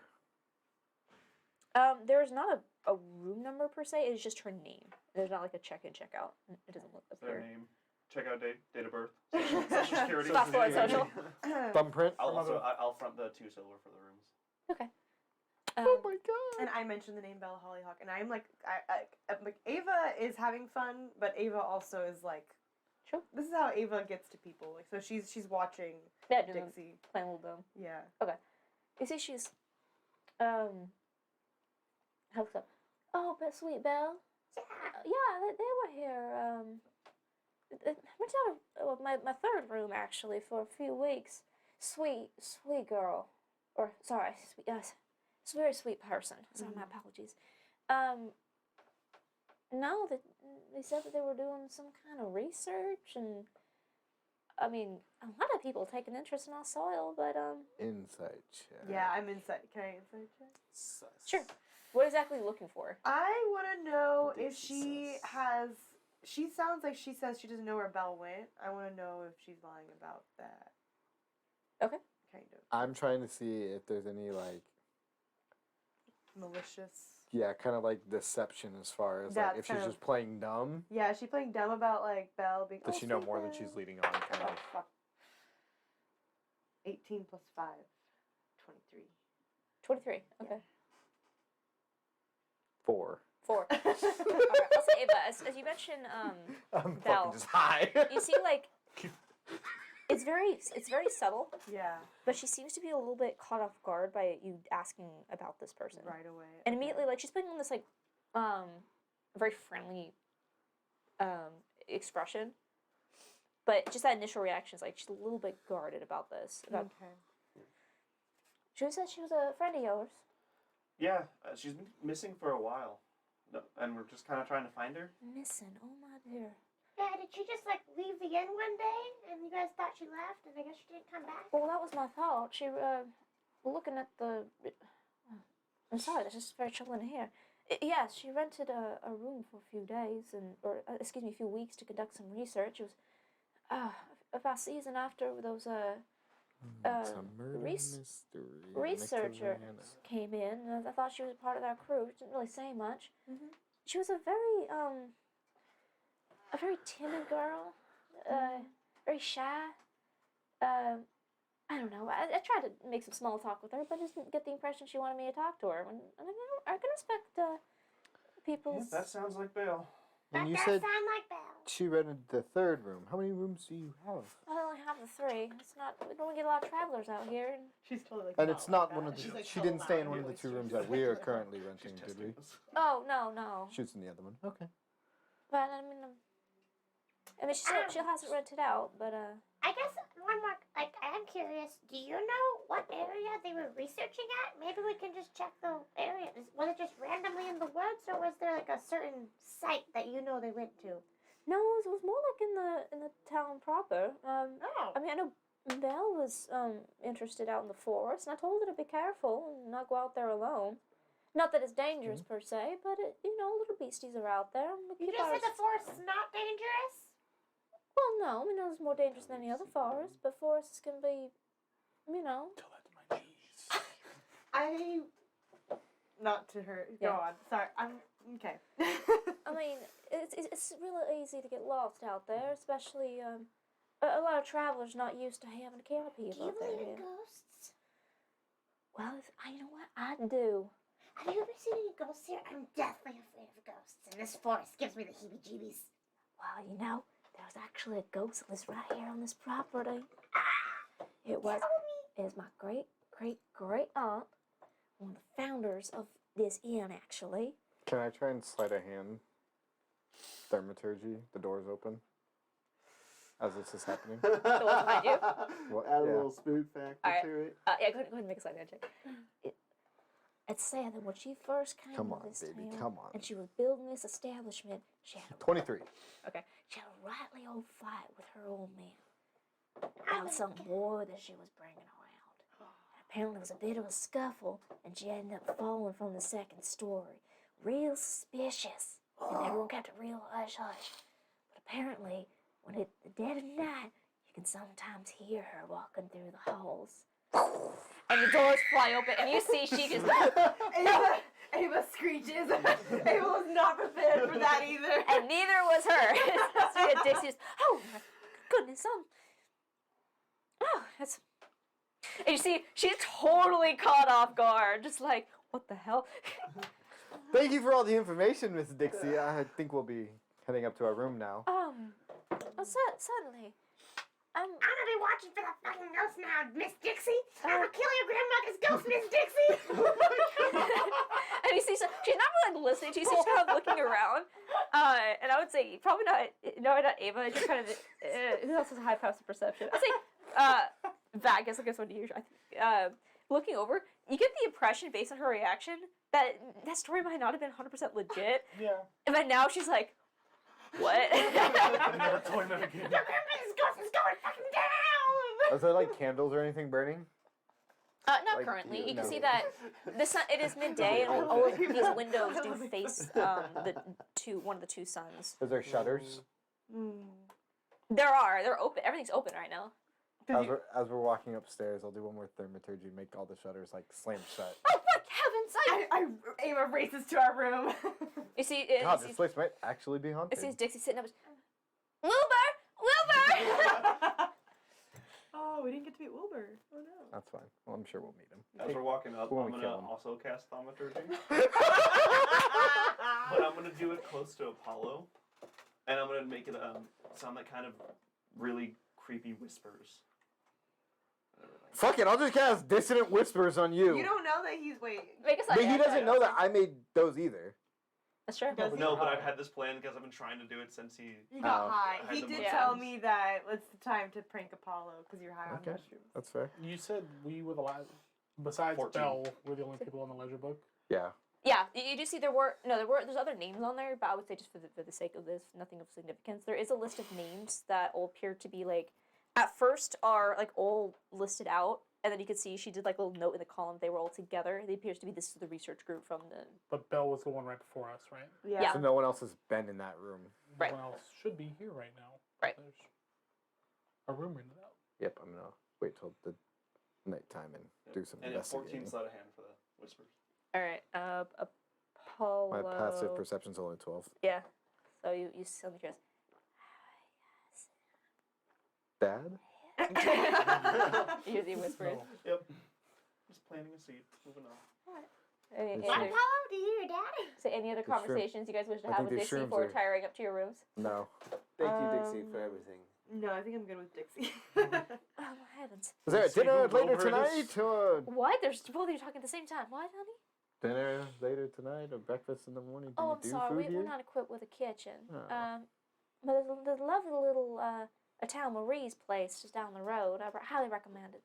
There's not a room number per se. It's just her name. There's not like a check-in, check-out. It doesn't look up Their here. name, checkout date, date of birth, social security. Passport and social. Thumbprint. I'll front the 2 silver for the rooms. Okay. Oh my god. And I mentioned the name Bella Hollyhock, and I'm like, I'm like, Ava is having fun, but Ava also is like, Sure. This is how Ava gets to people. Like, so she's watching Yeah, Dixie. playing a little dumb. Yeah. You see, she's helps up. Oh, but sweet Belle. Yeah, they were here. Rented out my third room actually for a few weeks. Sweet girl, or sorry, sweet. It's a very sweet person. Sorry, my apologies. No, they said that they were doing some kind of research, and I mean, a lot of people take an interest in our soil, but Insight check. Yeah, I'm inside. Can I inside check? Sus. sure. What exactly are you looking for? I want to know if Dixie she sus. has. She sounds like she says she doesn't know where Belle went. I want to know if she's lying about that. Okay. Kind of I'm trying to see if there's any like, malicious. yeah, kind of like deception as far as like That's if she's kind of- just playing dumb. Yeah, is she playing dumb about like Belle being? Does "Oh, she know sweet more than Belle." she's leading on? Kind Oh, of. fuck. 18 plus 5. 23. 23. Okay. 4. 4. All right. I'll say Ava. As you mentioned, I'm Belle. fucking just high. you see like it's very subtle, Yeah, but she seems to be a little bit caught off guard by you asking about this person. right away. And okay. immediately, like, she's putting on this, like, very friendly, expression. But just that initial reaction is, like, she's a little bit guarded about this. About, Okay. She said she was a friend of yours. Yeah, she's been missing for a while, and we're just kind of trying to find her. Missing, oh my dear. Yeah, did she just like leave the inn one day and you guys thought she left and I guess she didn't come back? Well, that was my thought. She, looking at the... I'm sorry, that's just very troubling to hear. Yes, she rented a room for a few days, a few weeks to conduct some research. It was, about season after those, It's a murder mystery. researcher Savannah. came in. And I thought she was a part of that crew. She didn't really say much. Mhm. She was a very timid girl, very shy. I don't know. I tried to make some small talk with her, but I just didn't get the impression she wanted me to talk to her. And I can respect Yeah, people's. that sounds like Belle. And That you does said sound like Belle. she rented the third room. How many rooms do you have? I only have the 3. It's not. We don't get a lot of travelers out here. And, She's totally like. And it's not like one that. of the. She's, like, She didn't stay in one of the allowing 2 rooms oysters. that we are Like, currently She's renting, did testing we? us. oh no. Shoots in the other one. Okay. But I mean, she has it rented out. But I guess one more, like, I'm curious, do you know what area they were researching at? Maybe we can just check the area. Was it just randomly in the woods or was there like a certain site that you know they went to? no, it was more like in the town proper. Oh. I mean, I know Belle was interested out in the forest, and I told her to be careful and not go out there alone. Not that it's dangerous per se, but little beasties are out there. And we You keep just ours- said the forest is not dangerous? Well, no, I mean, it's more dangerous than any other forest, but forests can be, Tell that to my G's. I. Not to her. Yeah. Go on. Sorry. I'm okay. I mean, it's really easy to get lost out there, especially a lot of travelers not used to having a canopy Do you above their believe in head. ghosts? Well, you know what? I do. Have you ever seen any ghosts here? I'm deathly afraid of ghosts, and this forest gives me the heebie-jeebies. Well, there's actually a ghost that lives right here on this property. It Tell was me. my great aunt, one of the founders of this inn, actually. Can I try and sleight of hand? Thaumaturgy. The door's open. As this is happening. The one behind you? What? Add a Yeah. little spook factor Alright. to it. Yeah, go ahead and make a sleight of hand check. It's said that when she first came Come to on, this baby. town, Come on. and she was building this establishment, she had 23. she had a rightly old fight with her old man about some boy that she was bringing around. And apparently, it was a bit of a scuffle, and she ended up falling from the 2nd story. Real suspicious, and everyone kept it real hush hush. But apparently, when it's the dead of night, you can sometimes hear her walking through the halls. And the doors fly open, and you see she just. Ava, Ava screeches. Ava was not prepared for that either. And neither was her. See that Dixie's, oh my goodness, oh, that's. And you see, she's totally caught off guard, just like, what the hell? Thank you for all the information, Miss Dixie. I think we'll be heading up to our room now. Well, certainly. I'm gonna be watching for the fucking ghost now, Miss Dixie. I'm gonna kill your grandmother's ghost, Miss Dixie. And you see, so she's not really like listening. She's just kind of looking around. And I would say probably not Ava. Just kind of who else has a high passive perception? I'd say Vagus. I guess what you. Looking over, you get the impression based on her reaction that story might not have been 100% legit. Yeah. But now she's like, what? Never told him again. Your grandmother's ghost is going fucking down. Is there like candles or anything burning? Not Like, currently. You can no. see that the sun. It is midday, and all of these windows do face one of the two suns. Is there shutters? They're open. Everything's open right now. As we're walking upstairs, I'll do one more thaumaturgy and make all the shutters like slam shut. Oh, for heaven's sake! Ava races to our room. You see, God, this place might actually be haunted. it sees Dixie sitting up. Wilbur! Oh, we didn't get to meet Wilbur. Oh no. That's fine. Well, I'm sure we'll meet him. As we're walking up, When I'm we gonna kill him. also cast thaumaturgy, but I'm gonna do it close to Apollo, and I'm gonna make it sound like kind of really creepy whispers. Fuck it, I'll just cast dissonant whispers on you. You don't know that he's Make a But he doesn't know that I made those either. That's true. Does he? No, but I've had this plan because I've been trying to do it since he. got Oh. high. I He had did the tell mushrooms. me that it's the time to prank Apollo because you're high on Okay. mushrooms. That's fair. You said we were the last, besides 14. Belle, we're the only people on the ledger book. Yeah. Yeah, you do see there's other names on there, but I would say just for the sake of this, nothing of significance. There is a list of names that all appear to be like, at first are like all listed out, and then you can see she did like a little note in the column. They were all together. It appears to be this is the research group from the. But Belle was the one right before us, right? Yeah. So no one else has been in that room. Right. No one else should be here right now. Right. There's a room rented out. Yep, I'm gonna wait till the nighttime and do some And it's 14 investigating. sleight of hand for the whispers. All right, Apollo. My passive perception's only 12. Yeah. So you suddenly hear Dad? you hear the whispers. No. Yep. Just planting a seed. Moving on. Any It's What, other, Apollo? Do you hear your daddy? so any other The shroom. conversations you guys wish to I have think with these Dixie shrooms before are- retiring up to your rooms? No. Thank you, Dixie, for Um, everything. No, I think I'm good with Dixie. Oh my heavens! Is there a See dinner who later Wilbur is? tonight? Or What? There's both of you talking at the same time. What, honey? dinner later tonight or breakfast in the morning? Do Oh, you I'm do sorry. food We're here? not equipped with a kitchen. Oh. But there's a lovely little Italian Marie's place just down the road. I highly recommend it.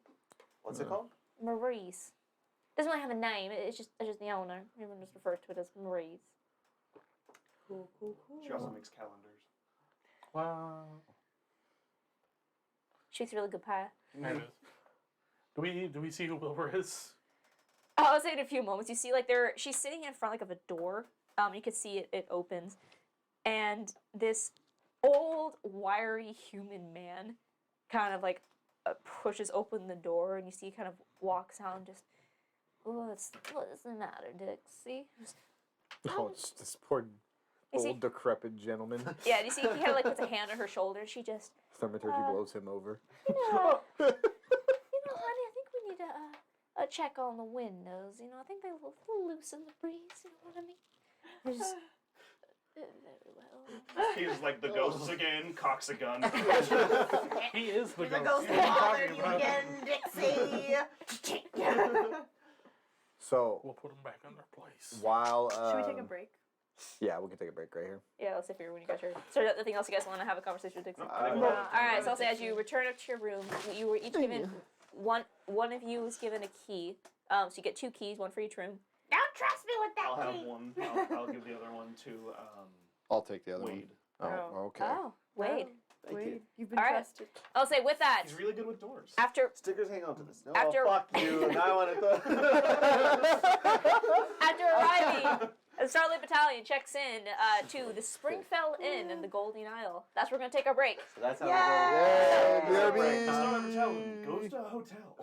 What's it called? Marie's. Doesn't really have a name. It's just the owner. Everyone just refers to it as Marie's. Cool. She also makes calendars. Wow. She makes really good pie. There it is. Do we see who Wilbur is? I'll say in a few moments. You see, like she's sitting in front like of a door. You can see it opens, and this old, wiry human man kind of like pushes open the door, and you see he kind of walks out and just, what's the matter, Dixie? Oh, it's this poor You see- old decrepit gentleman. Yeah, you see he kind of like puts a hand on her shoulder, and she just, Thaumaturgy blows him over. honey, I think we need to check on the windows. I think they're a little loose in the breeze. You know what I mean? They're just very well. He's like the ghosts again, cocks a gun. He is the The ghost. ghost What are you bothered talking you about? again, Dixie. So We'll put him back in their place. while Should we take a break? Yeah, we can take a break right here. Yeah, let's see if you're when you guys are. So, anything else you guys want to have a conversation with Dixie? No, All right, so I'll say as you return up to your room, you were each given one of you was given a key. So you get 2 keys, one for each room. Don't trust me with I'll that have key. one. I'll give the other one to I'll take the other Wade. one. Oh, Oh. okay. Oh, Wade. Thank you. You've been All right. trusted. I'll say with that, He's really good with doors. after Stickers hang on to this. No, After- fuck you. Now I want after arriving, the Starlight Battalion checks in to the Springfell Inn in the Golden Isle. That's where we're gonna take our break. So that's how Yay, we go. BRB. The Starlight Battalion Mm. goes to a hotel.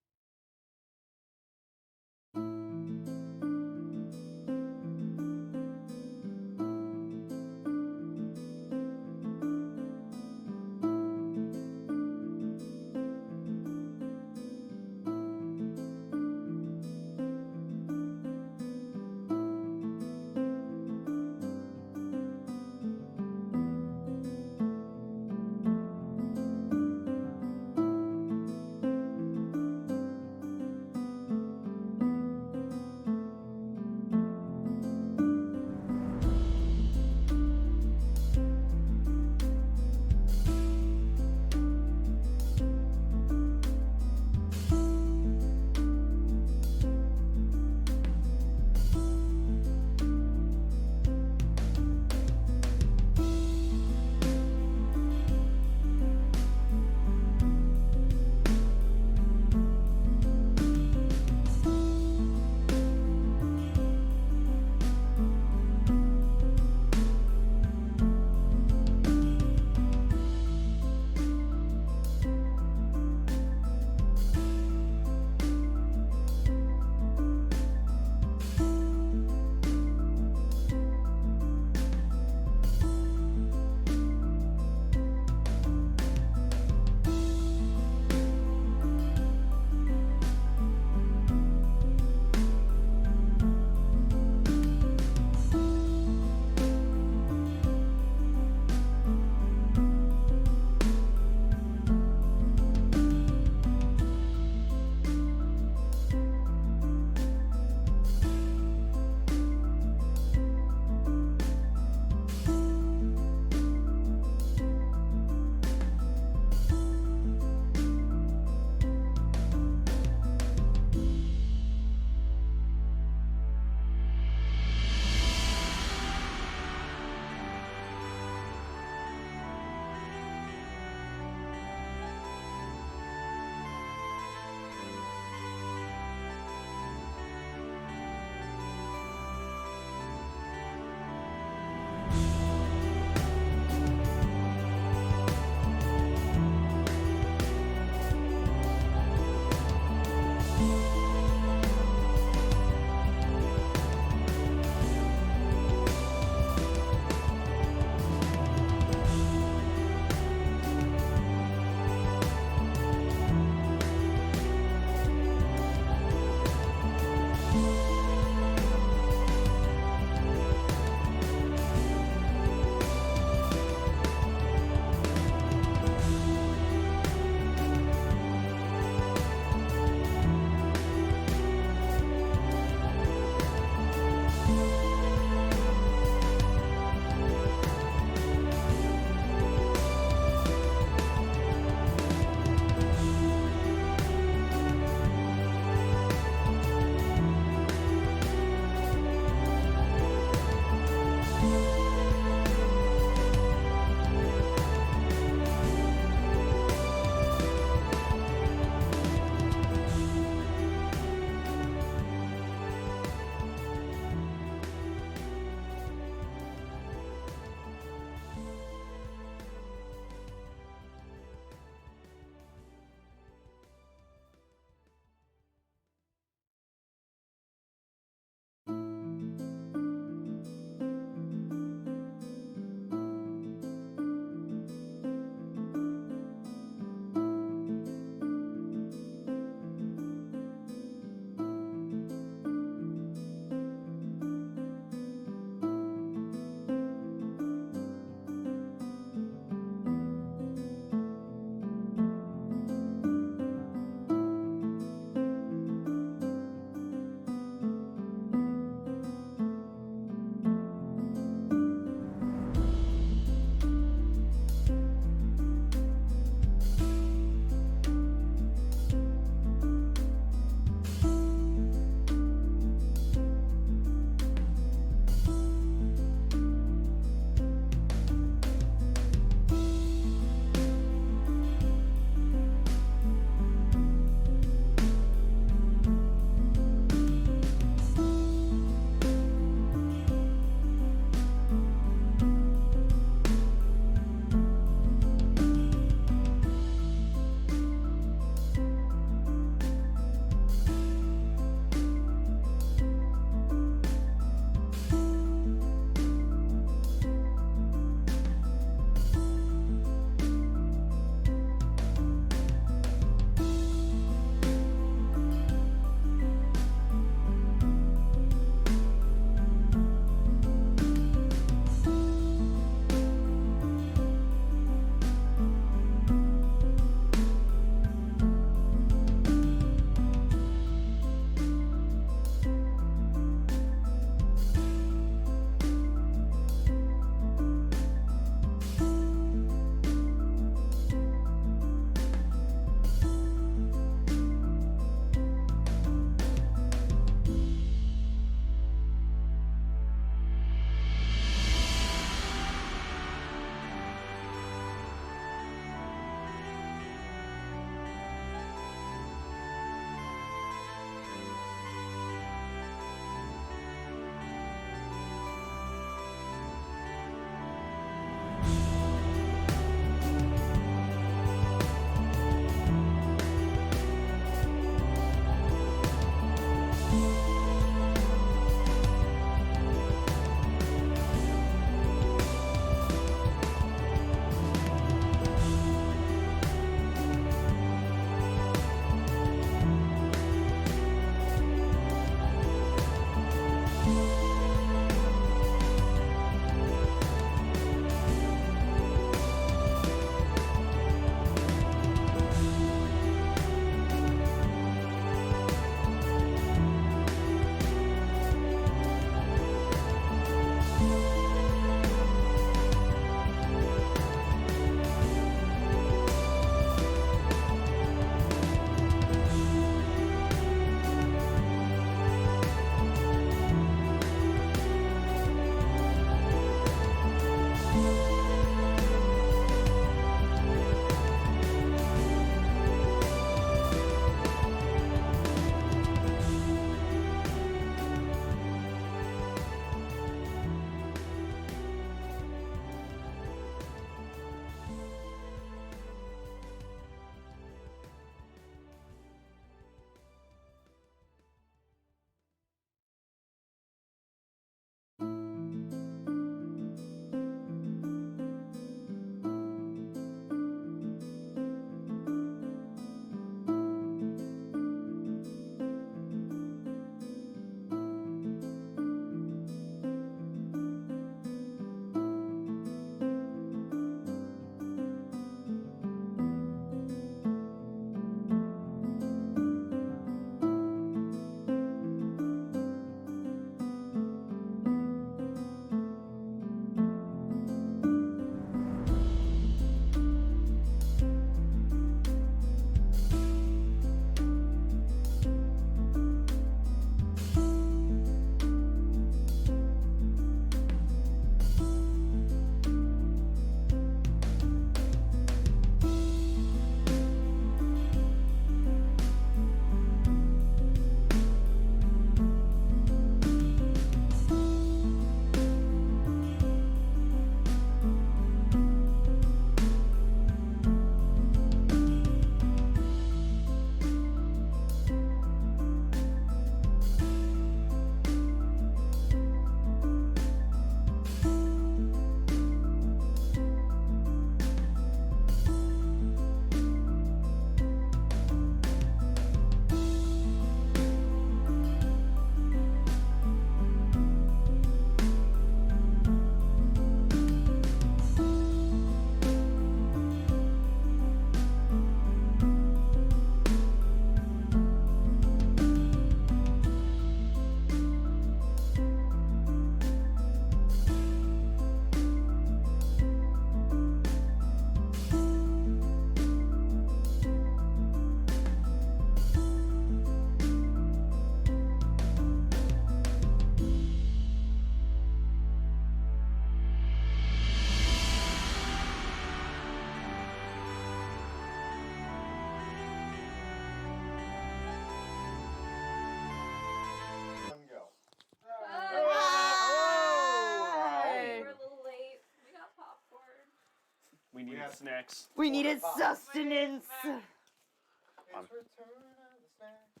got snacks. We needed sustenance. It's return of the snacks.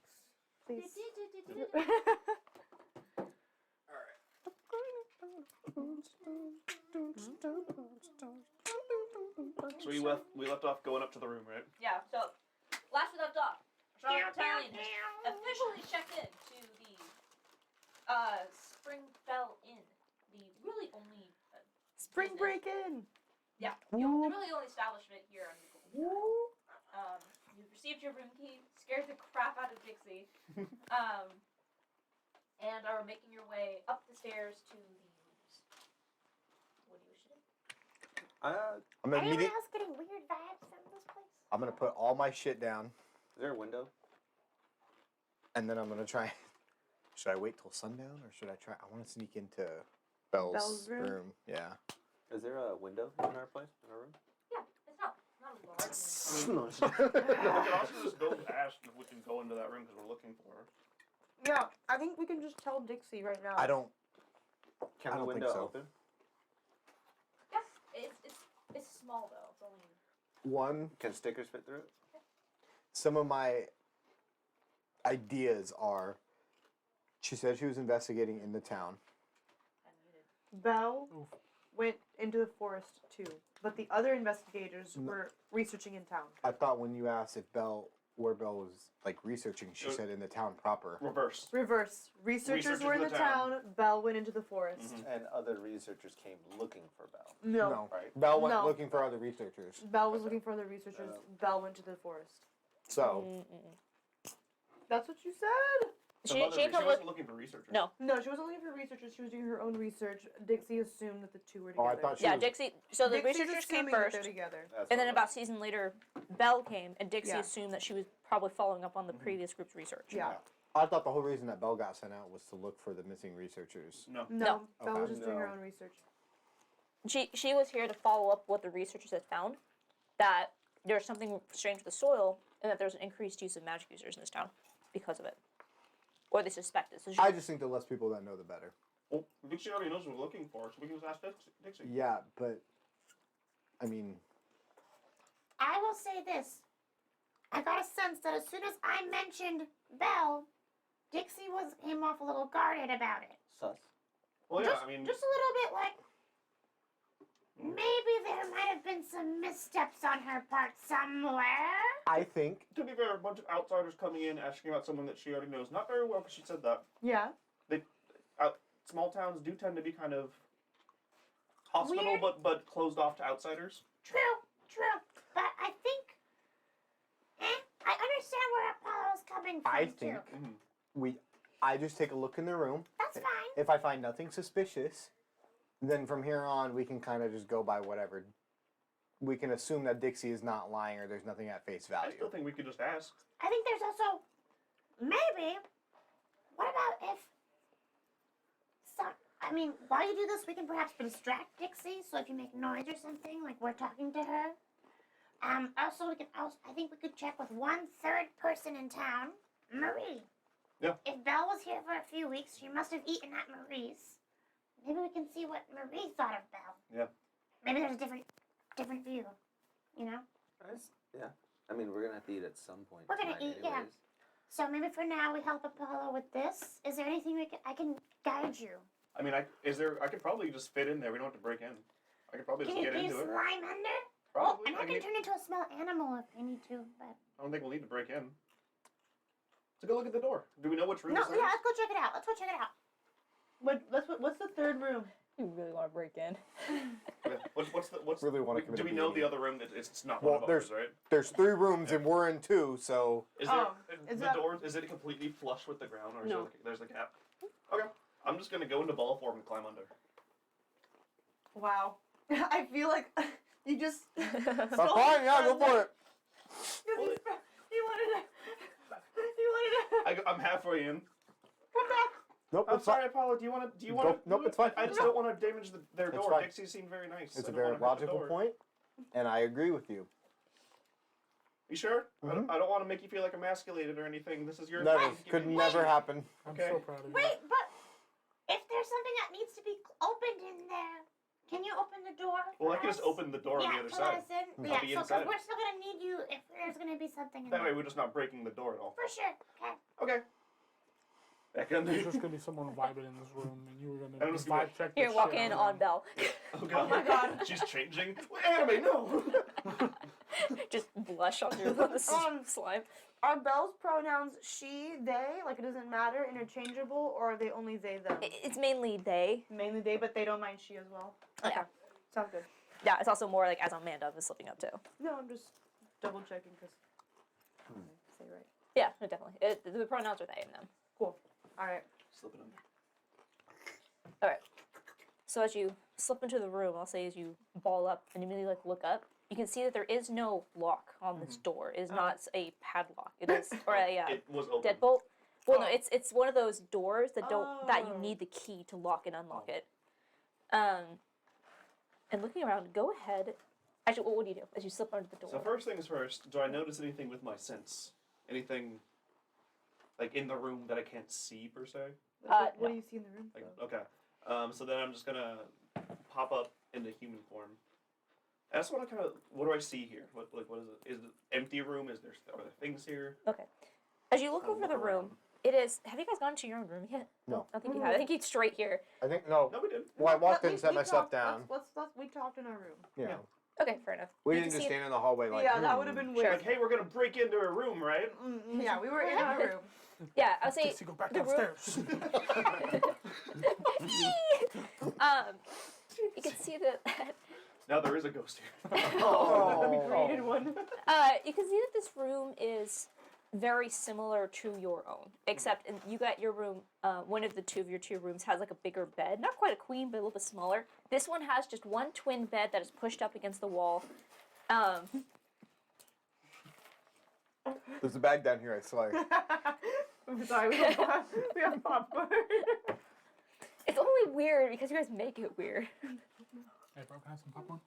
Please. So we left off going up to the room, right? Yeah, so last we left off, Charlotte Battalion has officially checked in to the Spring Fell Inn. The really only Spring break in. yeah, the really only establishment here on the you've received your room key, scared the crap out of Dixie, and are making your way up the stairs to the rooms. What do you wish to do? I'm gonna Anyone immediate- else getting weird vibes from this place? I'm gonna put all my shit down, Is there a window? and then I'm gonna try. Should I wait till sundown, or should I try? I want to sneak into Belle's room? Yeah. Is there a window in our place, in our room? Yeah, it's not a large We can also just go ask if we can go into that room because we're looking for her. Yeah, I think we can just tell Dixie right now. I don't. Can I the don't think window so. open? Yeah, it's small though. It's only One. Can stickers fit through it? Some of my ideas are. She said she was investigating in the town. unmuted. Belle Oof. went into the forest too, but the other investigators No. were researching in town. I thought when you asked if where Belle was like researching, she said in the town proper. Reverse. Reverse. Researchers Researchers were in in the the town. town. Belle went into the forest. Mhm. And other researchers came looking for Belle. No. Right. Belle went No. looking for other researchers. Belle was looking for other researchers. Belle went to the forest. So That's what you said. Some She other came she from wasn't looking for researchers. No. No, she wasn't looking for researchers. She was doing her own research. Dixie assumed that the two were Oh, together. I thought she Yeah, was. Dixie. So the Dixie's researchers came assuming that first, they're together. That's and then what about a season later, Belle came, and Dixie Yeah. assumed that she was probably following up on the previous group's research. Yeah. I thought the whole reason that Belle got sent out was to look for the missing researchers. No. No, No. Belle was Okay. just doing her No. own research. She was here to follow up what the researchers had found, that there's something strange with the soil, and that there's an increased use of magic users in this town because of it, or they suspect it. So I just think the less people that know, the better. Well, Dixie already knows what we're looking for, so we can just ask Dixie. Yeah, but I mean, I will say this. I got a sense that as soon as I mentioned Belle, Dixie came off a little guarded about it. Sus. Well, yeah, just, I mean, just a little bit like maybe there might have been some missteps on her part somewhere. I think to be fair, a bunch of outsiders coming in asking about someone that she already knows. Not very well, because she said that. Yeah. Small towns do tend to be kind of hospitable, Weird. but closed off to outsiders. True. But I think I understand where Apollo's coming from I too. think I just take a look in the room. That's fine. If I find nothing suspicious, then from here on we can kind of just go by whatever. We can assume that Dixie is not lying or there's nothing at face I value. still think we could just ask. I think there's also maybe. What about if while you do this, we can perhaps distract Dixie. So if you make noise or something, like we're talking to her. Also, I think we could check with one third person in town, Marie. Yeah. If Belle was here for a few weeks, she must have eaten at Marie's. Maybe we can see what Marie thought of Belle. Yeah. Maybe there's a different view. You know. Yeah. I mean, we're gonna have to eat at some point. We're gonna tonight eat, yeah. anyways. So maybe for now we help Apollo with this. Is there anything I can guide you? I mean, I could probably just fit in there. We don't have to break in. I could probably Can just you get into it. slime under? Probably. And I can turn into a small animal if you need to, but I don't think we'll need to break in. So go look at the door. Do we know which room no, this is? yeah, let's go check it out. What's the third room? You really want to break in? Okay. What's Really wanna commit do a we know beating. the other room that it's not Well, one of ours, right? There's 3 rooms and we're in 2, so Is there is the that- door? Is it completely flush with the ground, or is No. there's a gap? Okay, I'm just gonna go into ball form and climb under. Wow. I feel like you just. that's fine. Yeah, go for it. You wanted to. I'm halfway in. Come back. Nope, I'm it's fine. sorry, Apollo. Do you want to? Nope, it's fine. I just don't want to damage their It's door. fine. Dixie seemed very nice. It's I a don't very wanna hurt the logical door. point, and I agree with you. You sure? Mhm. I don't want to make you feel like emasculated or anything. This is your Never, thing. could Give me- never happen. I'm Okay. so proud of you. Wait, but if there's something that needs to be opened in there, Can you open the door? Well, I for can just us? open the door on the other to let side. us in. I'll be Yeah, so inside. we're still gonna need you if there's gonna be something in That way there. we're just not breaking the door at all. For sure. Okay. Okay. Back in There's there. just gonna be someone vibing in this room, and you were I'm gonna just gonna- vibe check. You're the gonna walk shit in out on of Belle. Oh, God. my God. She's changing. Anime, no. Just blush on your slime. Are Belle's pronouns she, they? Like it doesn't matter, interchangeable, or are they only they, them? It's mainly they. Mainly they, but they don't mind she as well. Yeah. Sounds good. Yeah, it's also more like as Amanda is slipping up too. No, I'm just double checking because say right. Yeah, no, definitely. The pronouns are they and them. Cool. All right. Slip it under. All right. So as you slip into the room, I'll say as you ball up and immediately like look up, you can see that there is no lock on this door. It is not a padlock. It is or a It was open. deadbolt. Well, no, it's one of those doors that that you Oh. need the key to lock and unlock it. And looking around, go ahead. Actually, what do you do as you slip under the door? So first things first, do I notice anything with my sense? Anything like in the room that I can't see per se? What no. do you see in the room? Like though? okay. So then I'm just gonna pop up into human form. I just want to kind of what do I see here? What is it? Is it empty room? Are there things here? Okay. As you look I'll over look the room, around. it is. Have you guys gone to your own room yet? No. I don't think you have. I think it's straight here. I think no. No, we did. Well, I walked in, We- set we my stuff talked- down. we talked in our room. Yeah. Okay, fair enough. We You didn't can just see stand in the hallway like. yeah, that would have been Sure. weird. Like, hey, we're gonna break into a room, right? Yeah, we were in our room. Yeah, I would say Dixie, go back the room. downstairs. You can see that. Now there is a ghost here. We created one. You can see that this room is very similar to your own, except you got your room. One of the two of your two rooms has like a bigger bed, not quite a queen, but a little bit smaller. This one has just one twin bed that is pushed up against the wall. There's a bag down here. I swear. I'm sorry, we have popcorn. It's only weird because you guys make it weird. Hey, bro, can I have some popcorn?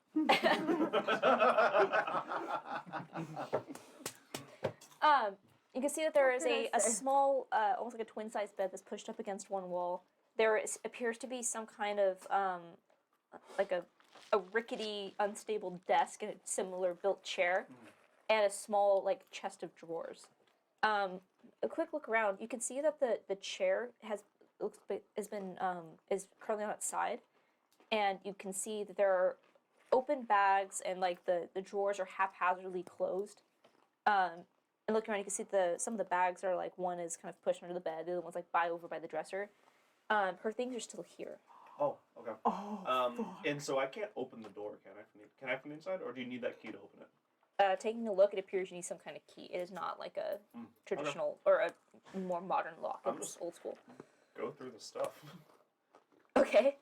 You can see that there is What did I a say? small, almost like a twin-sized bed that's pushed up against one wall. There appears to be some kind of, like a rickety, unstable desk and a similar built chair, and a small, like, chest of drawers. A quick look around, you can see that the chair is currently on its side, and you can see that there are open bags and like the drawers are haphazardly closed. And looking around, you can see some of the bags are like one is kind of pushed under the bed, the other one's like over by the dresser. Her things are still here. Oh, okay. Oh, And so I can't open the door, can I? Can I from the inside, or do you need that key to open it? Taking a look, it appears you need some kind of key. It is not like a traditional or a more modern lock. I'm It's just- old school. Go through the stuff. Okay.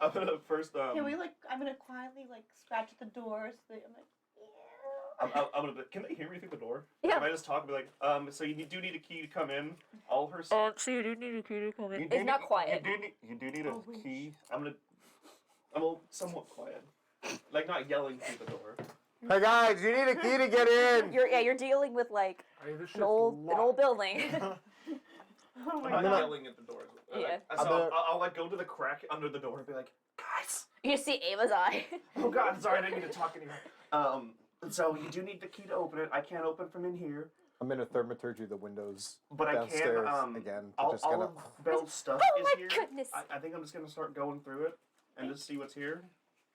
I'm gonna first. Can we like? I'm gonna quietly like scratch at the door. So that I'm like, I'm gonna. Can they hear me through the door? Yeah. Can I just talk and be like, so you do need a key to come in. All her. So you do need a key to come in. It's not quiet. You do need a Oh, wait. key. I'm somewhat quiet, like not yelling through the door. Hey guys, you need a key to get in. You're dealing with like Hey, this shit's an old locked. building. oh my I'm not god. yelling at the door. Yeah. So I'll like go to the crack under the door and be like, guys. You see Ava's eye. Oh God, sorry, I didn't mean to talk anymore. So you do need the key to open it. I can't open from in here, I'm gonna thermaturgy the windows but I downstairs can. again. All Just gonna. of Belle's stuff Oh is my here. goodness. I think I'm just gonna start going through it and just see what's here.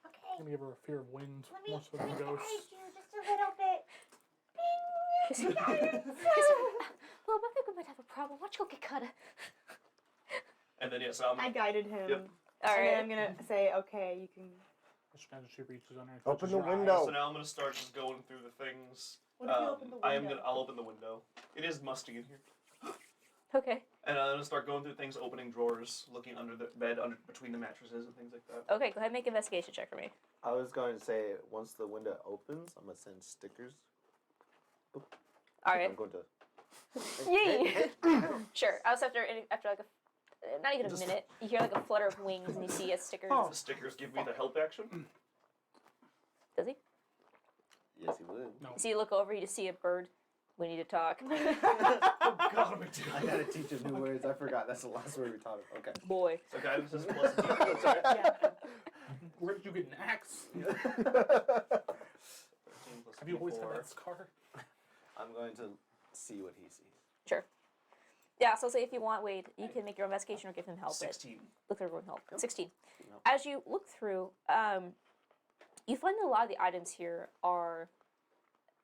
Okay. I'm gonna give her a fear of wind Let more me so than guide ghosts. you just a little bit. Well, I think we might have a problem. Why don't you go get Kata? And then yes, I guided him. Yep. All And then right. I'm gonna say, okay, you can. As she reaches under and Open touches the your eyes. window. So now I'm gonna start just going through the things. What if you open the window? I'll open the window. It is musty in here. Okay. And I'm gonna start going through things, opening drawers, looking under the bed, between the mattresses and things like that. Okay, go ahead and make an investigation check for me. I was going to say, once the window opens, I'm going to send stickers. All right. I'm going to. Yay! Sure. I was after like not even a minute, you hear like a flutter of wings and you see a sticker. The stickers give me the help action. Does he? Yes, he would. No. So you look over, you just see a bird We need to talk. Oh God, we do. I gotta teach him new words. I forgot. That's the last word we taught him. Okay. Boy. So guidance is plus D4, right? Yeah. Where did you get an axe? 13 plus Have you always had D4. that scar? I'm going to see what he sees. Sure. Yeah, so say if you want, Wade, you can make your investigation or give him help. 16. Look through everyone help. 16. Yep. As you look through, you find that a lot of the items here are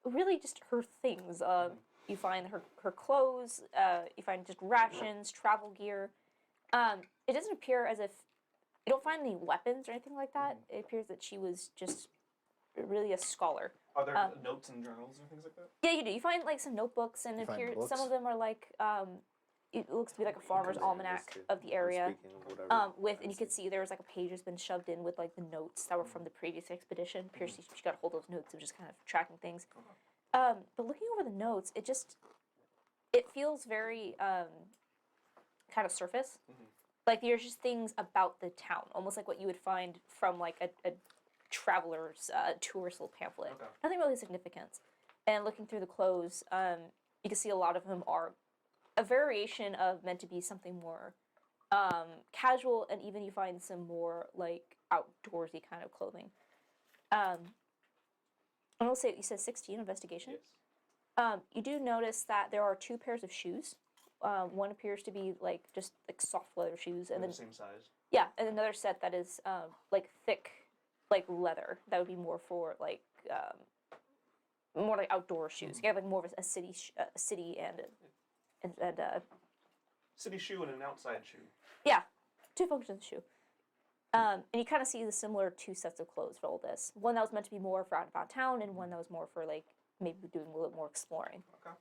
really just her things. You find her clothes, you find just rations, travel gear. It doesn't appear as if, you don't find any weapons or anything like that. It appears that she was just really a scholar. Are there notes and journals and things like that? Yeah, you do. You find like some notebooks, and You it find appears books? some of them are like it looks to be like a farmer's almanac of the area. And you can see there was like a page that's been shoved in with like the notes that were from the previous expedition. Appears she got hold of those notes and just kind of tracking things. But looking over the notes, it feels very kind of surface. Like there's just things about the town, almost like what you would find from like a traveler's tourist little pamphlet. Okay. Nothing really significant. And looking through the clothes, you can see a lot of them are a variation of meant to be something more casual, and even you find some more like outdoorsy kind of clothing. And I'll say you said 16 investigation. Yes. You do notice that there are 2 pairs of shoes. One appears to be like just like soft leather shoes, and They're then the same size. yeah, and another set that is like thick, like leather. That would be more for like more like outdoor shoes. You have like more of a city, city and City shoe and an outside shoe. yeah, 2 functions of the shoe. And you kind of see the similar 2 sets of clothes for all this. One that was meant to be more for out about town, and one that was more for like maybe doing a little bit more exploring. Okay.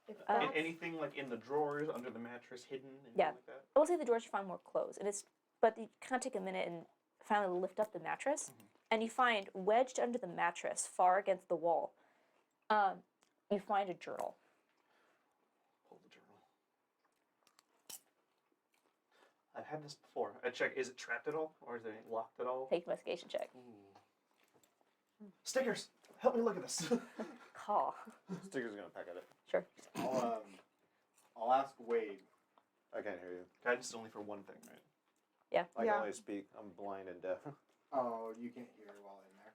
If Uh, that's- Anything like in the drawers, under the mattress, hidden, anything Yeah. like that? I will say the drawers you find more clothes, and but you kind of take a minute and finally lift up the mattress, and you find wedged under the mattress, far against the wall, you find a journal. Pull the journal. I've had this before. I check, is it trapped at all? Or is it locked at all? Take an investigation check. Stickers! Help me look at this. Call. Sticker's gonna peck at it. Sure. I'll ask Wade. I can't hear you. Guidance is only for one thing, right? I Yeah. can only speak. I'm blind and deaf. Oh, you can't hear while in there.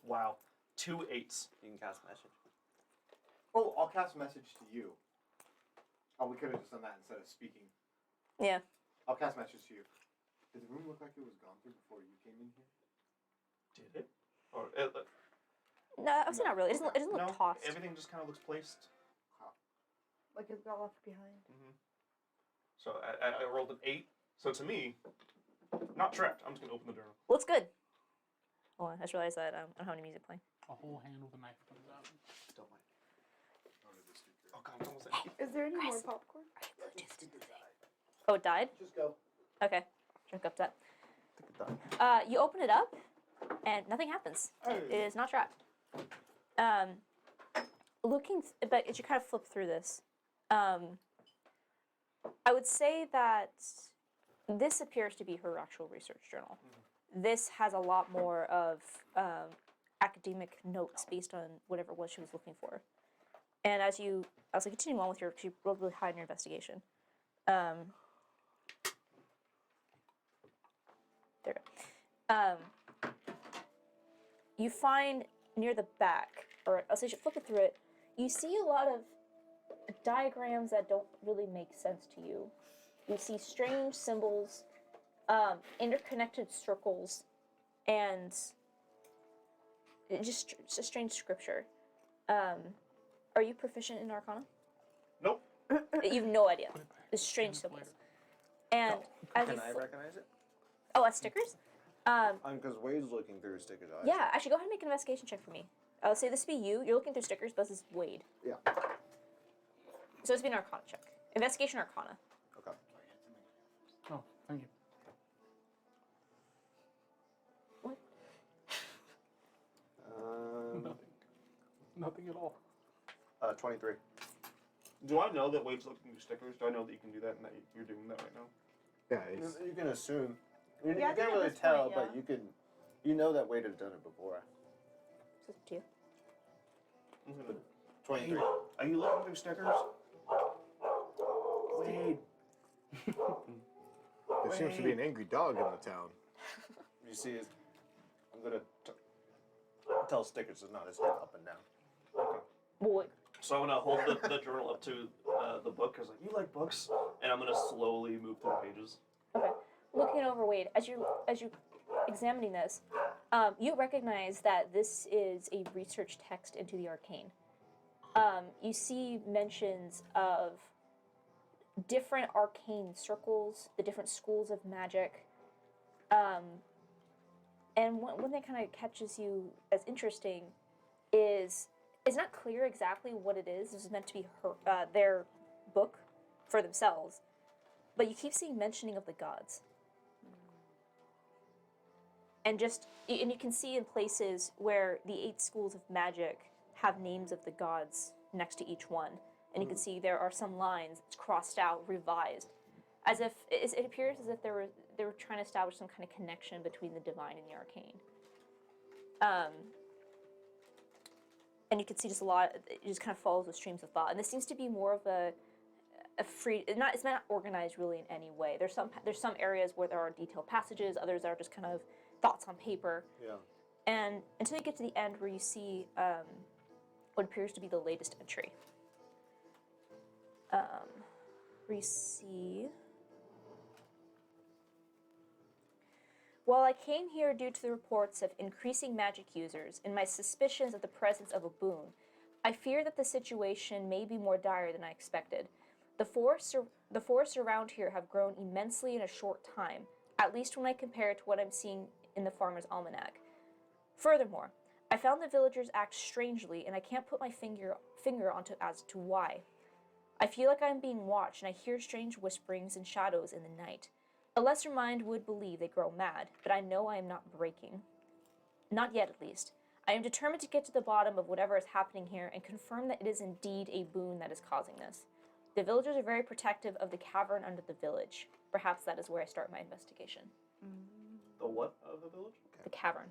Wow. 2 8s. You can cast message. Oh, I'll cast a message to you. Oh, we could have just done that instead of speaking. Yeah. I'll cast a message to you. Did the room look like it was gone through before you came in here? Did it? Or No, I would say not really. It doesn't no, look tossed. everything just kind of looks placed. Like it got left behind. So I rolled an 8. So to me, not trapped. I'm just gonna open the journal. Looks good. Hold on, I just realized that I don't have any music playing. A whole hand with a knife comes out. Don't mind. Oh God, it's almost empty. Is there any more popcorn? Oh, it died? Just go. Okay. Drink up that. Take it down. You open it up, and nothing happens. It is not trapped. But as you kind of flip through this, I would say that this appears to be her actual research journal. This has a lot more of academic notes based on whatever it was she was looking for. And as you continue on with she rolled really high in your investigation. There we go. You find near the back, or I'll say you flip it through it, you see a lot of diagrams that don't really make sense to you. You see strange symbols, interconnected circles, and just a strange scripture. Are you proficient in Arcana? Nope. You have no idea. It's strange symbols. And as Can you I recognize it? as stickers? Because Wade's looking through Sticker's eyes. Yeah, actually, go ahead and make an investigation check for me. I'll say this be you. You're looking through stickers, but this is Wade. Yeah. So it's be an Arcana check. Investigation Arcana. Okay. Oh, thank you. What? Nothing. Nothing at all. 23. Do I know that Wade's looking through stickers? Do I know that you can do that and that you're doing that right now? Yeah, You can assume. You, Yeah, I you think can't at really this tell, point, but yeah. you know that Wade has done it before. It's up to you. I'm gonna 23. Are you looking through stickers? Wade. There seems to be an angry dog in the town. You see, I'm gonna tell Stickers to nod his head up and down. Boy. So I'm gonna hold the journal up to the book. I was like, "You like books?" And I'm gonna slowly move through the pages. Okay. Looking over Wade, as you examining this, you recognize that this is a research text into the arcane. You see mentions of different arcane circles, the different schools of magic, and one that kind of catches you as interesting is it's not clear exactly what it is. This is meant to be their book for themselves, but you keep seeing mentioning of the gods. And you can see in places where the 8 schools of magic have names of the gods next to each one. And you can see there are some lines crossed out, revised, as if it appears as if they were trying to establish some kind of connection between the divine and the arcane. And you can see just a lot. It just kind of follows the streams of thought, and this seems to be more of a free. It's not organized really in any way. There's some areas where there are detailed passages. Others are just kind of thoughts on paper. Yeah. And until you get to the end where you see what appears to be the latest entry. We see. While I came here due to the reports of increasing magic users and my suspicions of the presence of a boon, I fear that the situation may be more dire than I expected. The forests around here have grown immensely in a short time, at least when I compare it to what I'm seeing in the Farmer's Almanac. Furthermore, I found the villagers act strangely, and I can't put my finger onto as to why. I feel like I'm being watched, and I hear strange whisperings and shadows in the night. A lesser mind would believe they grow mad, but I know I am not breaking. Not yet, at least. I am determined to get to the bottom of whatever is happening here and confirm that it is indeed a boon that is causing this. The villagers are very protective of the cavern under the village. Perhaps that is where I start my investigation. The what of the village? The cavern.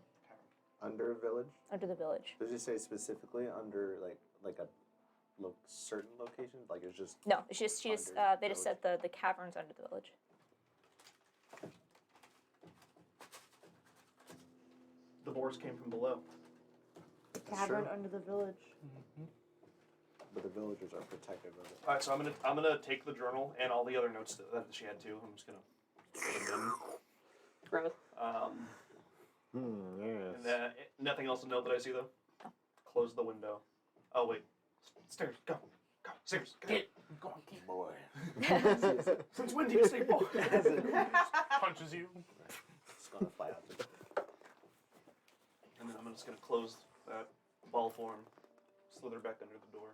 Under village? Under the village. Does it say specifically under like a certain location? Like it's just No, it's just they just said the caverns under the village. The boars came from below. Cavern under the village. but the villagers are protective of it. All right, so I'm gonna take the journal and all the other notes that she had too. I'm just gonna put them in. Gross. Yes. And then nothing else to note that I see though. Close the window. Oh wait, stairs. Go. Stairs. Get. Go on, keep. Boy. Since when do you say boy? Punches you. It's gonna fly out. And then I'm just gonna close that ball form, slither back under the door.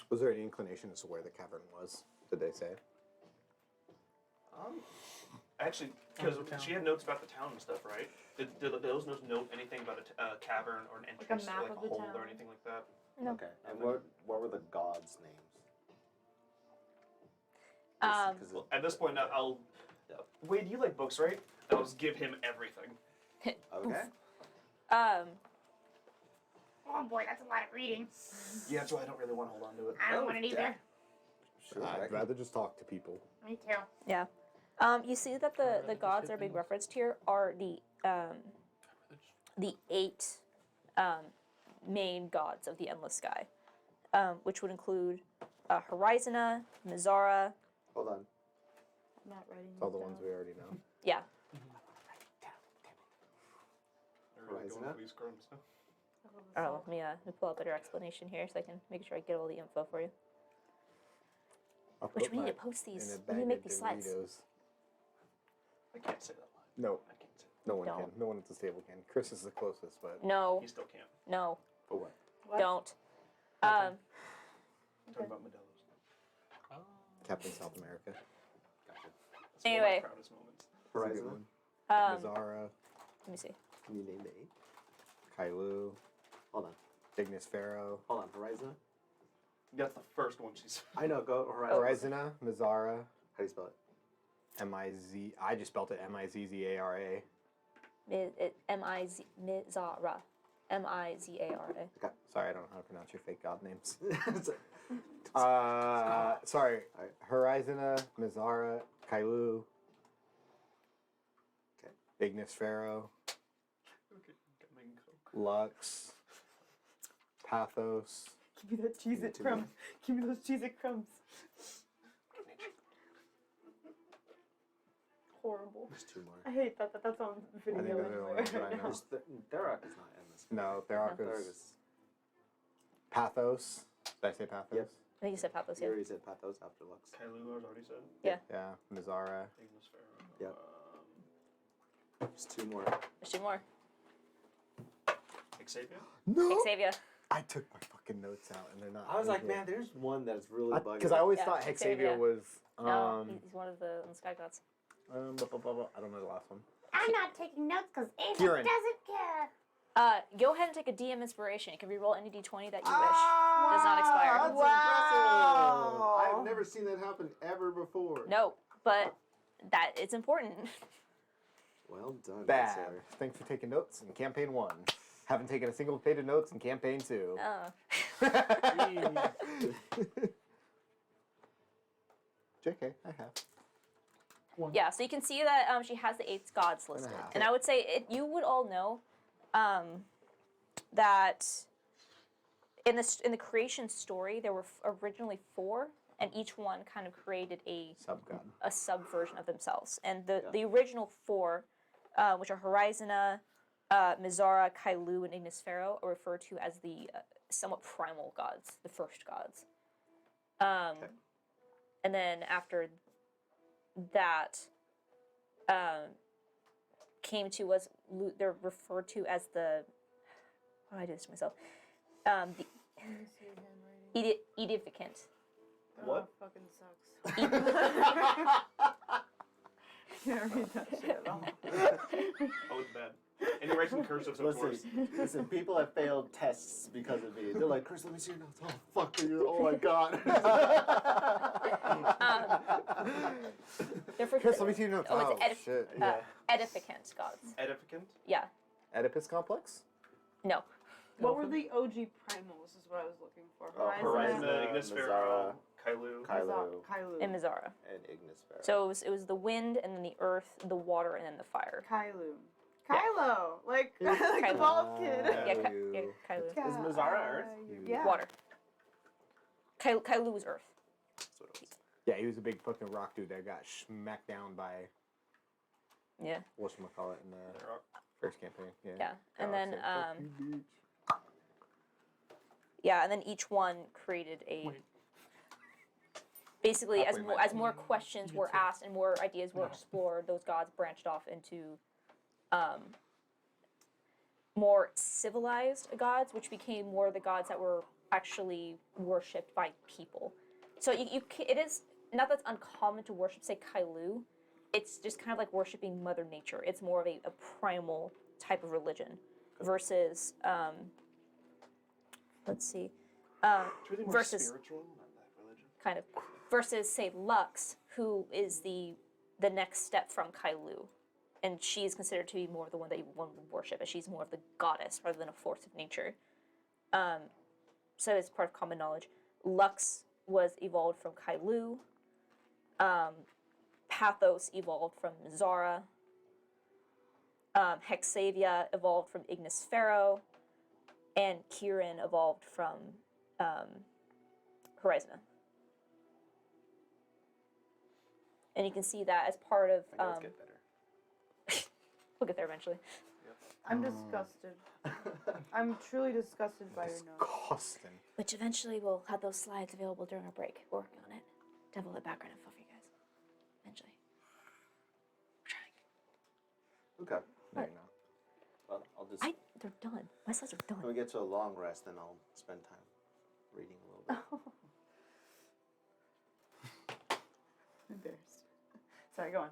Was there any inclination as to where the cavern was? Did they say? Actually, because Under the town. she had notes about the town and stuff, right? Did those notes note anything about a cavern or an entrance, map or like of a the hole town. or anything like that? No. Okay. And what were the gods' names? Well, at this point, I'll. Wade, you like books, right? I'll just give him everything. Okay. Oh boy, that's a lot of reading. Yeah, that's why I don't really want to hold on to it. I don't want it either. Sure. I I'd can- rather just talk to people. Me too. Yeah. You see that the gods that are being referenced here are the 8 main gods of the endless sky, which would include Horizona, Mizara. Hold on. I'm not writing It's all the these ones down. we already know. Yeah. Horizon up? Oh, let me pull up a better explanation here so I can make sure I get all the info for you. I'll Which put we need to mine post in these. a We need to bag make of these slides. Doritos. I can't say that line. No, I can't say no one Don't. can. No one at this table can. Chris is the closest, but No, that. He still can't. no, for what? What? don't. I'm talking about Modelo's. Captain South America. Gotcha. That's one Anyway. of my proudest moments. That's a good Horizon. one. Um, Mizara, let me see. Can you name the 8? Kailu, Hold on. Ignis Pharaoh, Hold on. Horizon. That's the first one she said. I know. Go Horizon. Horizona, Mizara, How do you spell it? M-I-Z. I just spelled it M-I-Z-Z-A-R-A. M-I-Z, Mizara. Mizara. Okay. Sorry, I don't know how to pronounce your fake god names. It's- Sorry. Horizona, Mizara, Kailu. Okay. Ignis Pharaoh, Okay, got my Coke. Lux, Pathos. Give me that cheese it too. crumbs. Give me those cheese it crumbs. Horrible. There's 2 more. I hate that. That's on think video those are the anyway. ones that I right know. now. Therak is not in this. No, Therak Therakos. is. Pathos. Did I say Pathos? Yep. I think you said Pathos, You yeah. already said Pathos after Lux. Kailu, I was already said. Yeah. Yeah, Mizara. Ignis Pharaoh. Yep. There's 2 more. There's 2 more. Xavier? No! Xavier. I took my fucking notes out and they're not. I was in like, here. man, there's one that's really bugging. Because I always Yeah, thought Xavier. Xavier was. No, he's one of the sky gods. Blah, blah, blah, blah. I don't know the last one. I'm not taking notes because Ava Kieran. doesn't care. Go ahead and take a DM inspiration. You can reroll any d20 that you wish. Ah, Does not expire. That's Wow. impressive. I've never seen that happen ever before. No, but that it's important. Well done. Bad. Sarah. Thanks for taking notes in campaign 1. Haven't taken a single page of notes in campaign 2. Oh. JK, I have. Yeah, so you can see that she has the 8 gods listed, half. and I would say you would all know that in the creation story there were originally 4, and each one kind of created a Sub-god. subversion of themselves. And the original 4, which are Horizona, Mizara, Kailu, and Ignis Pharaoh, are referred to as the somewhat primal gods, the first gods. And then after that came to was they're referred to as the how do I do this to myself? The edificant. What? Fucking sucks. Can't read that shit at all. Oh, it's bad. And he writes in cursive, so it's worse. Listen, people have failed tests because of me. They're like, Chris, let me see your notes. Oh, fuck, oh my god. They're for Chris, let me see your notes. Oh, it's shit. edificant gods. Edificant? Yeah. Oedipus complex? No. What were the OG primals? Is what I was looking for. Horizona, Ignis Mizara, Pharaoh, Kailu. Kailu. And Mizara. And Ignis Pharaoh. So it was the wind, and then the earth, the water, and then the fire. Kailu. Kylo, like the Kylo. bald kid. Yeah, Kailu. Kailu. Is Mizara Earth? Yeah. Water. Kailu was earth. That's what it was. Yeah, he was a big fucking rock dude that got smacked down by Yeah. whatchamacallit in the first campaign. Yeah. Yeah. And Alex then said, "Fuck you, bitch." yeah, and then each one created a Wait. basically as Halfway more mark. questions were asked and more ideas were explored, those gods branched off into more civilized gods, which became more the gods that were actually worshipped by people. So it is not that's uncommon to worship, say, Kailu. It's just kind of like worshiping Mother Nature. It's more of a primal type of religion versus let's see, Do you think more versus spiritual, not that religion? kind of versus say Lux, who is the next step from Kailu, and she's considered to be more the one that one would worship, as she's more of the goddess rather than a force of nature. So it's part of common knowledge. Lux was evolved from Kailu. Pathos evolved from Mizara. Hexavia evolved from Ignis Pharaoh. And Kieran evolved from Horizona. And you can see that as part of. My notes get better. We'll get there eventually. I'm disgusted. I'm truly disgusted by your notes. Costin. Which eventually we'll have those slides available during our break. We're working on it. Double the background info for you guys. Eventually. We're trying. Okay. No, you're not. Well, I'll just. They're done. My slides are When done. we get to a long rest, then I'll spend time reading a little bit. Embarrassed. Sorry, go on.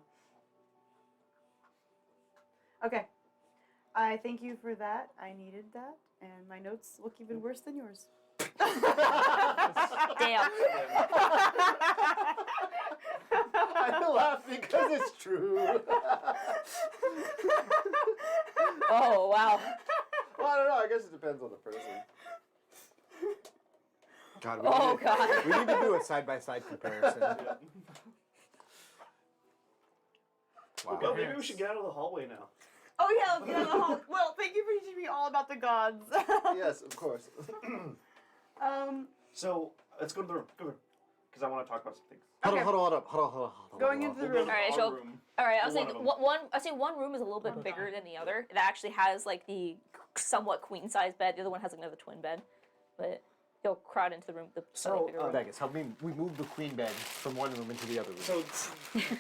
Okay. I thank you for that. I needed that, and my notes look even worse than yours. Damn. I laugh because it's true. Oh, wow. Well, I don't know. I guess it God. Oh God. We need to do a side-by-side comparison. Yeah. Wow. Well, maybe we should get out of the hallway now. Oh yeah, let's get on the hall. Well, thank you for teaching me all about the gods. Yes, of course. So let's go to the room. Go to the room. Because I want to talk about some things. Hold up. Going into the We'll go room. to Alright, our so- room. All right, I'll One say of 'em. I'll say one room is a little bit bigger than the other. It actually has like the somewhat queen size bed. The other one has like another twin bed, but you'll crowd into the room. The slightly So, bigger room. Vegas, help me. We moved the queen bed from one room into the other room. So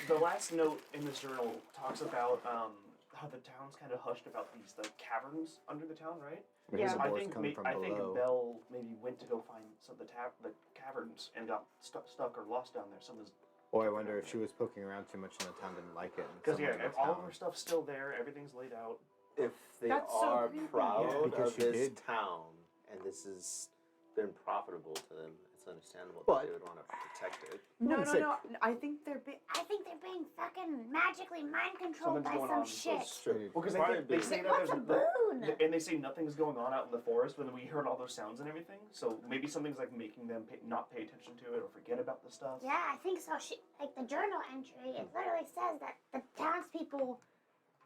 the last note in this journal talks about how the town's kind of hushed about the caverns under the town, right? We hear Yeah. the I boar's think coming from I think below. Belle maybe went to go find some of the caverns and got stuck or lost down there. Something's Or I wonder if she was poking around too much and the town didn't like it. because Someone in if the all of town- her stuff's still there, everything's laid out. If they That's so are creepy. proud Yeah, because of she this did. town and this has been profitable to them, it's understandable But- that they would want to protect it. No, Sick. no. I think they're big. I think they're being fucking magically mind controlled Something's by going some on. shit. True. Well, because Probably they big. say that What's there's a boon? and they say nothing's going on out in the forest, but then we heard all those sounds and everything. So maybe something's like making them not pay attention to it or forget about the stuff. Yeah, I think so. Like the journal entry, it literally says that the townspeople,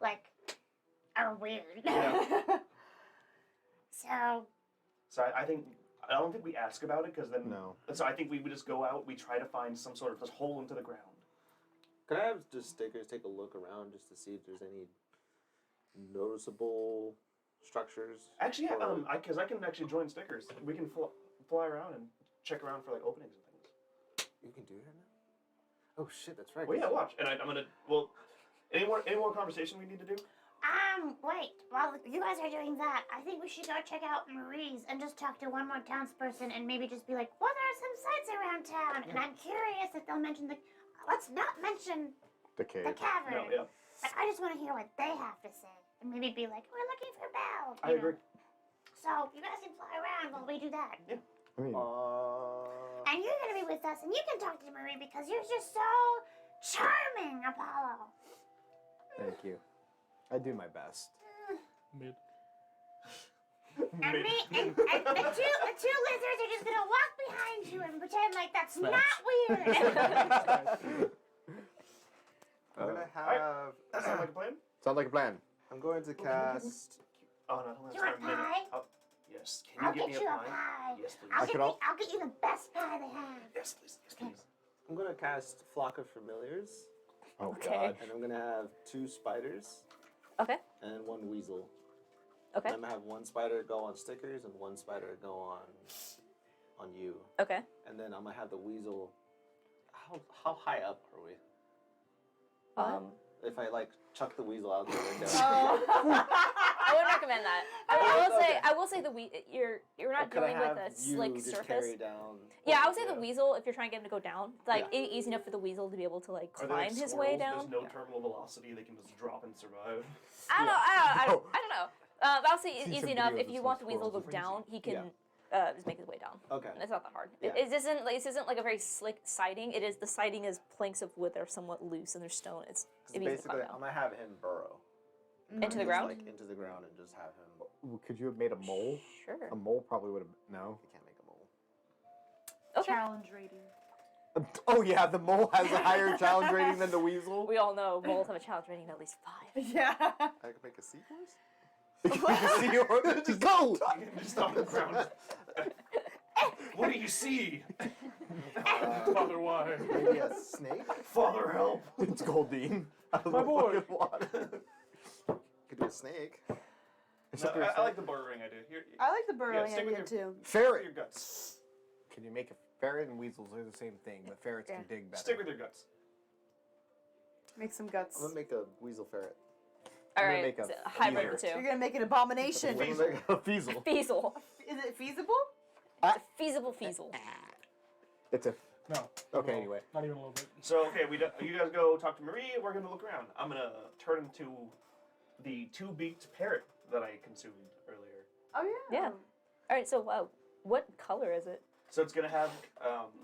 like, are weird. Yeah. So So I don't think we ask about it because then. No. So I think we would just go out. We try to find some sort of this hole into the ground. Could I have just stickers take a look around just to see if there's any noticeable structures? Actually, yeah, or- because I can actually join stickers. We can fly around and check around for like openings and things. You can do that now? Oh shit, that's right. Well, yeah, watch. And I'm gonna. Well, any more conversation we need to do? wait. While you guys are doing that, I think we should go check out Marie's and just talk to one more townsperson and maybe just be like, what are some sights around town? And I'm curious if they'll mention the. Let's not mention The cave. the cavern. No, yeah, But I just want to hear what they have to say. And maybe be like, we're looking for Belle. I you know. agree. So you guys can fly around while we do that. I mean, And you're going to be with us and you can talk to Marie because you're just so charming, Apollo. thank you. I do my best. Mid. And me and the two lizards are just going to walk behind you and pretend like that's not weird. I'm gonna Alright. have. That sounds like a plan. Sounds like a plan. I'm going to cast. Oh no, hold on. Do you want sorry, a minute. pie? Oh, yes. Can I'll you get get me you a a pie? pie. Yes, please. I'll I get you the best pie they have. Yes, please. Yes, please. I'm gonna cast Flock of Familiars, Oh Okay. God. and I'm gonna have 2 spiders Okay. and 1 weasel. Okay. And I'm gonna have 1 spider go on stickers and 1 spider go on you. Okay. And then I'm gonna have the weasel. How high up are we? If I like chuck the weasel out the window. I wouldn't recommend that. I will say you're not Could I dealing with have a you slick just surface. carry down? Yeah, I would say the weasel, if you're trying to get him to go down, like easy enough for the weasel to be able to like Are there, like, climb his way squirrels? down. There's no terminal velocity. They can just drop and survive. I don't know. I don't know. But I'll say Seen easy some enough. videos If of you some want the weasel to go squirrels. down, he can just make his way down. Okay. It's not that hard. Yeah. This isn't like a very slick siding. It is the siding is planks of wood that are somewhat loose and they're stone. It's easy to Basically, climb I'm down. gonna have him burrow. Into the Just, ground. Like into the ground and just have him. Could you have made a mole? Sure. A mole probably would have. No. He can't make a mole. Okay. Challenge rating. Oh yeah, the mole has a higher challenge rating than the weasel. We all know moles have a challenge rating of at least 5. Yeah. I could make a seahorse. Just go. Just on the ground. What do you see? Father, why? Maybe a snake. Father, help! It's Goldine. Out of My the boy. fucking water. Could do a snake. No, I like the burrowing idea. Here, I like the burrowing stick with idea your- too. Your Ferret. guts. Can you make a ferret and weasels are the same thing, but ferrets can dig better. Stick with your guts. Make some guts. I'm gonna make a weasel ferret. All gonna right. make a So a hybrid of the You're two. gonna make an abomination. I'm gonna make a weasel. Feasel. Is it feasible? It's a feasible feasel. It's a. No. Okay, No, anyway. Not even a little bit. So okay, you guys go talk to Marie. We're gonna look around. I'm gonna turn into the 2-beaked parrot that I consumed earlier. Oh yeah. Yeah. All right. So what color is it? So it's gonna have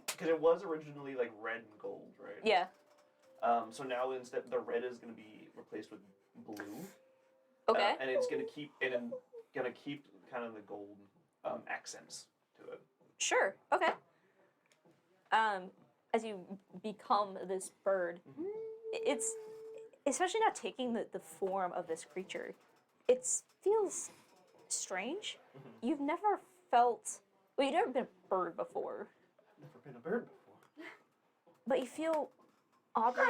because it was originally like red and gold, right? Yeah. So now instead the red is gonna be replaced with blue. Okay. And it's gonna keep kind of the gold accents to it. Sure. Okay. as you become this bird, it's especially not taking the form of this creature. It feels strange. You've never felt. Well, you've never been a bird before, Never been a bird before. but you feel oddly.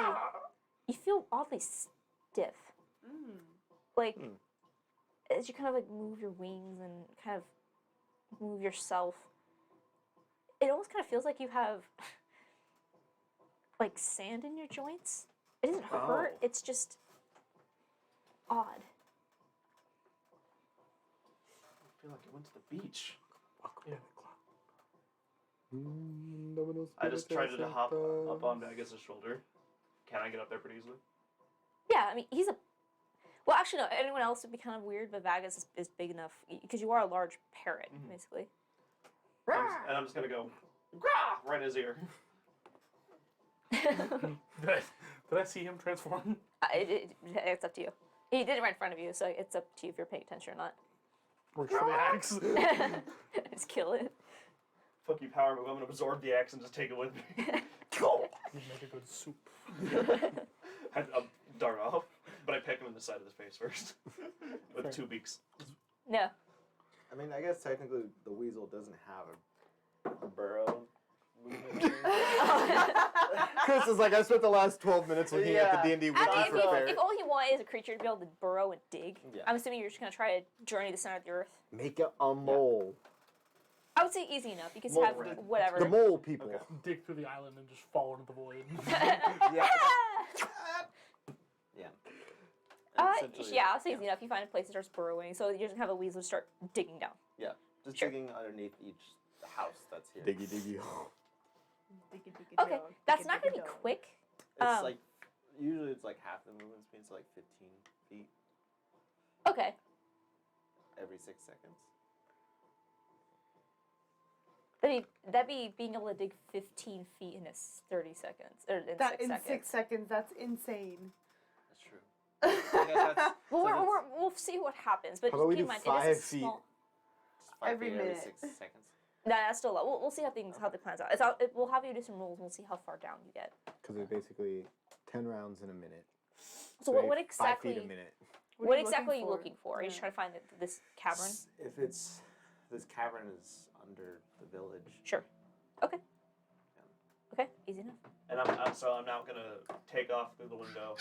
You feel oddly stiff. Like as you kind of like move your wings and kind of move yourself, it almost kind of feels like you have like sand in your joints. It doesn't hurt. It's just odd. I feel like I went to the beach. Yeah. I just tried to hop up on Vegas' shoulder. Can I get up there pretty easily? Yeah, I mean he's a. Well, actually, no. Anyone else would be kind of weird, but Vagus is big enough because you are a large parrot, basically. And I'm just gonna go right in his ear. Did I see him transform? It's up to you. He did it right in front of you, so it's up to you if you're paying attention or not. Works for the axe. Just kill it. Fuck you, power move. I'm gonna absorb the axe and just take it with me. You make a good soup. I'll dart off, but I peck him in the side of the face first with 2 beaks. No. I mean, I guess technically the weasel doesn't have a burrow movement. Chris is like, I spent the last 12 minutes looking at the D&D wiki I for mean, ferret. if all you want is a creature to be able to burrow and dig, Yeah. I'm assuming you're just gonna try to journey to the center of the earth. Make it a mole. I would say easy enough. You can Mole have rat. whatever. The mole people. Okay. Dig through the island and just fall into the void. Yeah. Yeah. Essentially, Yeah, I'll say easy enough. You find a place that starts burrowing, so you're just gonna have a weasel start digging down. Yeah. Just Sure. digging underneath each house that's here. Diggy diggy hole. Okay, that's not gonna be quick. It's like usually it's like half the movement speed, so like 15 feet Okay. every 6 seconds. That'd be being able to dig 15 feet in 30 seconds or in 6 That in seconds. 6 seconds, that's insane. That's true. I guess that's Well, we'll see what happens, but How about we keep in do mind 5 it is a feet? small. just 5 Every feet every minute. 6 seconds. No, that's still low. We'll see how the plans out. We'll have you do some rules. And we'll see how far down you get. Because it's basically 10 rounds in a minute. So what 5 exactly? feet a minute. What exactly are you looking for? Are you just trying to find this cavern? If it's this cavern is under the village. Sure. Okay. Okay, easy enough. And I'm now gonna take off through the window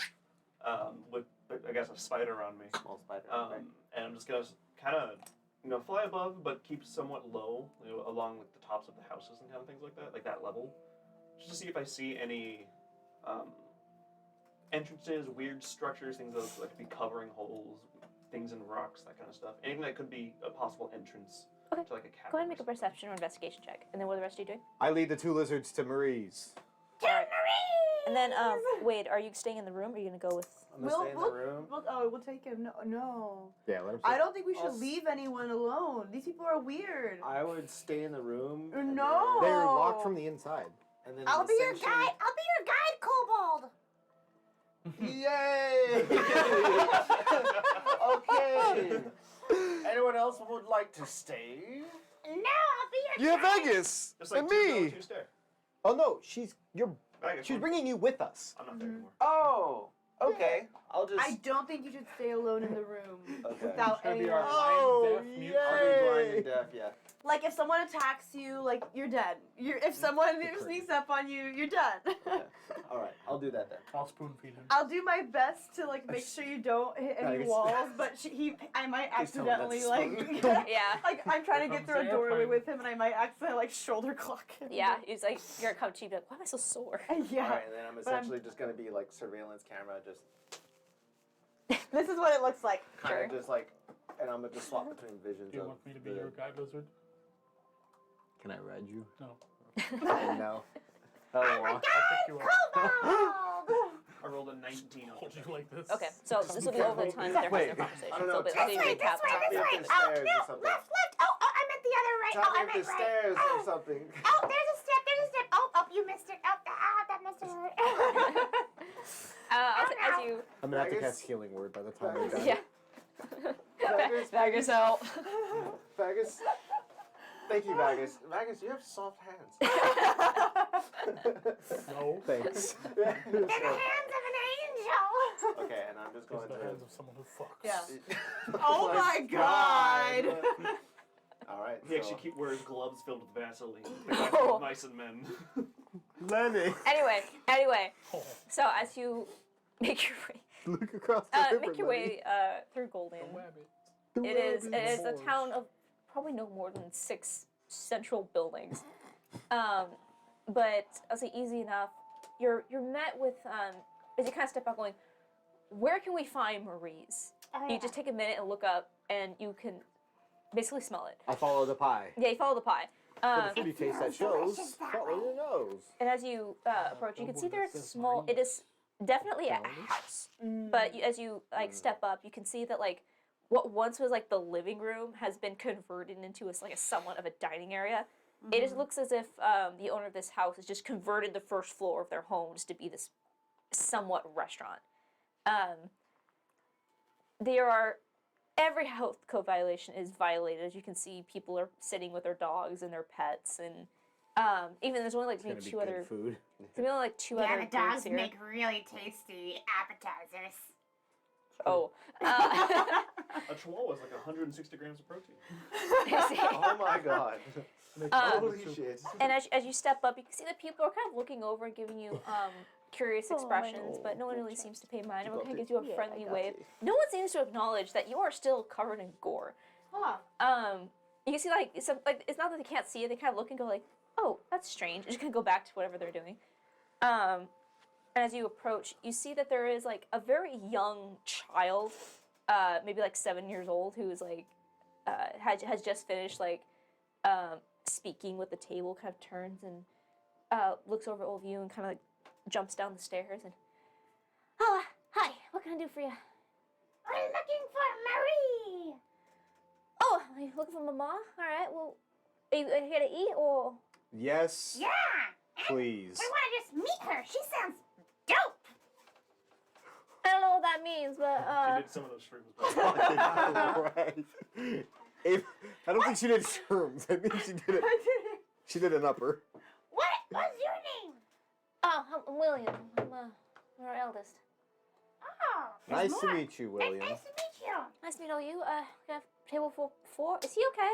with I guess a spider on me. Small spider. right? And I'm just gonna kind of fly above, but keep somewhat low, along with the tops of the houses and kind of things like that, like that level, just to see if I see any entrances, weird structures, things that could be covering holes, things in rocks, that kind of stuff. Anything that could be a possible entrance Okay. to like a cavern. Go ahead and make a perception or investigation check. And then what are the rest of you doing? I lead the 2 lizards to Marie's. Alright. And then, Wade, are you staying in the room or are you going to go with... I'm gonna stay in the room. We'll take him. No. Yeah, let him I don't think we should I'll leave anyone alone. These people are weird. I would stay in the room. and No. They're locked from the inside. Then, and then I'll be your essentially- guide. I'll be your guide, Kobold. Yay! Okay. Anyone else would like to stay? No, I'll be your You have guide. Vegas! Just like And 2 go, me! 2 stare. Oh no, she's Vegas, bringing you with us. I'm not there anymore. Oh, okay. I'll just. I don't think you should stay alone in the room Okay. without Gonna be anyone. our Oh, blind, deaf, mute. I'll be blind and deaf. Yeah. Like if someone attacks you, like you're dead. If someone sneaks up on you, you're done. Okay. All right. I'll do that then. I'll spoon feed him. I'll do my best to like make sure you don't hit any Nice. walls, but I might Please tell me accidentally that's like Yeah. like I'm trying to get through a Comes doorway airplane. with him, and I might accidentally like shoulder clock him. Yeah, he's like, you're going to come to you and be like, why am I so sore? Yeah. All right, and then I'm But I'm- essentially just gonna be like surveillance camera, just This is what it looks like. kind Sure. of just like, and I'm gonna just swap between visions. Do you of want me to be the- your guide lizard? Can I ride you? No. No. Hello. I'll pick you up. Kobold. I rolled a 19 on Hold the you like this. Okay, so this will be over the time that they're having their conversation. I don't know, So basically, this way, recap. This way. Up the Oh, stairs or no, something. left. Oh, I meant the other right. Tell Oh, I me if meant the right. stairs Oh. or something. Oh, there's a step. Oh, you missed it. Oh, that must have hurt. As you... I'm gonna have to Vegas? cast Healing Word by the time we're done. Yeah. Vegas, Vegas out. Vegas. Thank you, Vegas. Vegas, you have soft hands. No. Thanks. In the hands of an angel. Okay, and I'm just It's going the to. hands of someone who fucks. Yeah. Oh my god! All right. He so- actually wears gloves filled with Vaseline. Oh. Mice and men. Lenny. Anyway. Oh. So as you make your way, Look across the river, make your Lenny. way through Golden, The rabbit. The it is rabbit. a town of probably no more than 6 central buildings. But I'll say easy enough. You're met with as you kind of step out, going, where can we find Marie's? Oh, You just take a minute and look up, and you can basically smell it. I follow the pie. Yeah, you follow the pie. For the foodie taste that shows, delicious that follow your nose. And as you approach, you can see there's a small. It is definitely a house, but as you like step up, you can see that like what once was like the living room has been converted into a somewhat of a dining area. It just looks as if the owner of this house has just converted the first floor of their home just to be this somewhat restaurant. There are every health code violation is violated. As you can see, people are sitting with their dogs and their pets, and even there's only like It's gonna maybe be two good other. food. There's only like two Yeah, other the groups dogs here. make really tasty appetizers. Oh. A chihuahua is like 160 grams of protein. Oh my god. Holy shit. And as you step up, you can see that people are kind of looking over and giving you curious expressions, but no one really seems to pay mind. Everyone kind of gives you a friendly wave. No one seems to acknowledge that you are still covered in gore. Huh. You can see like it's not that they can't see it. They kind of look and go like, "Oh, that's strange." Just gonna go back to whatever they're doing. And as you approach, you see that there is like a very young child, maybe like 7 years old, who is like has just finished like speaking with the table. Kind of turns and looks over all of you and kind of like jumps down the stairs and, "Oh, hi. What can I do for you?" I'm looking for Marie. "Oh, are you looking for Mama? All right. Well, are you here to eat or?" Yes, Yeah. And please. we want to just meet her. She sounds dope. I don't know what that means, but She did some of those shrooms. Right. I don't think she did shrooms. I think she did it. She did an upper. What's your name? oh, I'm William. I'm our eldest. Oh. Nice there's to more. meet you, William. Nice to meet you. Nice to meet all you. Can I have table for 4? Is he okay?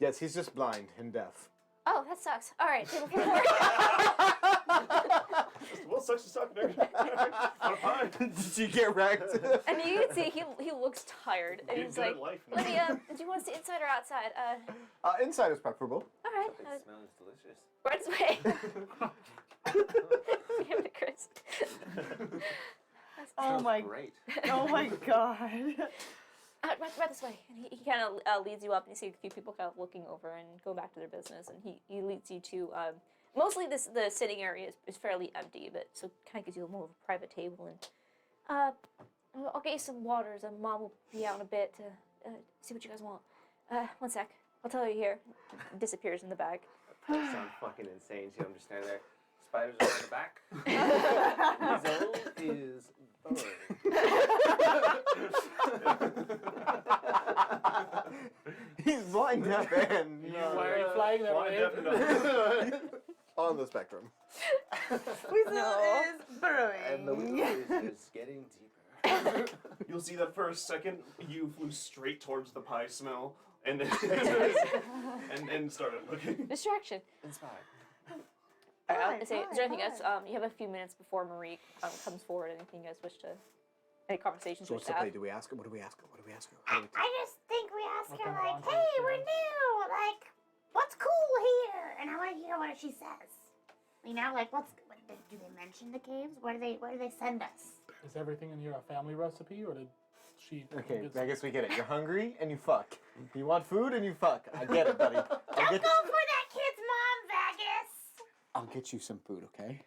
Yes, he's just blind and deaf. Oh, that sucks. All right, table for 4. Well, sucks to suck, nigga. Not fine. Did you get wrecked? And you can see he looks tired. And Getting he's good like, at life. "Let me. Do you want to sit inside or outside?" Inside is preferable. All right. It smells delicious. Right this way. Give it to Chris. Oh my, Great. oh my god. Right this way. And he kind of leads you up, and you see a few people kind of looking over and going back to their business. And he leads you to mostly the sitting area is fairly empty, but so kind of gives you more of a private table. And I'll get you some waters, and Mom will be out in a bit to see what you guys want. 1 sec. I'll tell you here. Disappears in the bag. That sounds fucking insane. See, I'm just standing there. Spiders are on the back. Weasel is He's blind, deaf, and Why are you flying that Blind, way? deaf, and dumb. on the spectrum. Weasel No. is burrowing. and the wheel is just getting deeper. You'll see that for a second, you flew straight towards the pie smell, and then and started looking. Distraction. Inspired. All right, Hi, I'll say, is hi, there anything hi. else? You have a few minutes before Marie comes forward. Anything you guys wish to? Any conversations So you what's wish the to play? have? Do we ask her? What do we ask her? What do we ask her? How do we I just think we ask What her kind of like, entree "Hey, she we're has? new. Like, what's cool here?" And I want to hear what she says. You know, like, what do they mention the caves? Where do they send us? Is everything in here a family recipe, or did she? Okay, get I some- guess we get it. You're hungry and you fuck. You want food and you fuck. I get it, buddy. Don't go for that kid's mom, Vegas. I'll get you some food, okay?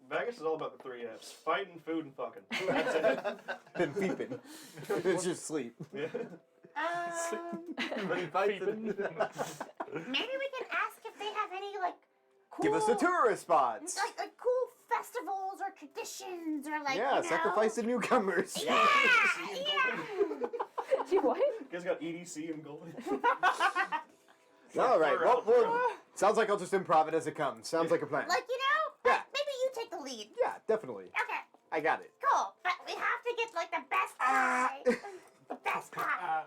Vegas is all about the 3 F's: fighting, food, and fucking. That's it. And peeping. It's just sleep. Yeah. But he fights it. Maybe we can ask if they have any like cool, Give us the tourist spots. like cool festivals or traditions or like Yeah, you know? sacrifice the newcomers. Yeah, yeah. You what? You guys got EDC and Golden. All right. Well, sounds like I'll just improv it as it comes. Sounds like a plan. Like, you know, Yeah. lead. Yeah, definitely. Okay, I got it. cool. But we have to get like the best pie. The best pie.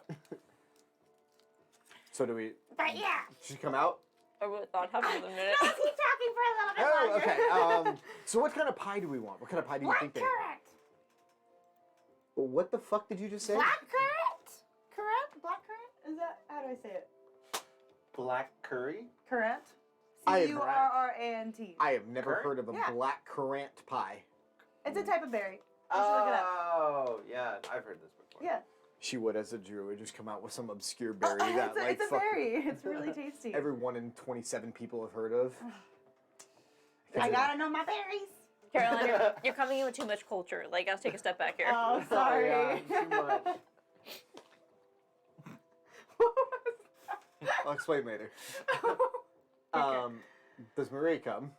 So do we? But yeah. Should she come out? I really thought having another minute. No, let's keep talking for a little bit Oh, longer. okay. So what kind of pie do we want? What kind of pie do you think they? Blackcurrant. Well, what the fuck did you just say? Blackcurrant? Currant? Blackcurrant? Is that how do I say it? Black curry? Currant. I have- Currant. I have never Currant? heard of a Yeah. black currant pie. It's a type of berry. You should look it up. Oh, yeah, I've heard this before. Yeah. She would, as a druid, just come out with some obscure berry that it's a, like it's a fuck berry. It's really tasty. every 1 in 27 people have heard of. I gotta know my berries. Caroline, you're coming in with too much culture. Like, I'll take a step back here. Oh, sorry. yeah, too much. I'll explain later. Does Marie come?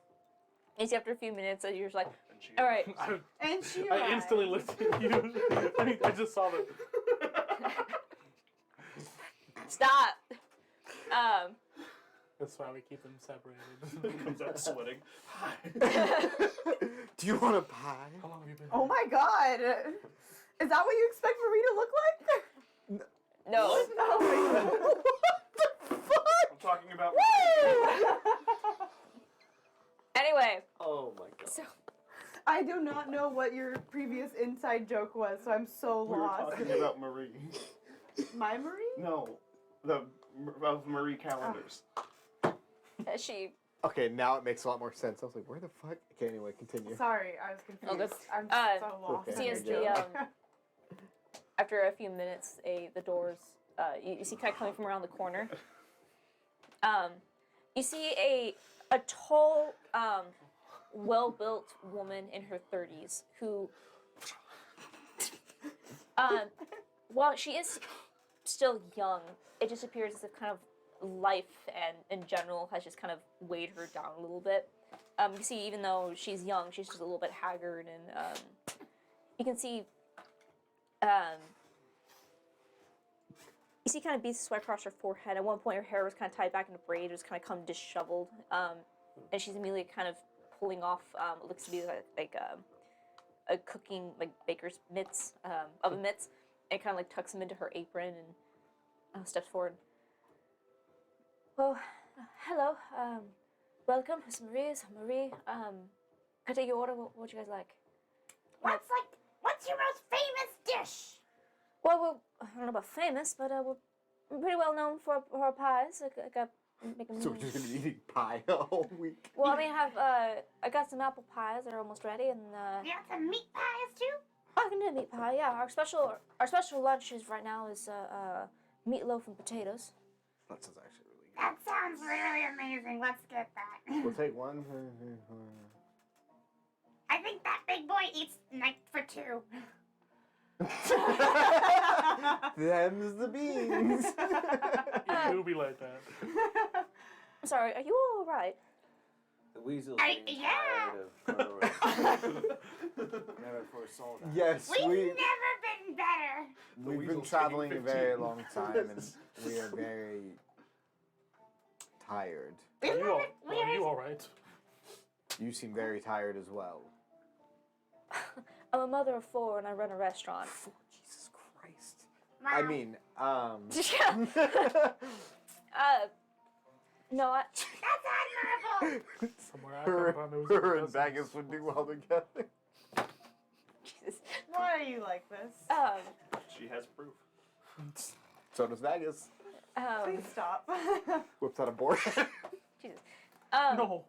And after a few minutes, you're just like, And she- all right. And she I instantly arrives. looked at you. I just saw that. Stop. That's why we keep them separated. Comes out sweating. Do you want a pie? How long have you been? Oh my god. Is that what you expect Marie to look like? No. Oh I'm talking about. Anyway, Oh my god. so I do not know what your previous inside joke was, so I'm so We were lost. talking about Marie. My Marie? No, of Marie calendars. she. Okay, now it makes a lot more sense. I was like, where the fuck? Okay, anyway, continue. Sorry, I was confused. Oh, good. I'm so lost. Okay. See, as there you the after a few minutes, the doors you see kind of coming from around the corner. You see a tall, well-built woman in her 30s who, while she is still young, it just appears as if kind of life and in general has just kind of weighed her down a little bit. You see, even though she's young, she's just a little bit haggard, and you can see, you see kind of beads of sweat across her forehead. At one point, her hair was kind of tied back into braid, just kind of come disheveled, and she's immediately kind of pulling off what looks to be like a cooking, like baker's mitts, oven mitts, and kind of like tucks them into her apron and steps forward. Well, hello, welcome, Miss Marie. Marie, can I take your order? What would you guys like? What's your most famous dish? Well, I don't know about famous, but we're pretty well known for our pies. I got making. So we're just gonna be eating pie all week. Well, I mean, I got some apple pies that are almost ready, and You got some meat pies too? I can do meat pie. Yeah, our special lunches right now is meatloaf and potatoes. That sounds actually really good. That sounds really amazing. Let's get that. We'll take one. I think that big boy eats like for two. Them's the beans. It would be like that. I'm sorry, are you all right? The weasel's I- getting yeah. tired of Corduroy. Never foresaw that. Yes, We've we never been better. we've been weasel's traveling a taking very 15. long time, and we are very tired. We Are you all, we are you are all right? You seem very tired as well. I'm a mother of 4 and I run a restaurant. Jesus Christ. I Mom, mean, No, that's admirable. Somewhere I her, come from, it was her and cousins. Vegas would do well together. Jesus. Why are you like this? She has proof. So does Vegas. Please stop. Whips out a board. Jesus. No.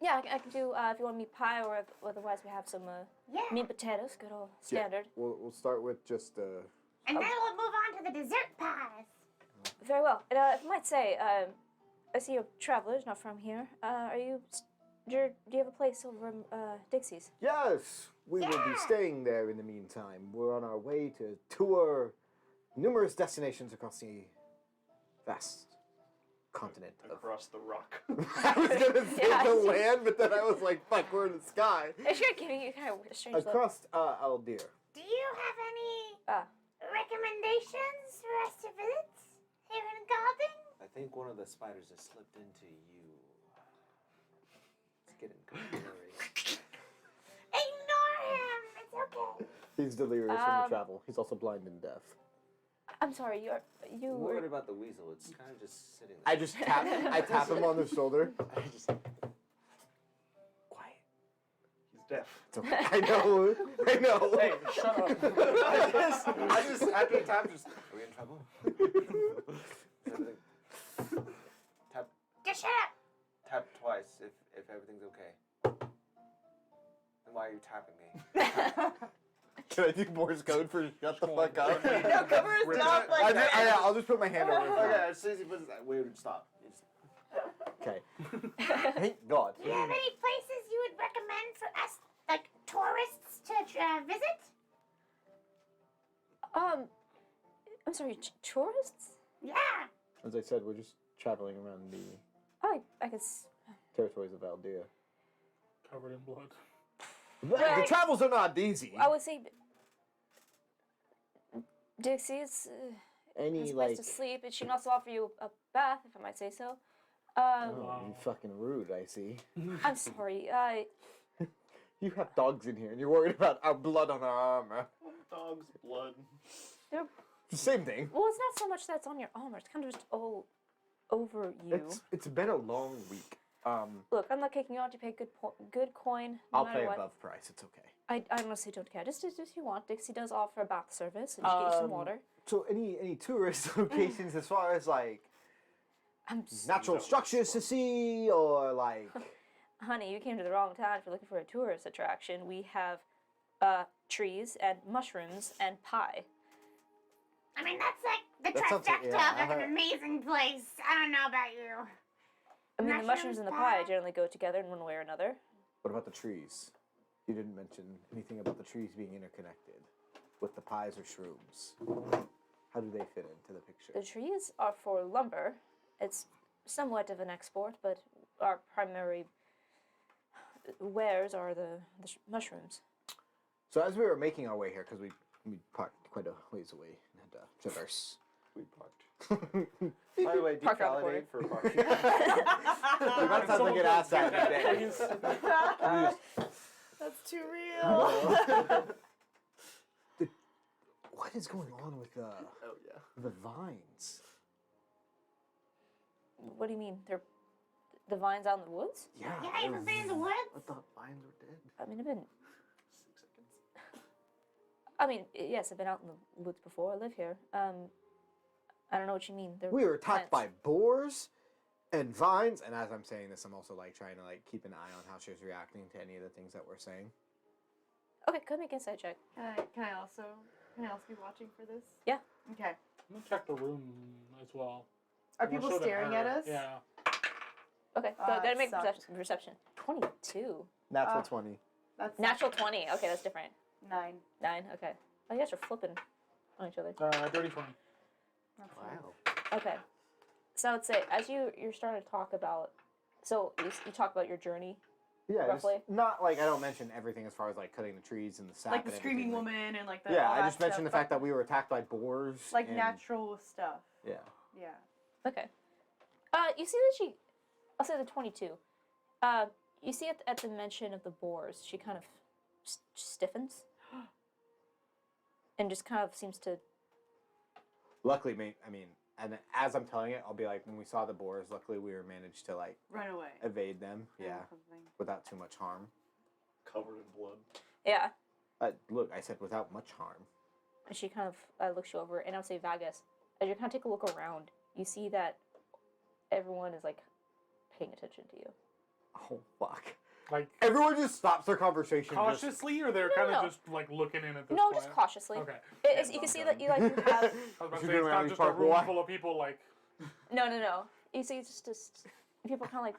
Yeah, I can do, if you want meat pie, or otherwise we have some Yeah. meat potatoes, good old standard. We'll start with just And then we'll move on to the dessert pies. Very well. And if I might say, I see you're travelers, not from here. Do you have a place over in Dixie's? Yes, we will be Yeah. staying there in the meantime. We're on our way to tour numerous destinations across the vast continent of. Across the rock. I was gonna say Yeah. the land, but then I was like, "Fuck, we're in the sky." It's you're giving you kind of a strange look. Across Aldir. Do you have any Ah. recommendations for us to visit here in Garden? I think one of the spiders has slipped into you. It's getting Corduroy. okay. He's delirious from the Um, travel. He's also blind and deaf. I'm sorry, you I'm worried about the weasel. It's kind of just sitting there. I just tap. I tap him on the shoulder. I just quiet. He's deaf. It's okay. I know. I know. Hey, shut up. I just after a tap, just are we in trouble? Tap Just shut up. tap twice if everything's okay. And why are you tapping me? Can I do Morse code for shut the fuck up? No, cover his mouth like that. I'll just put my hand over his mouth. Okay, as soon as he puts that, we would stop. You just- Okay. Thank God. Do you have any places you would recommend for us, like tourists, to visit? I'm sorry, tourists? Yeah. As I said, we're just traveling around the Oh, I guess. territories of Aldea. Covered in blood. The travels are not easy. I would say, Dixie, it's Any a like. place to sleep, and she can also offer you a bath, if I might say so. Oh, you fucking rude. I see. I'm sorry. You have dogs in here, and you're worried about our blood on our armor. Dog's blood. Same thing. Well, it's not so much that's on your armor. It's kind of just all over you. It's been a long week. Look, I'm not kicking you out to pay good coin. No I'll matter pay what. above price. It's okay. I honestly don't care. Just if you want, Dixie does offer a bath service, and she gets you some water. So any tourist locations as far as like I'm natural structures to see or like Honey, you came to the wrong time if you're looking for a tourist attraction. We have trees and mushrooms and pie. I mean, that's like the That sounds like- trifecta yeah, of like an amazing place. I don't know about you. I mean, the mushrooms Mushrooms, and the pie pie. generally go together in one way or another. what about the trees? You didn't mention anything about the trees being interconnected with the pies or shrooms. How do they fit into the picture? The trees are for lumber. It's somewhat of an export, but our primary wares are the mushrooms. So as we were making our way here, because we parked quite a ways away and had to traverse. We parked. By the way, Park around the corner. devalidate for parking. The amount of times I get asked that in a day. That's too real. What is going on with Oh yeah. the vines? What do you mean? They're the vines out in the woods? Yeah. Yeah, you ever been in the woods? I thought vines were dead. I mean, I've been. 6 seconds. I mean, yes, I've been out in the woods before. I live here. I don't know what you mean. They're We were attacked by plants. boars and vines, and as I'm saying this, I'm also like trying to like keep an eye on how she's reacting to any of the things that we're saying. Okay, go make an insight check. Can I also be watching for this? Yeah. Okay. I'm gonna check the room as well. Are I'm gonna people show them staring at her. us? Yeah. Okay, go that ahead and make sucked. perception. 22. Natural 20. That's Natural 20. Okay, that's different. 9. 9. Okay. Oh, you guys are flipping on each other. Dirty 20. That's Wow. Okay. So I would say, as you're starting to talk about, so you talk about your journey. Yeah, just Roughly? not like I don't mention everything as far as like cutting the trees and the sap. like the and screaming everything, woman and like the Yeah, all I that just mentioned the stuff, fact that we were attacked by boars. like and, natural stuff. Yeah. Yeah. Okay. You see that I'll say the 22. You see at the mention of the boars, she kind of stiffens. And just kind of seems to. Luckily, I mean, and as I'm telling it, I'll be like, when we saw the boars, luckily we were managed to like Run away. evade them. or Yeah, something. without too much harm. Covered in blood. Yeah. Look, I said without much harm. And she kind of looks you over, and I'll say, Vagus, as you kind of take a look around, you see that everyone is like paying attention to you. Oh fuck! Like Everyone just stops their conversation. just- cautiously, or they're No, kind of no. just like looking in at this No, point? just cautiously. Okay. You can see that you have. I was about to You're say, it's doing not around just these a room park full of people like. No. You see, it's just people kind of like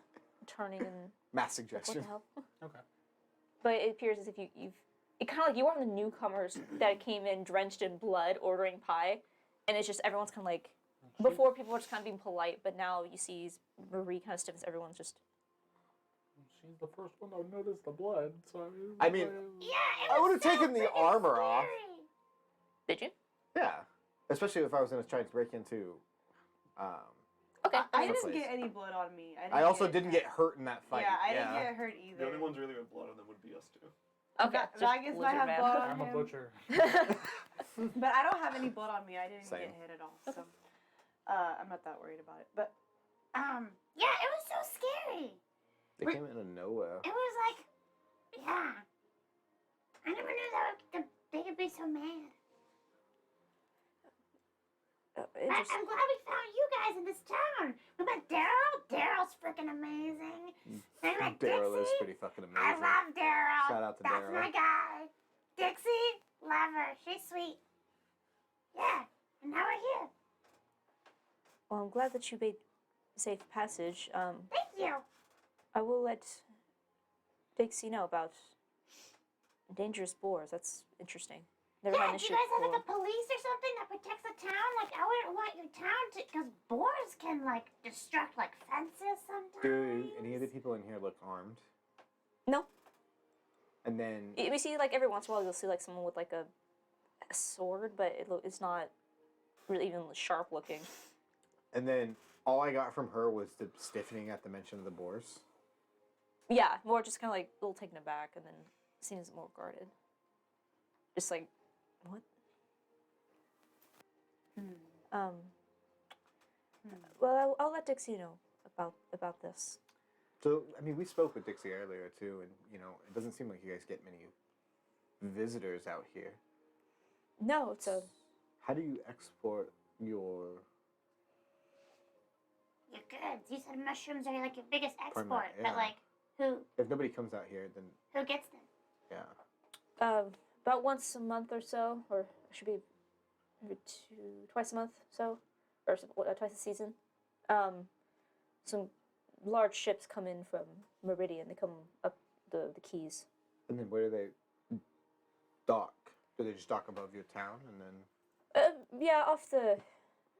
turning and Mass like, what the suggestion. hell? Okay. But it appears as if you've. It kind of like you are the newcomers that came in drenched in blood, ordering pie, and it's just everyone's kind of like. Before people were just kind of being polite, but now you see Marie kind of stiffens. Everyone's just. She's the first one to notice the blood, so I mean- Yeah, it I was would've so taken the freaking armor off. scary. Did you? Yeah, especially if I was gonna try to break into. Okay. I didn't Someplace. get any blood on me. I also didn't get hurt in that fight. Yeah, I didn't get hurt either. The only ones really with blood on them would be us two. Okay. just Vagus might lizard have man. blood on I'm a him. butcher. But I don't have any blood on me. I didn't Same. get hit at all. So I'm not that worried about it. But Yeah, it was so scary. They came out of nowhere. It was like, yeah. I never knew that they could be so mad. I'm glad we found you guys in this town. We met Daryl. Daryl's freaking amazing. We met Daryl is Dixie. pretty fucking amazing. I love Daryl. Shout out to That's Daryl. my guy. Dixie, love her. She's sweet. Yeah, and now we're here. Well, I'm glad that you made safe passage. Thank you. I will let Dixie know about dangerous boars. That's interesting. Never Yeah, had an do issue you guys have before. like a police or something that protects the town? Like, I wouldn't want your town to, because boars can like destruct like fences sometimes. Do any of the people in here look armed? No. And then We see like every once in a while you'll see like someone with like a sword, but it's not really even sharp looking. all I got from her was the stiffening at the mention of the boars. Yeah, more just kind of like a little taken aback, and then seems more guarded. Just like, what? Well, I'll let Dixie know about this. So, I mean, we spoke with Dixie earlier too, and it doesn't seem like you guys get many visitors out here. No, it's a. How do you export your goods? You said mushrooms are like your biggest export, yeah. but like who If nobody comes out here, then gets them? yeah. About once a month or so, or it should be maybe twice a month, or twice a season. Some large ships come in from Meridian. They come up the keys. And then where do they dock? Do they just dock above your town and then? Yeah,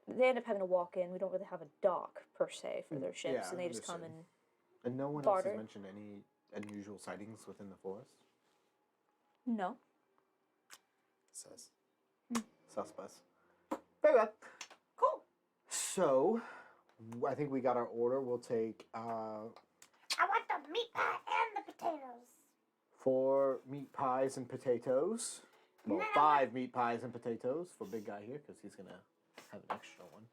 they end up having to walk in. We don't really have a dock per se for their ships, yeah, and they just come understood. and And no one barter. else has mentioned any unusual sightings within the forest. no. Says. Suspects. Very well. cool. So, I think we got our order. We'll take I want the meat pie and the potatoes. 4 meat pies and potatoes. Well, No. 5 meat pies and potatoes for big guy here because he's gonna have an extra one.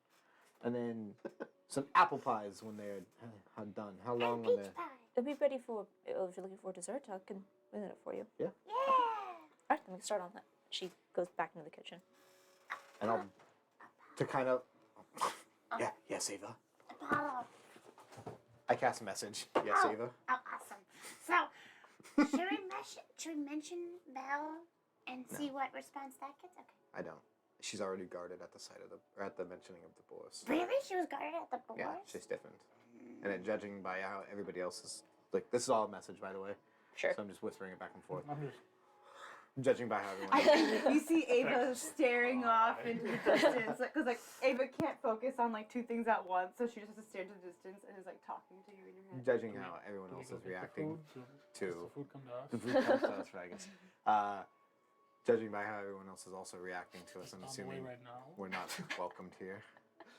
And then some apple pies when they're done. How long And when peach they're? pie. It'll be ready for if you're looking for dessert. I can win it for you. Yeah. All right, then we can start on that. She goes back into the kitchen. And I'll to kind of. Yeah, Ava. Apollo. I cast a message. Yes, Oh. Ava. Oh, awesome. So, should we mention Belle and see what response that gets? Okay. I don't. She's already guarded at the sight of at the mentioning of the boars. Really? She was guarded at the boars? Yeah, she's stiffened. And then judging by how everybody else is like, this is all a message, by the way. Sure. So I'm just whispering it back and forth. I'm just. Judging by how everyone else. You see Ava staring off into the distance, because like Ava can't focus on like 2 things at once, so she just has to stare into the distance and is like talking to you in your head. Judging how everyone else is reacting to Does the food come to us? the food comes to us, I guess. Judging by how everyone else is also reacting to us, I'm It's on the way assuming right now. we're not welcomed here.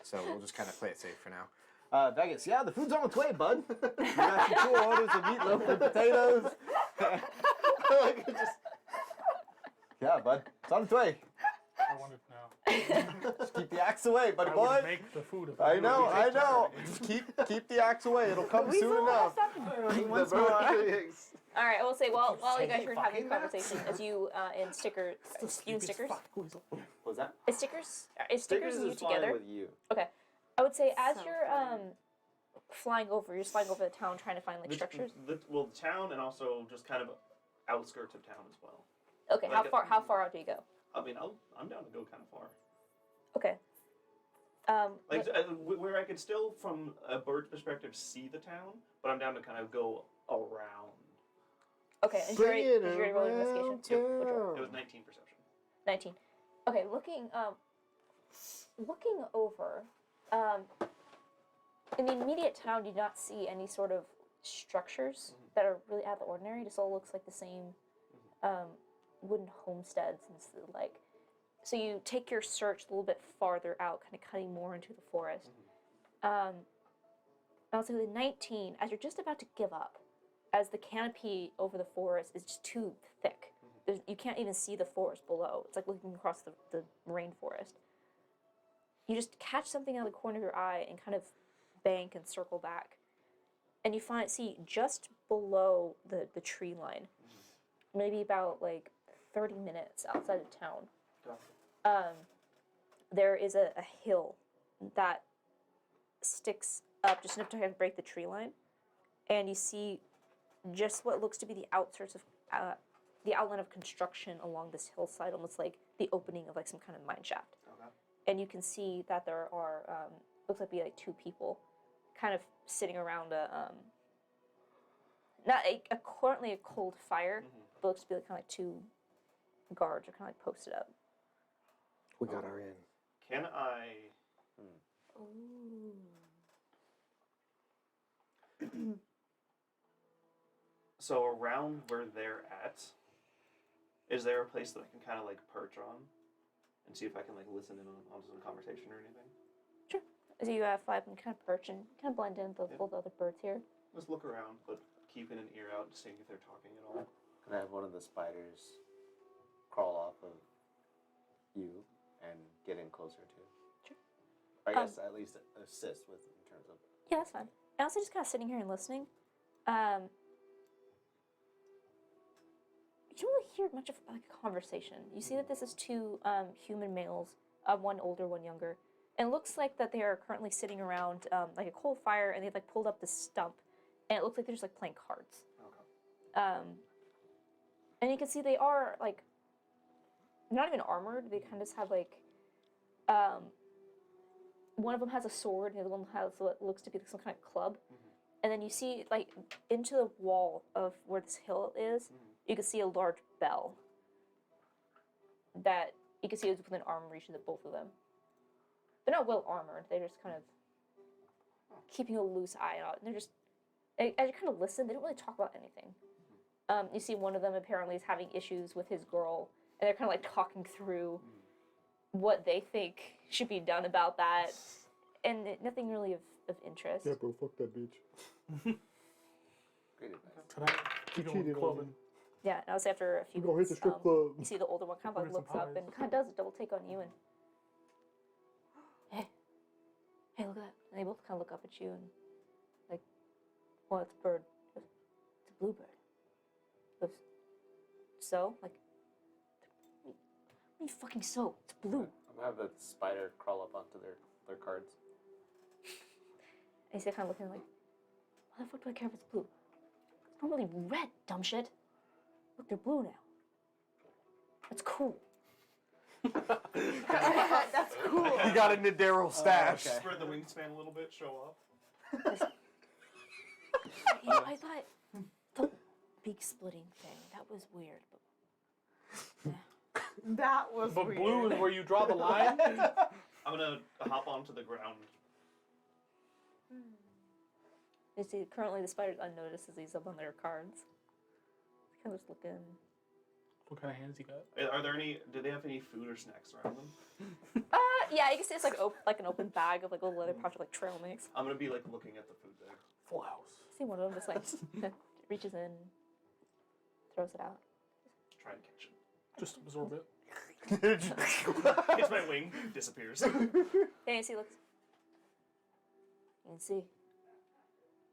So we'll just kind of play it safe for now. Vegas, yeah, the food's on its way, bud. We got some cool orders of meatloaf and potatoes. Like, it just... Yeah, bud, it's on its way. I want it now. Just keep the axe away, buddy I boy. would make the food if I knew know, it would I take know. time. Just keep the axe away. It'll come soon enough. Once more. All right, I will say while you guys Say were having fucking a conversation, as you and Sticker, you and Stickers, Was that? is Stickers and you is fine together? with you. Okay, I would say as So you're funny. you're just flying over the town trying to find like structures. The town and also just kind of outskirts of town as well. Okay, like how far out do you go? I mean, I'm down to go kind of far. Okay. Like where I could still, from a bird's perspective, see the town, but I'm down to kind of go around. Okay, and Bring it did you roll an investigation? around Which roll? town. It was 19 perception. 19. Okay, looking over, in the immediate town, you do not see any sort of structures that are really out of the ordinary. It just all looks like the same wooden homesteads and like. So you take your search a little bit farther out, kind of cutting more into the forest. I'll say with 19, as you're just about to give up, as the canopy over the forest is just too thick. You can't even see the forest below. It's like looking across the rainforest. You just catch something out of the corner of your eye and kind of bank and circle back. And you see just below the tree line, maybe about like 30 minutes outside of town, there is a hill that sticks up just enough to kind of break the tree line. And you see just what looks to be the outskirts of the outline of construction along this hillside, almost like the opening of like some kind of mine shaft. Okay. And you can see that there are looks like like two people, kind of sitting around not currently a cold fire, but looks to be like kind of like two guards are kind of like posted up. We got our in. Can I? So around where they're at, is there a place that I can kind of like perch on and see if I can like listen in on some conversation or anything? Sure. So you have 5 and kind of perch and kind of blend in with all the other birds here. Just look around, but keeping an ear out, seeing if they're talking at all. Can I have one of the spiders crawl off of you and get in closer too? Sure. I guess at least assist with in terms of. Yeah, that's fine. And also just kind of sitting here and listening. You don't really hear much of like a conversation. You see that this is 2 human males, one older, one younger. And it looks like that they are currently sitting around like a coal fire, and they've like pulled up this stump, and it looks like they're just like playing cards. Okay. And you can see they are like not even armored. They kind of just have like one of them has a sword, and the other one has what looks to be like some kind of club. And then you see like into the wall of where this hill is, you can see a large bell that you can see is within arm reach of the both of them. They're not well armored. They're just kind of keeping a loose eye out. And they're just, as you kind of listen, they don't really talk about anything. You see one of them apparently is having issues with his girl, and they're kind of like talking through what they think should be done about that, and nothing really of interest. Yeah, bro, fuck that bitch. Great advice. Tonight, you cheated doing on clubbing. me. Yeah, and I was after a few We're gonna hit minutes, the strip club. you see the older one kind of like Order some looks up pies. and kind of does a double take on you and, hey, look at that. And they both kind of look up at you and like, well, it's a bird. It's a bluebird. Goes, so? Like, what do you fucking so? It's blue. I'm gonna have the spider crawl up onto their cards. And he's kind of looking like, why the fuck do I care if it's blue? It's normally red, dumb shit. Look, they're blue now. That's cool. That's cool. He got into Daryl's stash. okay. Spread the wingspan a little bit, show off. I thought the big splitting thing, that was weird. But That was But weird. blue is where you draw the line. I'm gonna hop onto the ground. you see, currently the spider's unnoticed as he's up on their cards. Kind of just looking. What kind of hands you got? Are there any? Do they have any food or snacks around them? Yeah, you can see it's like an open bag of like a little leather pouch of like trail mix. I'm gonna be like looking at the food bag. Full house. See one of them just like reaches in, throws it out. Try and catch it. Just absorb it. Hits my wing, disappears. Yeah, you see, looks. You can see.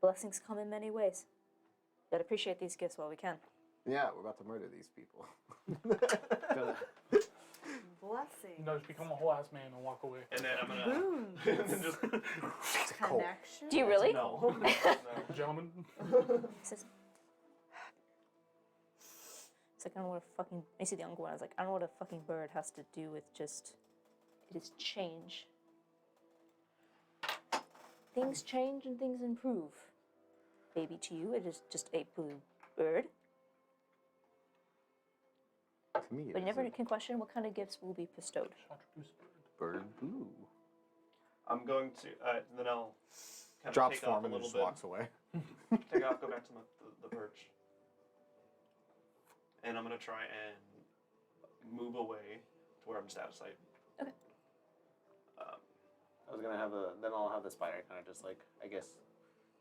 Blessings come in many ways. Gotta appreciate these gifts while we can. Yeah, we're about to murder these people. Blessing. No, just become a whole ass man and walk away. And then I'm gonna. Boom. And then just. Connection. Do you really? No. Gentlemen. He says, it's like, I don't know what a fucking. I see the younger one. I was like, I don't know what a fucking bird has to do with just. It is change. Things change and things improve. Maybe to you, it is just a blue bird. To me, But you never can question what kind of gifts will be bestowed. bird blue. I'm going to. Then I'll. Kind Drops of take off form a and little just bit. walks away. Take off, go back to the perch. And I'm gonna try and move away to where I'm just out of sight. Okay. I was gonna have then I'll have the spider kind of just like, I guess,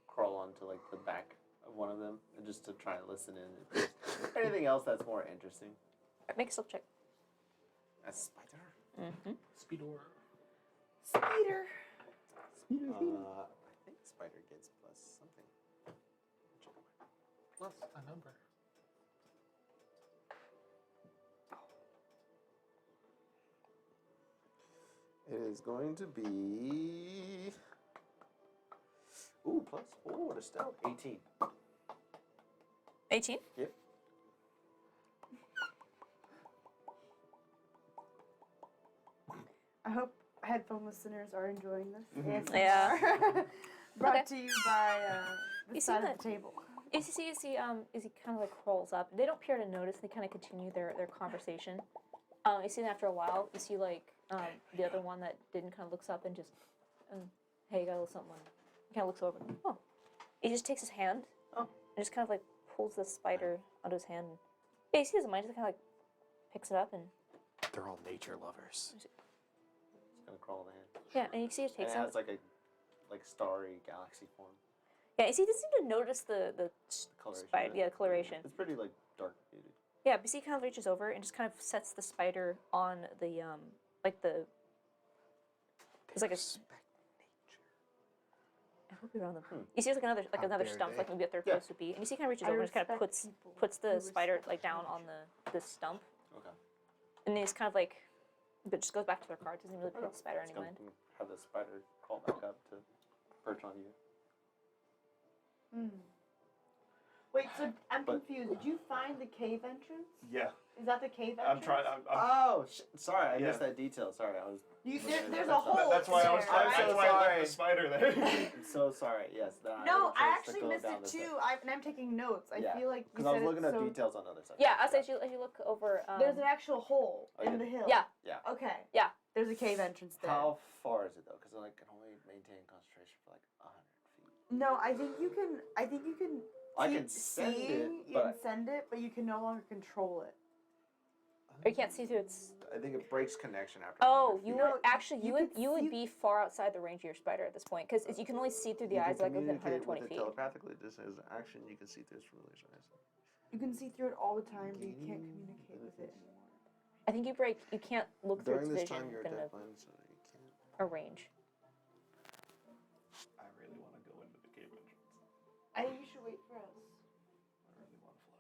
crawl onto like the back of one of them, just to try and listen in. If there's anything else that's more interesting. Make a stealth check. A spider. Mm-hmm. Speedor. Spider. I think spider gets plus something. Plus a number. It is going to be. Ooh, plus 4 to stealth. 18. 18? Yep. I hope headphone listeners are enjoying this. Mhm. Yeah. Brought Okay. to you by the You see side that- of the table. Izzy kind of like crawls up. They don't appear to notice. They kind of continue their conversation. You see that after a while, you see like the other one that didn't kind of looks up and just, hey, you got a little something. He kind of looks over. Oh, he just takes his hand. Oh. And just kind of like pulls the spider onto his hand. Yeah, he doesn't mind. Just kind of like picks it up and They're all nature lovers. It's gonna crawl in the hand. yeah, and you see it And takes it it. has like a starry galaxy form. Yeah, you see, he doesn't seem to notice the Coloration. spider. of it. Yeah, the coloration. It's pretty like dark muted. Yeah, but see, he kind of reaches over and just kind of sets the spider on the like the. It's like a. I hope you're on them. You see, it's like another How another dare stump, they. like maybe a third Yeah. post would be, and you see, he kind of reaches I over and just kind of respect puts people puts who the spider respect like down nature. on the stump, Okay. and then he's kind of like, but just goes back to their cards. Doesn't really pay the spider any It's gonna mind. have the spider crawl back up to perch on you. Wait, so I'm But- confused. Did you find the cave entrance? Yeah. Is that the cave I'm entrance? trying. Oh, sorry, I Yeah. missed that detail. Sorry, I was. There's a hole. That's why I was. there, I'm That's right? so why I sorry. left the spider there. I'm so sorry. Yes, that No, I chose to actually go missed down it this too. way. And I'm taking notes. I Yeah, feel like you Because I said was looking it's at so. details on other sections. Yeah, I say as you look over. There's an actual hole Oh, in yeah. the hill. Yeah. Yeah. Okay. Yeah. There's a cave entrance there. How far is it though? Because I can only maintain concentration for like 100 feet. No, I think you can. I think you can. I keep can send seeing, it, You but can send it, but you can no longer control it. Or you can't see through its. I think it breaks connection after. Oh, 100 you feet. No, would actually you would could you would see- be far outside the range of your spider at this point because you can only see through the You eyes can like within communicate 120 with it feet. telepathically. This is action. You can see through its familiar's eyes. You can see through it all the time, but you can't communicate with it anymore. I think you can't look through During its this vision time, you're within deafblind, so you can't. a range. I really want to go into the cave entrance. I think you should wait for us. I really want to fly.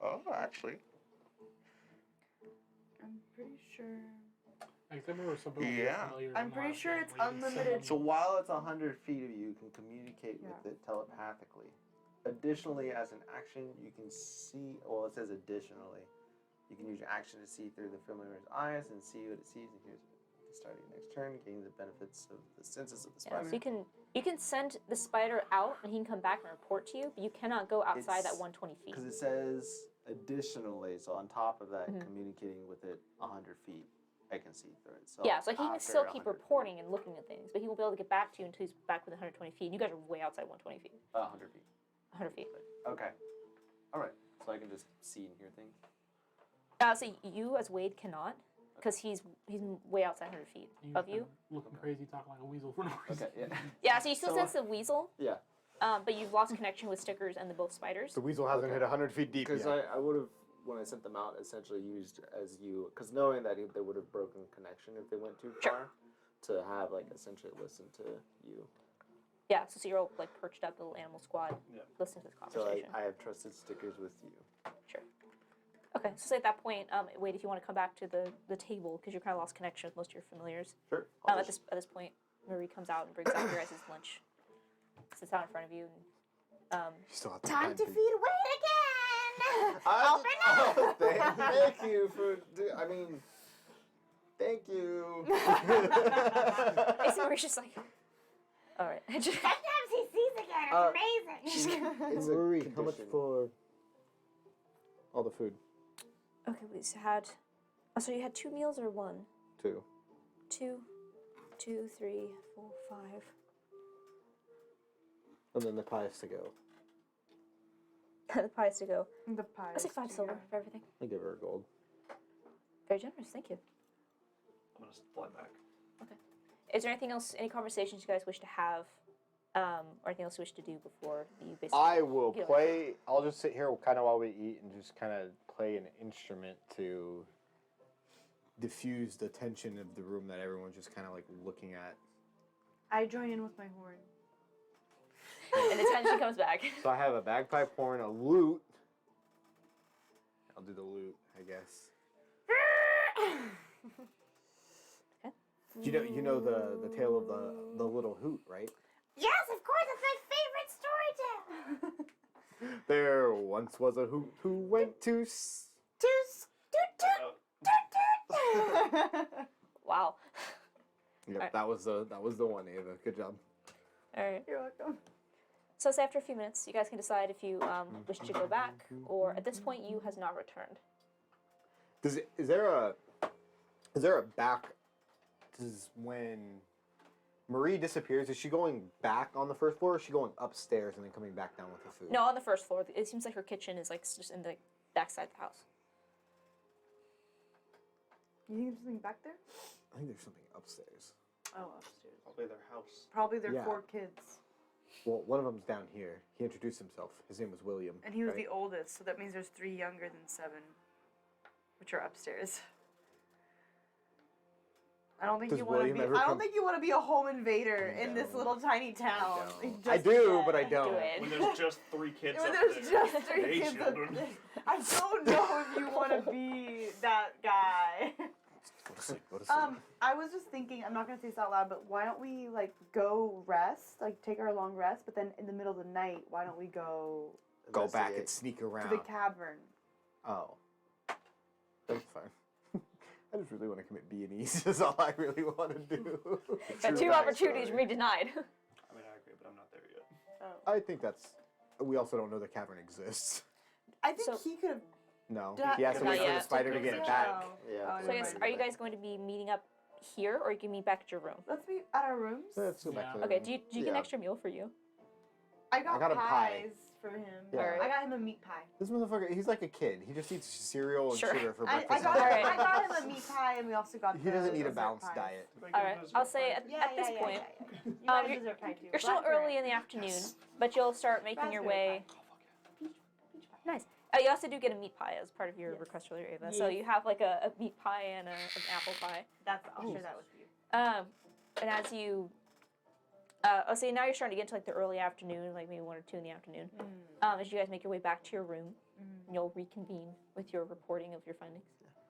Oh, actually. I'm pretty sure. I remember some people Yeah. familiar I'm in pretty last sure game it's where you can send unlimited. them- So while it's 100 feet of you, you can communicate Yeah. with it telepathically. Additionally, as an action, you can see. Well, it says additionally, you can use your action to see through the familiar's eyes and see what it sees and hears at the start of your next turn, gaining the benefits of the senses of the Yeah, spider. so you can send the spider out and he can come back and report to you, but you cannot go outside It's- that 120 feet. Because it says additionally, so on top of that, Mhm. communicating with it 100 feet, I can see through it. So Yeah, so he can after still keep 100 feet- reporting and looking at things, but he won't be able to get back to you until he's back within 120 feet. And you guys are way outside 120 feet. 100 feet. 100 feet. Okay. All right. So I can just see and hear things. So you as Wade cannot, because he's way outside 100 feet of you. Looking crazy, talking like a weasel for no reason. Okay. Yeah. Yeah, so you still So- sense the weasel, Yeah. but you've lost connection with Stickers and the both spiders. The weasel hasn't Okay. hit 100 feet deep Because yet. I would have, when I sent them out, essentially used as you, because knowing that they would have broken connection if they went too Sure. far, to have like essentially listen to you. Yeah, so you're all like perched up, the little animal squad, Yeah. listening to this So conversation. I have trusted stickers with you. Sure. Okay, so at that point, Wade, if you want to come back to the table, because you kind of lost connection with most of your familiars. Sure. At this point, Marie comes out and brings out your guys' lunch. Sits out in front of you. And, You still have to Time find to the- feed Wade again! Oh, Open up! thank you for. I mean, thank you. basically, Marie's just like, all right. Sometimes he sees again. It's amazing. It's a Marie, how much condition. for all the food? Okay, we had. Oh, so you had 2 meals or 1? 2. 2, 2, 3, 4, 5. And then the pies to go. The pies to go. The pie. I'll say 5 silver for everything. I give her a gold. Very generous, thank you. I'm gonna fly back. Is there anything else, any conversations you guys wish to have or anything else you wish to do before you basically. I will get away? play. I'll just sit here kind of while we eat and just kind of play an instrument to diffuse the tension of the room that everyone's just kind of like looking at. I join in with my horn. And the tension comes back. So I have a bagpipe horn, a lute. I'll do the lute, I guess. You know the tale of the little hoot, right? Yes, of course, it's my favorite story tale. There once was a hoot who went to. Wow. Yep, Alright. that was the one, Ava. Good job. All right. You're welcome. So it's after a few minutes, you guys can decide if you wish to go back, or at this point, you has not returned. Is there a back? Does when Marie disappears, is she going back on the first floor, or is she going upstairs and then coming back down with the food? No, on the first floor. It seems like her kitchen is like just in the back side of the house. You think there's something back there? I think there's something upstairs. Oh, upstairs. Probably their house. Probably their Yeah. 4 kids. Well, one of them's down here. He introduced himself. His name was William. And he was right? the oldest, so that means there's 3 younger than 7, which are upstairs. I don't think Does you want to William be. ever I don't come- think you want to be a home invader in this No. little tiny town. don't. Just I do, yet. but I don't. Do it. When there's just 3 kids When up there's there. just 3 Hey, kids up children. there. I don't know if you want to be that guy. Go to sleep. Go to sleep. I was just thinking, I'm not gonna say this out loud, but why don't we like go rest, like take our long rest, but then in the middle of the night, why don't we go Go back and Investigate. sneak to around. the cavern? Oh, that's fine. I just really want to commit B&Es. That's all I really want to do. Got 2 opportunities, me denied. I mean, I agree, but I'm not there yet. Oh. I think that's. We also don't know the cavern exists. I think So- he could have. No, That- he has to Not wait for the yet. spider to get it back. Yeah. So I guess, are you guys going to be meeting up here, or you can meet back at your room? Let's be at our rooms. Let's go back Yeah. to the Okay, room. do you get an Yeah. extra meal for you? I got got him pie. pies from him. Yeah. Alright. I got him a meat pie. This motherfucker, he's like a kid. He just eats cereal and Sure. sugar for I breakfast. got, Alright. I got him a meat pie, and we also got. He doesn't the need a dessert balanced pies. diet. All right, I'll say at this point, You got a you're- dessert pie too. you're still Blackberry. early in the afternoon, but you'll start making your Raspberry way. Peach pie. Nice. You also do get a meat pie as part of your Yes. request earlier, Ava. So Yes. you have like a meat pie and an apple pie. I'll share that with you. And as you, I'll say now you're starting to get into like the early afternoon, like maybe 1 or 2 in the afternoon. As you guys make your way back to your room, you'll reconvene with your reporting of your findings.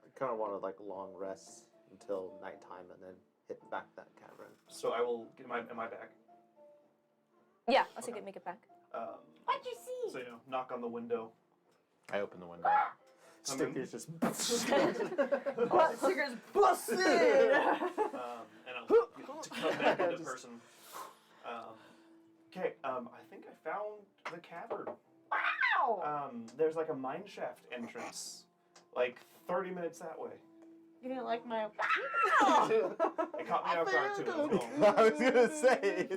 I kind of want to like long rest until nighttime and then hit back that cavern. So I will get my back. Yeah, I'll say Okay. make it back. What'd you see? So, knock on the window. I open the window. Come in. Sticky's just. Butt stickers busted. And I'll to come back into person. Okay, I think I found the cavern. Wow! There's like a mine shaft entrance, like 30 minutes that way. You didn't like my. It caught me off guard too. It was going. I was gonna say.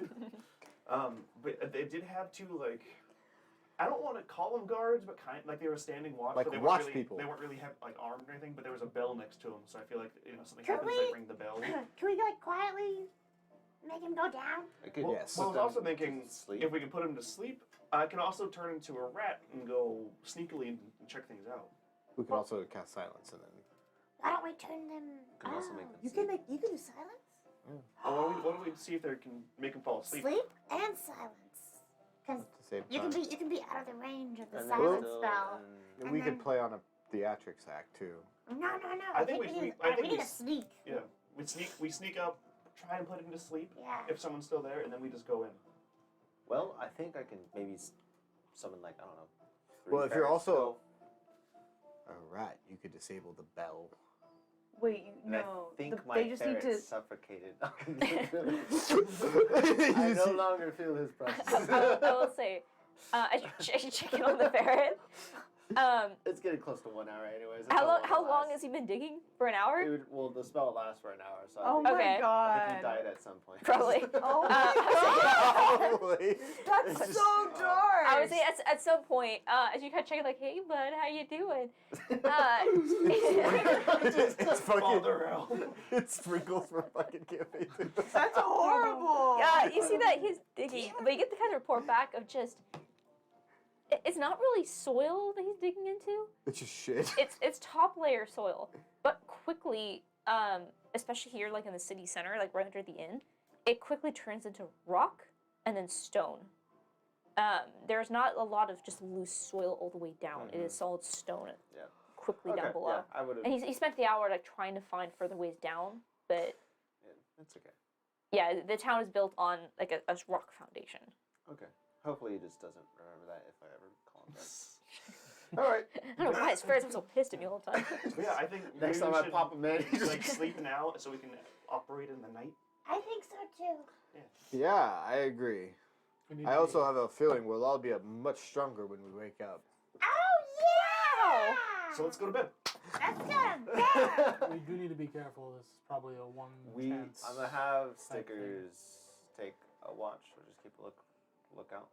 But they did have 2 like. I don't want to call them guards, but kind like they were standing watch. Like but they watch weren't really, people. They weren't really like armed or anything, but there was a bell next to them, so I feel like something Can happens. we- They ring the bell. Can we like quietly make him go down? I could, Well, Yes. well, I was also thinking sleep. if we can put him to sleep, I can also turn into a rat and go sneakily and check things out. We could also cast silence and then. Why don't we turn them? Can also make them You sleep. can do silence. Well, why don't we see if they can make him fall asleep? Sleep and silence. Because At the same you time. can be out of the range of the And then silence still- spell. And and we could then- play on a theatrics act too. No. I think we- we need, I think we we need a s- sneak. Yeah, we sneak up, try and put him to sleep Yeah. if someone's still there, and then we just go in. Well, I think I can maybe summon like I don't know. 3 Well, if you're ferrets also a rat, you could disable the bell. Wait, and no. I think my they just need ferret to. suffocated. I no longer feel his presence. I will say, as you check in on the ferret, It's getting close to 1 hour, anyways. That's How long? it How long lasts. has he been digging? For an hour? Well, the spell lasts for an hour, so Oh I, my Okay. I god. think he died at some point. Probably. Oh my god. Probably. That's It's so just- dark. I would say at some point, as you kind of check, like, hey, bud, how you doing? It's fucking. Father Al. It sprinkles for fucking campaign. That's horrible. Yeah, you see that he's digging, but you get the kind of report back of just, it's not really soil that he's digging into. It's just shit. It's top layer soil, but quickly, especially here, like in the city center, like right under the inn, it quickly turns into rock and then stone. There's not a lot of just loose soil all the way down. It is solid stone Yeah. quickly Okay, down below. yeah, I would have. And he spent the hour like trying to find further ways down, but It's okay. yeah, the town is built on like a rock foundation. Okay. Hopefully he just doesn't remember that if I ever call him back. All right. I don't know why his spirits were so pissed at me all the time. Yeah, I think Next maybe time we I should, pop him in, he just like sleep now so we can operate in the night. I think so too. Yeah, I agree. We need I to also have a feeling we'll all be much stronger when we wake up. Oh yeah! So let's go to bed. Let's go to bed. We do need to be careful. This is probably a one chance. I'm gonna have type thing. stickers take a watch. We'll just keep a lookout.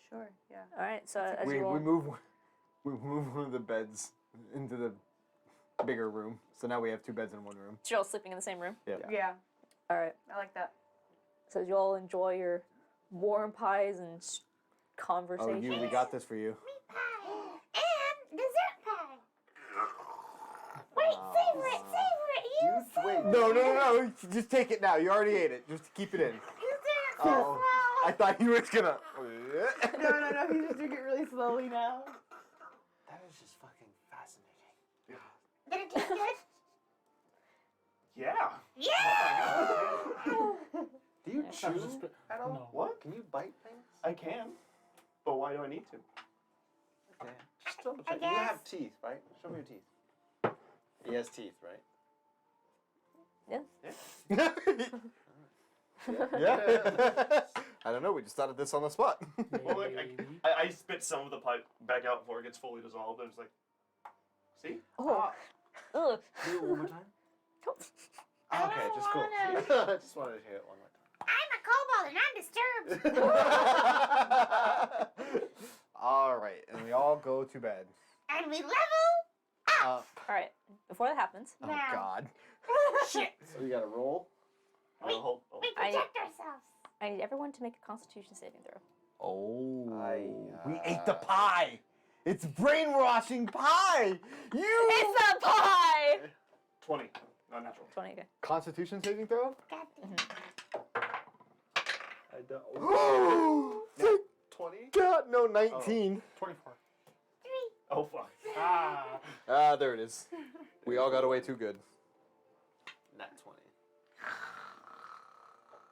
Sure, yeah. All right, so as We you all, move one of the beds into the bigger room. So now we have 2 beds in one room. so you're all sleeping in the same room. Yeah, All right, I like that. so as you all enjoy your warm pies and Oh, conversation. we got this for you. Meat pie and dessert pie. Wait, savor it, savor it. You savor Wait. No. Just take it now. You already ate it. Just keep it in. it. You're Oh. doing so I slow. thought you were gonna. No, he's just doing it really slowly now. That is just fucking fascinating. Did it taste good? Yeah. Yeah! Do you Yeah. chew at all? No. What? Can you bite things? I can. But why do I need to? Okay. Just double I check. You have guess. teeth, right? Show me your teeth. He has teeth, right? Yeah. Yeah. I don't know. We just thought of this on the spot. Well, like, Maybe. I spit some of the pipe back out before it gets fully dissolved. And it's like, see? Oh. Ugh. Do it one more time. I Okay, don't just cool. wanna. I just wanted to hear it one more I'm a kobold and I'm disturbed. All right, and we all go to bed. And we level Up. All right, before that happens, Oh Now. God. shit. So you gotta roll. Hold. we protect ourselves. I need everyone to make a Constitution saving throw. Oh. We ate the pie. It's brainwashing pie. You. It's a pie. 20. Not natural. 20. Okay. Constitution saving throw. God damn. I don't. Oh. 20? God, no, 19. 24. Oh, fuck. Ah. Ah, there it is. We all got away too good. Not 20.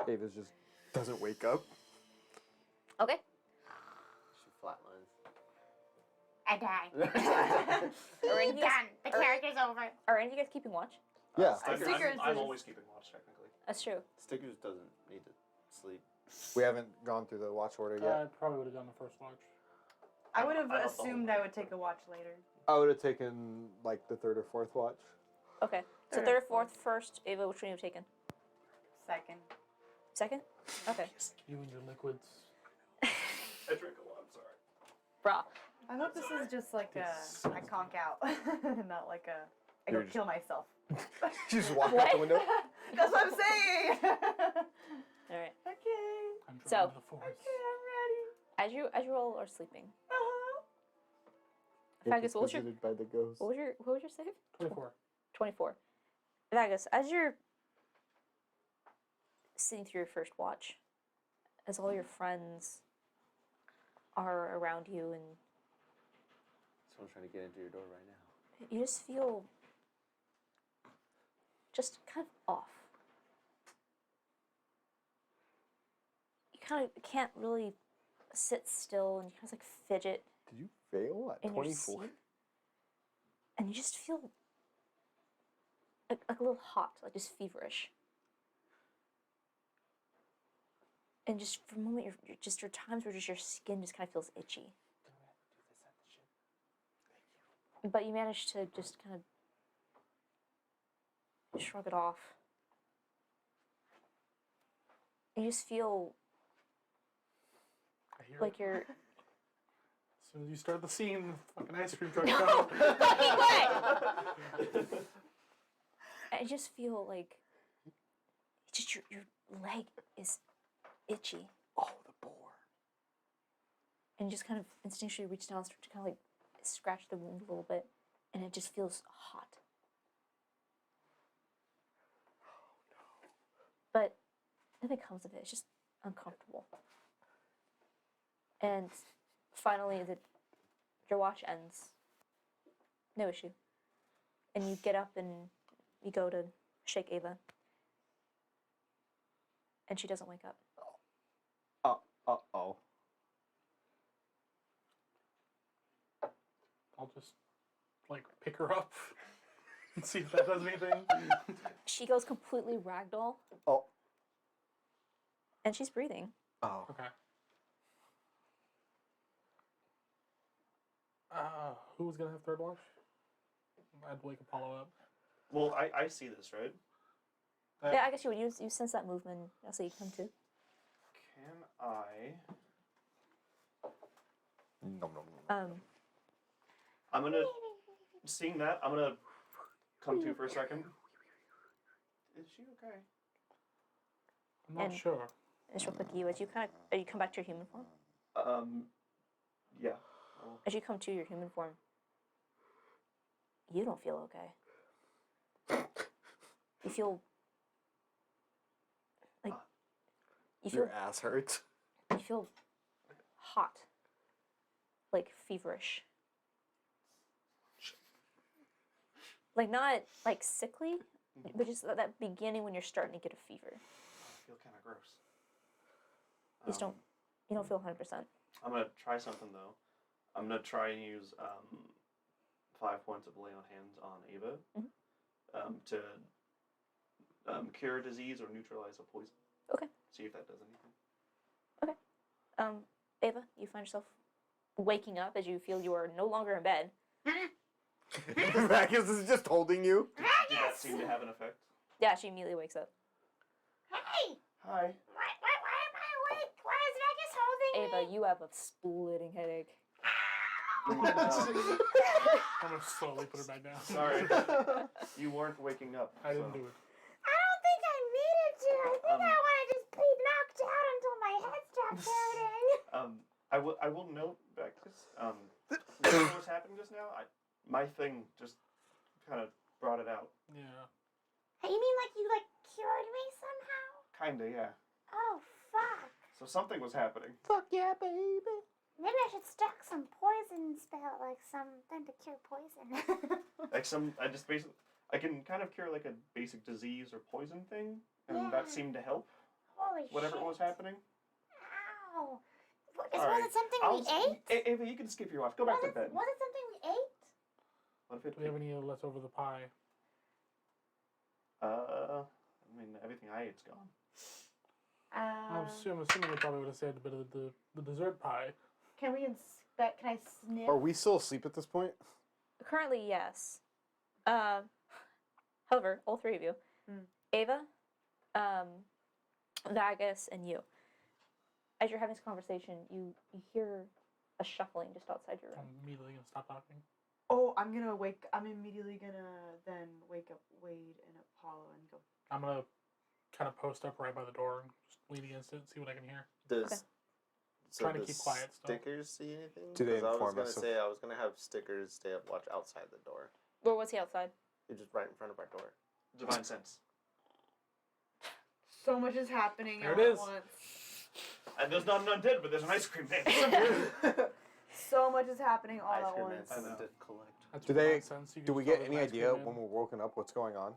Ava's just doesn't wake up. Okay. She flatlines. I died. Are any of you guys, Done. The character's over. are any of you guys keeping watch? Yeah. Stickers I'm is- always keeping watch, technically. That's true. Stickers doesn't need to sleep. We haven't gone through the watch order I yet. probably would have done the first watch. I would have I don't know. assumed I would take a watch later. I would have taken like the 3rd or 4th watch. Okay. So Third, third, fourth, first. Ava, which one have you taken? Second. Second? Okay. You and your liquids. I drink a lot, I'm sorry. Brah. I hope this is just like I conk out, not like I You're go just- kill myself. You just walk out What? the window. That's what I'm saying. All right. Okay. I'm So- drawn to the forest. Okay, I'm ready. As you all are sleeping, Uh-huh. Vagus, what was your Visited by the ghost. what was your save? 24. 24. Vagus, as you're sitting through your first watch, as all your friends are around you and Someone's trying to get into your door right now. you just feel just kind of off. You kind of can't really sit still and you kind of like fidget Did you fail at in your 24? seat. And you just feel like a little hot, like just feverish. And just for a moment, you're just your times where just your skin just kind of feels itchy. But you manage to just kind of shrug it off. You just feel I hear like it. you're. As soon as you start the scene, fucking ice cream truck Fucking way! Um, I just feel like just your leg is itchy, Oh, the boar. and you just kind of instinctually reach down and start to kind of like scratch the wound a little bit, and it just feels hot. But nothing comes of it. It's just uncomfortable. And finally, your watch ends. No issue. And you get up and you go to shake Ava. And she doesn't wake up. Uh-oh. I'll just like pick her up and see if that does anything. She goes completely ragdoll. Oh. And she's breathing. Oh. Okay. Who was gonna have third watch? I'd wake Apollo up. well, I see this, right? Yeah, I guess you would. You sense that movement. That's what you come to. Can I? Nom, nom, nom. I'm gonna. Seeing that, I'm gonna come to for a second. Is she okay? I'm not And- sure. Just real quick, you as you come back to your human form. Yeah. As you come to your human form, you don't feel okay. You feel like you feel Your ass hurts. you feel hot, like feverish, like not like sickly, but just that beginning when you're starting to get a fever. I feel kind of gross. You just don't. You don't feel 100%. I'm gonna try something though. I'm gonna try and use 5 points of lay on hands on Ava to cure a disease or neutralize a poison. Okay. See if that does anything. Ava, you find yourself waking up as you feel you are no longer in bed. Ragus is just holding you. Did that seem to have an effect? Yeah, she immediately wakes up. Hey! Hi. Why am I awake? Why is Vegas holding Ava, me? you have a splitting headache. I'm gonna slowly put her back down. Sorry. You weren't waking up. I didn't so. do it. I don't think I needed to. I think I want to just be knocked out until my head stops hurting. I will note back this. What was happening just now? My thing just kind of brought it out. Yeah. Hey, you mean like you cured me somehow? Kinda, yeah. Oh fuck. So something was happening. Fuck yeah, baby. Maybe I should stack some poison spell, like something to cure poison. I can kind of cure like a basic disease or poison thing, and Yeah. that seemed to help. Holy Whatever shit. was happening. Ow. Was Alright. it something we ate? Ava, you can skip your watch. Go back to bed. Was it something we ate? What if it? Do we have any left over the pie? I mean, everything I ate's gone. I'm assuming we probably would have saved a bit of the dessert pie. Can we inspect? Can I sniff? Are we still asleep at this point? Currently, yes. However, all three of you, Ava, Vagus, and you, as you're having this conversation, you hear a shuffling just outside your room. I'm immediately gonna stop talking. Oh, I'm immediately gonna then wake up Wade and Apollo and go. I'm gonna kind of post up right by the door and just lean against it and see what I can hear. Does so Trying to does keep quiet still. Stickers see anything? Do they 'Cause I inform was us gonna say I was gonna have stickers stay up watch outside the door. Where was he outside? You're just right in front of our door. Divine sense. So much is happening There all it at is. once. And there's not an undead, but there's an ice cream man. So much is happening all Ice at cream man once. sent them to collect. That's Do really they- nonsense. You Do can we just get call it any an ice cream idea man. when we're woken up what's going on?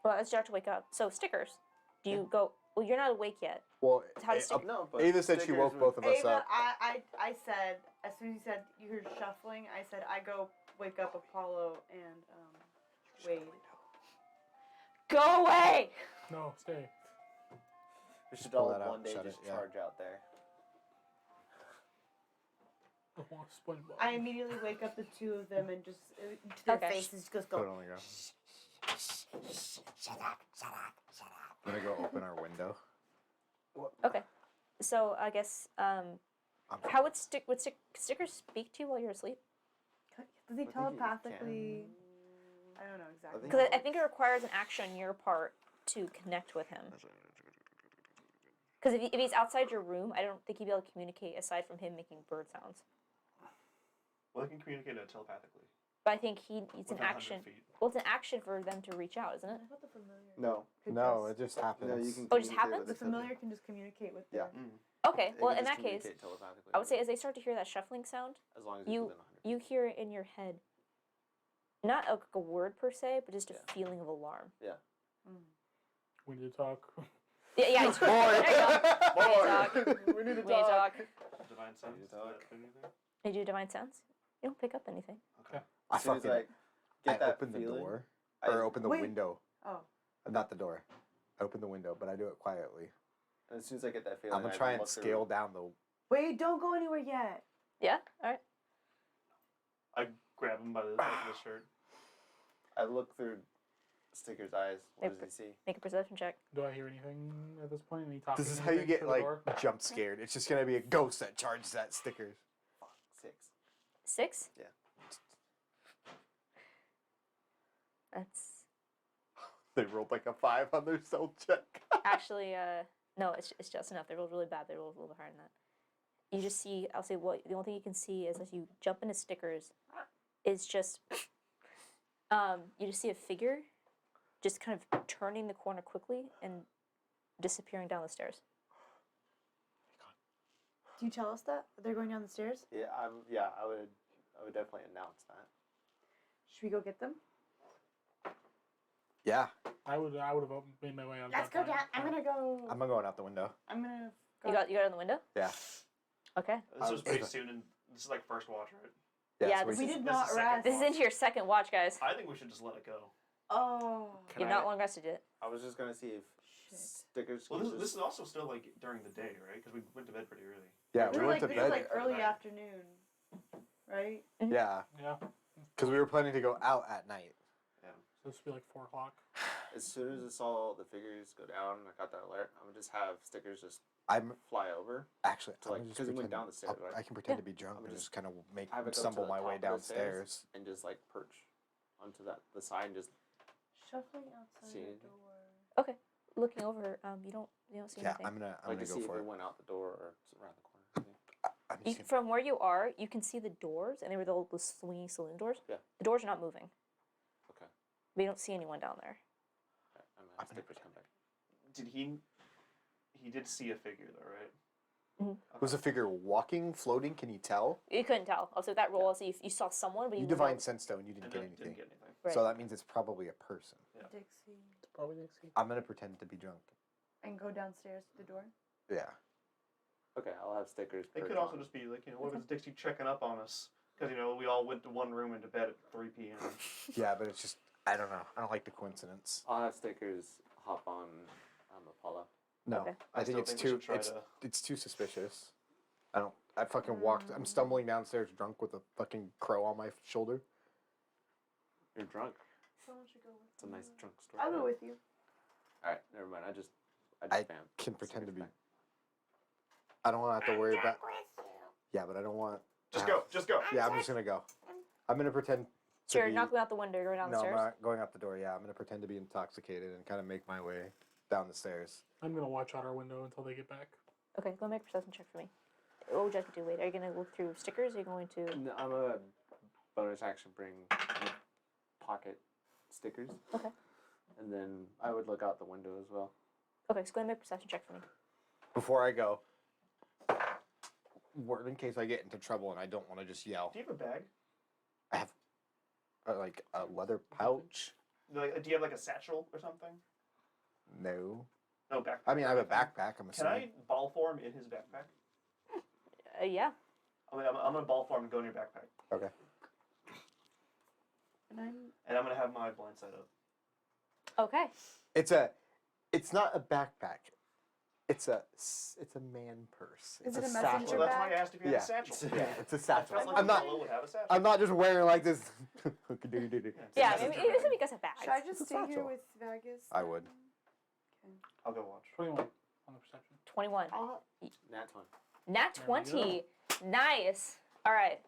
Well, as you start to wake up. So, stickers. Do you go... Well, you're not awake yet. Well, How does stick- No, but Ava said she stickers woke would- both of us Ava, up. I said as soon as you said you heard shuffling, I said I go wake up Apollo and Wade. Go away! No, stay. We should Pull all that out, one day shut just it, yeah. charge out there. Oh, SpongeBob. I immediately wake up the two of them and just to their Okay. faces just Put it go. on the ground. Shut up, shut up, shut up. I'm gonna go open our window. Okay. So I guess how would stickers speak to you while you're asleep? Does he think he telepathically? I don't know exactly. Because I think it requires an action on your part to connect with him. Because if he's outside your room, I don't think he'd be able to communicate aside from him making bird sounds. Well, they can communicate telepathically. But I think it's an within 100 action. feet. Well, it's an action for them to reach out, isn't it? I thought the familiar. No. could No, just- it just happens. No, you can. Oh, it just communicate happens? with The each other. familiar can just communicate with. Yeah. them. Okay. It Well, can in just that case, communicate telepathically. I would say as they start to hear that shuffling sound, as long as you- it's within 100. you hear it in your head. Not a word per se, but just a Yeah. feeling of alarm. We need to talk. Yeah. It's, there you go. We need to We need to talk. Divine sense. You Does that talk. do anything? Did you divine sense? You don't pick up anything. Okay. I As soon as fucking I get I that open the feeling, door I- or open the Wait. window. Oh. Not the door. I open the window, but I do it quietly. And as soon as I get that feeling, I'm gonna I try and look through- scale down the. Wait! Don't go anywhere yet. Yeah. All right. I grab him by the back of the shirt. I look through Sticker's eyes. What does he see? Make a perception check. Do I hear anything at this point? Any talking? This is how you anything get through the like door? jump scared. It's just gonna be a ghost that charges at stickers. 6. 6? Yeah. That's They rolled like a 5 on their stealth check. actually no. It's just enough. They rolled really bad. They rolled a little bit higher than that. You just see. I'll say what the only thing you can see is as you jump into stickers, is just you just see a figure, just kind of turning the corner quickly and disappearing down the stairs. Do you tell us that they're going down the stairs? Yeah, I would definitely announce that. Should we go get them? Yeah, I would have made my way out. Let's go down. I'm gonna go. I'm going out the window. I'm gonna. Go. You got it on the window. Yeah. Okay. This was pretty Ava. soon, and this is like first watch, right? Yeah, so this We is- did this not is second rest. This is into your second watch, guys. I think we should just let it go. Oh. Can You've I- not long rested yet. I was just gonna see if Shit. Stickers. Well, can this just- is also still like during the day, right? Because we went to bed pretty early. Yeah, This we was went like, to this was bed. like early Night. afternoon, right? Yeah, Yeah. because we were planning to go out at night. So this would be like 4 o'clock. As soon as I saw the figures go down, and I got that alert. I'm gonna just have Stickers just I'm fly over. actually So, like, I'm just 'cause we went pretend- down the stairs, I'll- right? I can pretend Yeah. to be drunk I'm and just just kind of make have it go to stumble the my top way of the stairs downstairs. and just like perch onto the side and just Shuffling outside See the anything? Okay. Looking over, you don't see Yeah, anything. I'm gonna like to see go if for it it. went out the door or around the corner. I'm You, just gonna, from where you are, you can see the doors, and they were the swinging saloon doors. Yeah. The doors are not moving. Okay. But you don't see anyone down there. Okay, I'm gonna I'm have gonna Stickers come back. Did he did see a figure though, right? was the figure walking, floating? Can you tell? You couldn't tell. Also, that roll, so you saw someone, but You you divine sense though, and you didn't And get then anything. didn't get anything. Right. So that means it's probably a person. Dixie Probably Dixie. I'm gonna pretend to be drunk. and go downstairs to the door. Yeah. Okay, I'll have Stickers. It perch could also on. just be like, what if it's Dixie checking up on us? Because we all went to one room and to bed at 3 p.m. Yeah, but it's just I don't know. I don't like the coincidence. I'll have Stickers hop on Apollo. No, Okay. I think still it's we too should try it's to. it's too suspicious. I fucking walked. I'm stumbling downstairs drunk with a fucking crow on my shoulder. You're drunk. Someone should go with It's a nice drunk story. I'll go with you. All right, never mind. I just I bam. can pretend to Stickers be. back. I don't want to have to worry about. With you. Yeah, but I don't want. Just to go, just go. Yeah, I'm just gonna go. I'm gonna pretend. So to you're be- not going out the window, you're going down the No, stairs? I'm not going out the door. Yeah, I'm gonna pretend to be intoxicated and kind of make my way down the stairs. I'm gonna watch out our window until they get back. Okay, go make a perception check for me. What would you like to do later? Are you going to look through stickers? Or are you going to... No, I'm a bonus action bring pocket Stickers. Okay. And then I would look out the window as well. Okay, so go and make a perception check for me. Before I go, word in case I get into trouble and I don't want to just yell. Do you have a bag? I have like a leather pouch. Like, do you have like a satchel or something? No. No backpack. I mean, I have a backpack. I'm Can assuming. I ball form in his backpack? Yeah. I'm gonna ball form and go in your backpack, Okay. And I'm and I'm gonna have my blind side up. Okay. It's not a backpack. It's a man purse. Is It's it a satchel. messenger Well, that's why I bag? asked if you had Yeah. a satchel. Yeah, it's a I satchel. felt like I'm not. Apollo would have a satchel. I'm not just wearing like this. Yeah, It's a maybe messenger it's bag. because of bags. Should I just It's a stay here satchel. with Vegas? I would. I'll go watch. 21 on the perception. 21. Nat 20. Nat There we 20. Nice. All right.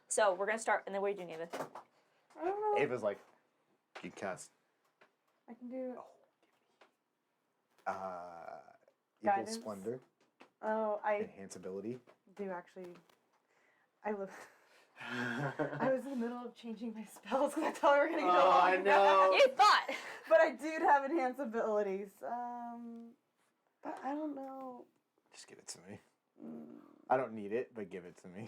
So we're gonna start, and then what are you doing, Ava? I don't know. Ava's like, you cast I can do. Evil Guidance? Splendor, Oh, I enhance ability. do actually. I live. I was in the middle of changing my spells because I thought we were gonna get Oh, I know. You thought. But I do have enhanced abilities. But I don't know. Just give it to me. Mm, I don't need it, but give it to me.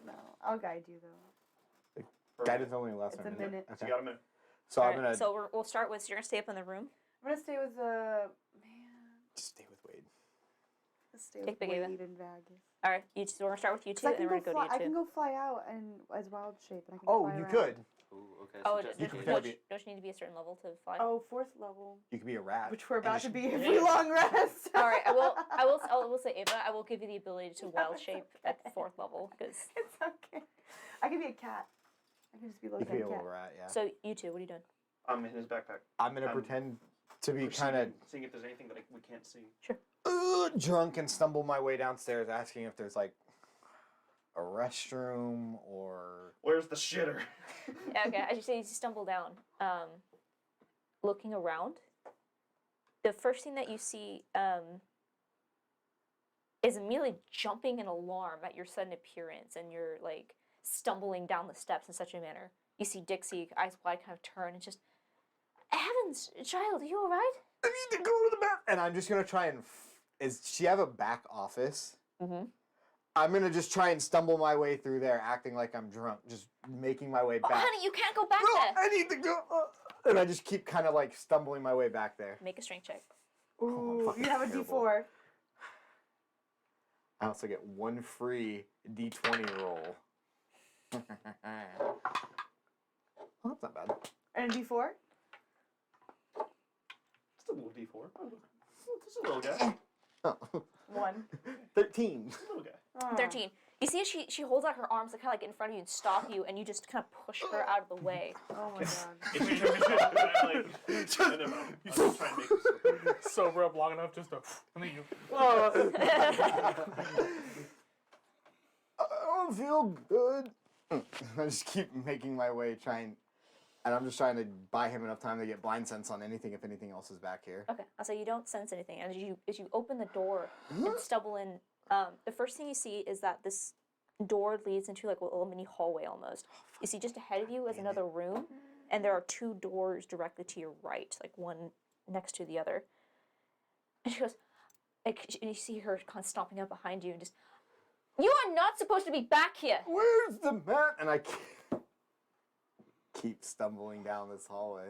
no, I'll guide you though. Guidance only lasts It's a minute. So Okay. you got a minute. So I'm Alright, gonna so we'll start with. So you're gonna stay up in the room. I'm gonna stay with man. just stay with Wade. Let's stay Take with Big Ava. Wade and Vegas. All right. You. So we're gonna start with you 'Cause two, and then we're gonna go to I you can two. go fly out and as wild shape, and I can Oh, fly you around. could. Ooh, okay. Oh, so just don't, in can case. fly. don't you need to be a certain level to fly? Oh, 4th level, You could be a rat. which we're and about just- to be if we long rest. All right. I will say, Ava. I will give you the ability to wild it's shape okay. at the 4th level, because. It's okay. I could be a cat. I can just be You like could be a a cat. little rat, yeah. So you two, what are you doing? I'm in his backpack. I'm gonna I'm pretend to be Perceiving, kind of seeing if there's anything that we can't see. drunk and stumble my way downstairs, asking if there's like a restroom or. Where's the shitter? Yeah, okay, as you say, you stumble down, looking around. The first thing that you see is immediately jumping in alarm at your sudden appearance, and you're like stumbling down the steps in such a manner. You see Dixie, eyes wide, kind of turn, and just, heavens, child, are you all right? I need to go to the bathroom. And I'm just gonna try and. Is she have a back office? Mm-hmm. I'm gonna just try and stumble my way through there, acting like I'm drunk, just making my way Oh, back. honey, you can't go back No, there. I need to go. And I just keep kind of like stumbling my way back there. Make a strength check. I'm Ooh, fucking you have a terrible. D4. I also get one free D20 roll. Oh, that's not bad. And a D4? Just a little D4. Just a little guy. Oh. 1. 13. Just a little guy. Oh. 13. You see, she holds out her arms, like, kind of like in front of you and stop you, and you just kind of push her out of the way. Oh my god. If you do this, I'm like, never mind. I'm just trying to make this. Sober up long enough just to. And then you. I don't feel good. I just keep making my way, and I'm just trying to buy him enough time to get blind sense on anything if anything else is back here. Okay, I'll say you don't sense anything. And as you open the door and stumble in, the first thing you see is that this door leads into like a little mini hallway almost. You see just ahead of you is another room, and there are 2 doors directly to your right, like one next to the other. And she goes, like, and you see her kind of stomping up behind you and just, you are not supposed to be back here. Where's the mat? And I keep stumbling down this hallway.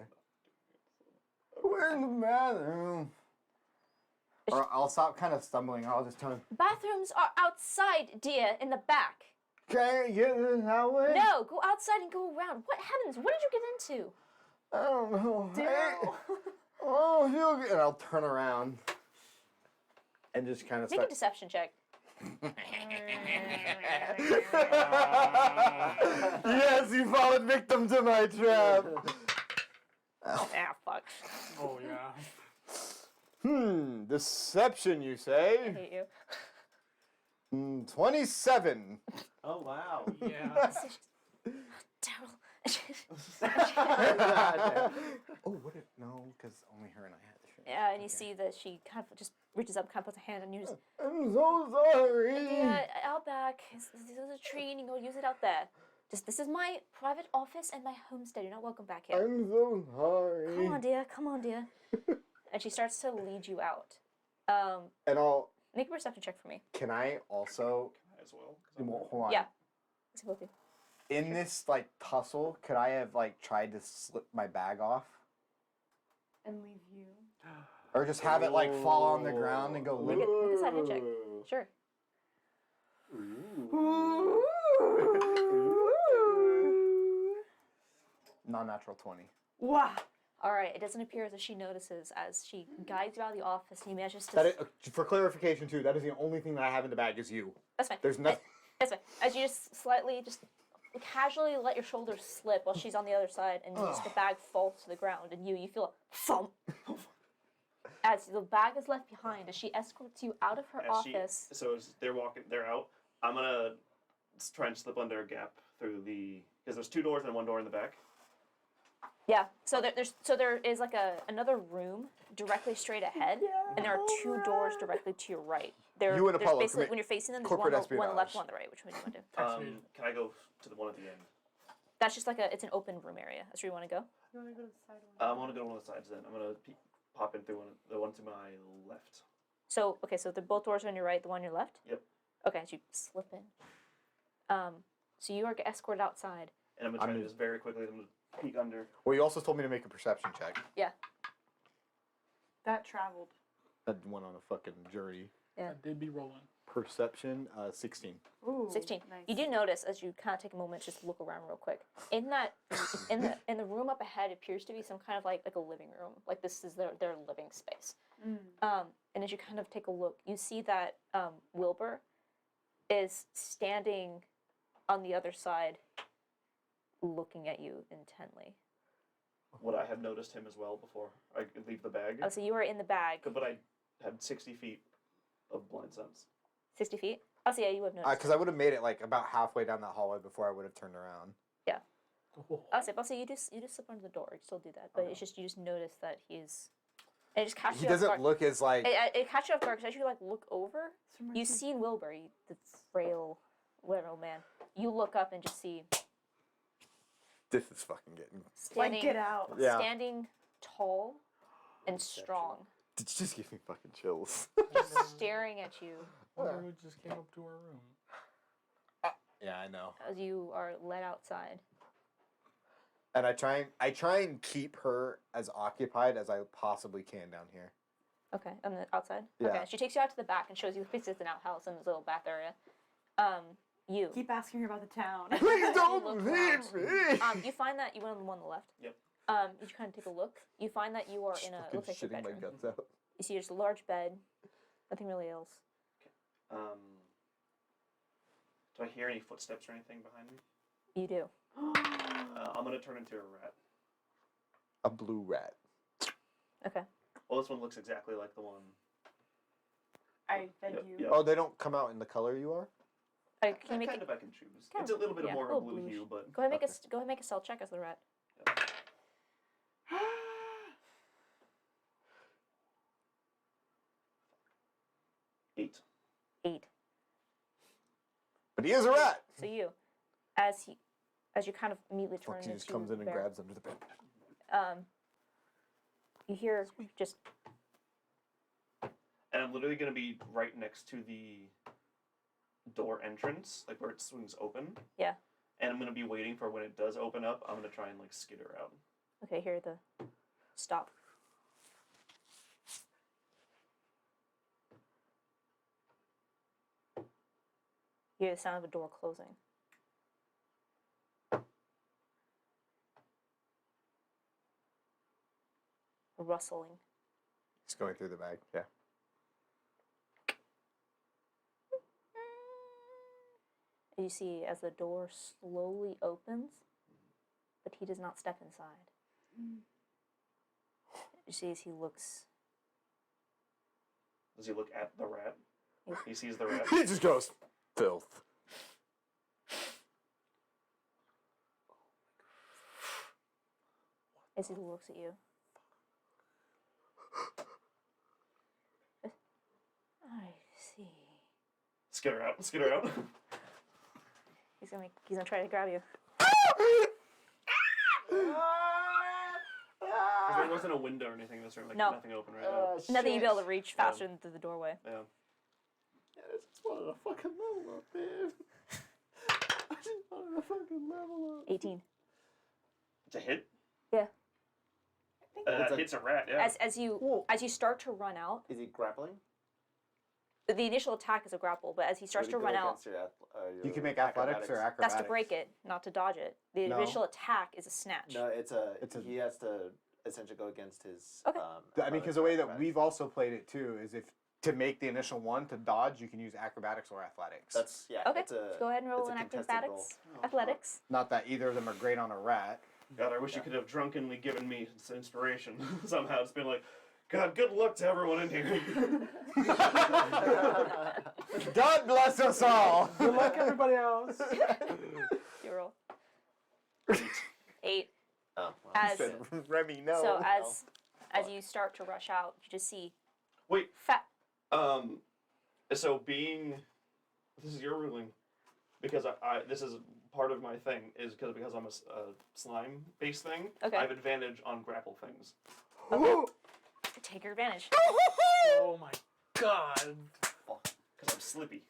We're in the bathroom. Or I'll stop kind of stumbling. I'll just tell him, Bathrooms are outside, dear, in the back. can I get this highway? No, go outside and go around. What heavens? What did you get into? I don't know. Daryl. Oh, feel good. And I'll turn around and just kind of Make a start. deception check. Yes, you fallen victim to my trap. Ah, fuck. Oh, yeah. Deception, you I say? hate you. 27. Oh wow. Yeah. Daryl. Oh, what? No, because only her and I had the shirt. Yeah, and you see that she kind of just reaches up, kind of puts a hand on you. Just, I'm so sorry. yeah, out back. This is a tree, and you can go use it out there. Just, this is my private office and my homestead. You're not welcome back here. I'm so sorry. Come on, dear. Come on, dear. And she starts to lead you out. And I'll. Make a perception check for me. Can I also? As well. Well, hold on. Yeah. Let's both you. In this like tussle, could I have like tried to slip my bag off, And leave you. or just have it like fall on the ground and go? Make limp? a side hit check. Sure. Ooh. Non-natural 20. Wow. All right. It doesn't appear as if she notices as she guides you out of the office. And he manages to. That is, for clarification too, that is the only thing that I have in the bag is you. That's fine. There's nothing. That's fine. As you just slightly, just casually let your shoulders slip while she's on the other side, and just the bag falls to the ground, and you feel a thump. As the bag is left behind, as she escorts you out of her office. So as they're out. I'm gonna try and slip under a gap through because there's 2 doors and 1 door in the back. Yeah. So there is like another room directly straight ahead, and there are 2 doors directly to your right. You and there's Apollo basically commit when you're facing them, there's corporate one espionage. left, one on the right. Which one do you want to do? Can I go to the one at the end? That's just like it's an open room area. That's where you want to go. You want to go to the side one? I want to go to one of the sides then. I'm gonna pop in through the one to my left. So okay, so the both doors are on your right, the one on your left. Yep. Okay, so you slip in. So you are escorted outside. And I'm gonna try to just very quickly. I'm gonna peek under. Well, you also told me to make a perception check. Yeah. That traveled. That went on a fucking journey. Yeah. I did be rolling. Perception, 16. Ooh, 16. Nice. You do notice as you kind of take a moment just to look around real quick. In the room up ahead appears to be some kind of like a living room. Like this is their living space. And as you kind of take a look, you see that Wilbur is standing on the other side, looking at you intently. Would I have noticed him as well before I leave the bag? Oh, so you were in the bag. But I had 60 feet of blind sense. 60 feet? Oh, so yeah, you would have noticed. Because I would have made it like about halfway down that hallway before I would have turned around. Yeah. Oh. I'll say you just slip under the door. You still do that, but it's just you just notice that he's. It just catches He you off doesn't guard. look as like. It catches you off guard because as you like look over, you see Wilbur, the frail, whatever old man. You look up and just see This is fucking getting. standing, Like, get out. Yeah. standing tall and strong, It just gives me fucking chills. staring at you Wonder who just came up to our room. Yeah, I know. as you are led outside. And I try and keep her as occupied as I possibly can down here. Okay, on the outside. Yeah. Okay, she takes you out to the back and shows you basically it's an outhouse in this little bath area. You. Keep asking her about the town. Please don't look leave around. me. You find that you went on the one on the left. Yep. You kind of take a look. You find that you are in a Fucking looks like your shitting my bedroom. guts out. You see there's a large bed, nothing really else. Do I hear any footsteps or anything behind me? You do. I'm gonna turn into a rat. A blue rat. Okay. Well, this one looks exactly like the one. I fed Yep, you. yep. Oh, they don't come out in the color you are? Can you make Kind it? of I can choose. kind It's a little bit yeah, more of a a little blue bluish. hue, but Go ahead and make a stealth check as the rat. 8. 8. But he is a rat. So you, as you kind of immediately turn Fuck, he into just comes in and bear, grabs under the bed. you hear just And I'm literally gonna be right next to the door entrance, like where it swings open. Yeah. And I'm gonna be waiting for when it does open up. I'm gonna try and like skitter out. okay. Hear the stop. You hear the sound of a door closing. A rustling. It's going through the bag. Yeah. And you see as the door slowly opens, but he does not step inside. You see as he looks. Does he look at the rat? Yeah. He sees the rat. He just goes, filth. As he looks at you. I see. Skitter out. Skitter out. He's gonna try to grab you. Because there wasn't a window or anything in this room. Like No. nothing open right now. Nothing you'd be able to reach faster than through the doorway. Yeah. Yeah, I just wanted a fucking level up, man. I just wanted a fucking level up. 18. It's a hit. Yeah. That hits a rat. Yeah. As you start to run out, Is he grappling? the initial attack is a grapple, but as he starts Would to it go run out, against your You can make athletics or acrobatics. that's to break it, not to dodge it. The No. initial attack is a snatch. No, it's a. It's a- He has to essentially go against his. Okay. I mean, because the way that we've also played it too is if to make the initial one to dodge, you can use acrobatics or athletics. That's Okay. It's a, Go ahead and roll it's a an contested acrobatics. roll. Athletics. Not that either of them are great on a rat. God, I wish you could have drunkenly given me some inspiration somehow. It's been like, God, good luck to everyone in here. God bless us all. Good luck, everybody else. You roll. 8. Oh, well. As Remy, no. so as you start to rush out, you just see Wait, fat. So this is your ruling, because I this is part of my thing, is because I'm a slime-based thing, Okay. I have advantage on grapple things. Take your advantage. Oh my god. Because I'm slippy.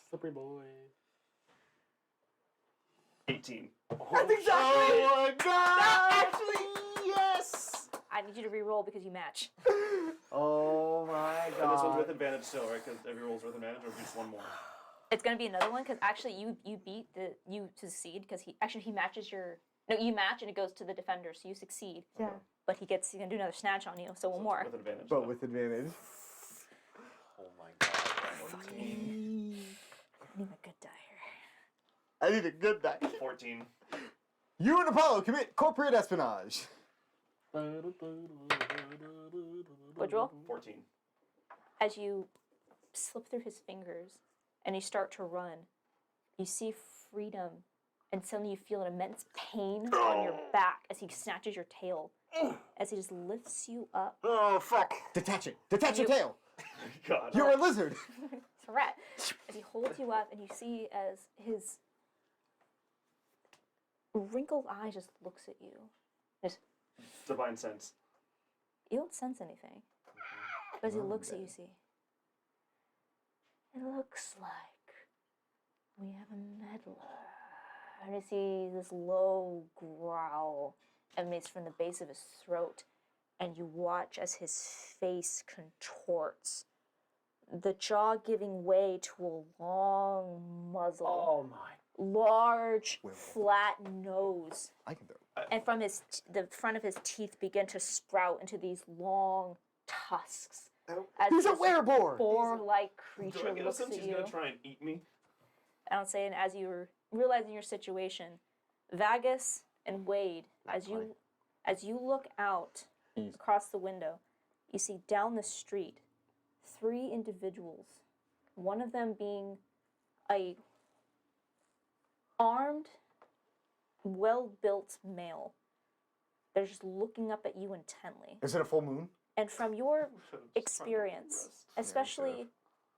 Slippery boy. 18. That's exactly. Oh my god! Actually, yes. I need you to re-roll because you match. Oh my And this one's god. with advantage still, right? Because every roll's with advantage, or just one more? It's gonna be another one because actually you beat you succeed because he matches your you match and it goes to the defender, so you succeed. Yeah. But he's gonna do another snatch on you, so one more. With advantage. But though. with advantage. Oh my god. I need a good die here. I need a good die. 14. You and Apollo commit corporate espionage. What'd you roll? 14. As you slip through his fingers and you start to run, you see freedom, and suddenly you feel an immense pain on your back as he snatches your tail, as he just lifts you up. Oh fuck! Detach it. Detach your tail. God. You're a lizard. It's a rat. As he holds you up, and you see as his wrinkled eye just looks at you. Just, Divine sense. you don't sense anything. But as he looks at you, see, it looks like we have a meddler. And you see this low growl emanates from the base of his throat, and you watch as his face contorts, the jaw giving way to a long muzzle, Oh my. large, flat nose, I can do it. and from the front of his teeth begin to sprout into these long tusks. As He's a this werebore. boar-like Do I creature get a looks sense at he's you. gonna try and eat me? I don't say, and as you're realizing your situation, Vagus and Wade, as you look out across the window, you see down the street 3 individuals. One of them being a armed, well-built male. They're just looking up at you intently. Is it a full moon? And from your experience, especially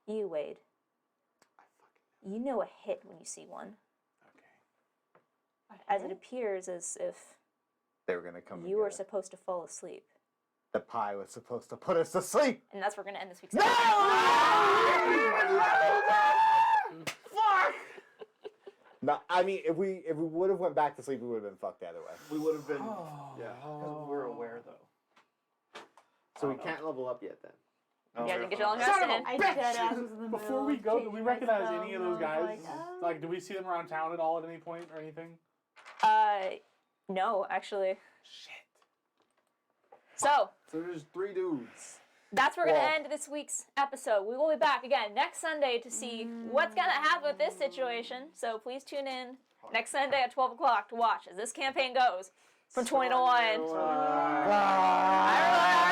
you, Wade, you know a hit when you see one. As it appears as if They were gonna come. you were supposed to fall asleep. The pie was supposed to put us to sleep. And that's where we're going to end this week's No! Fuck! No, I mean, if we would have went back to sleep, we would have been fucked either way. We would have been. Yeah. Because we're aware, though. So we can't level up yet then. You guys didn't get your long Son rest of a in. I dead ass was in the middle. Before we of go, do we changing my recognize spell, any of and those I was guys? like, Like, do we see them around town at all at any point or anything? No, actually. Shit. So, So there's 3 dudes. that's where we're going to end this week's episode. We will be back again next Sunday to see what's going to happen with this situation. So please tune in next Sunday at 12 o'clock to watch as this campaign goes from 20 to 1. Bye. Bye, everyone.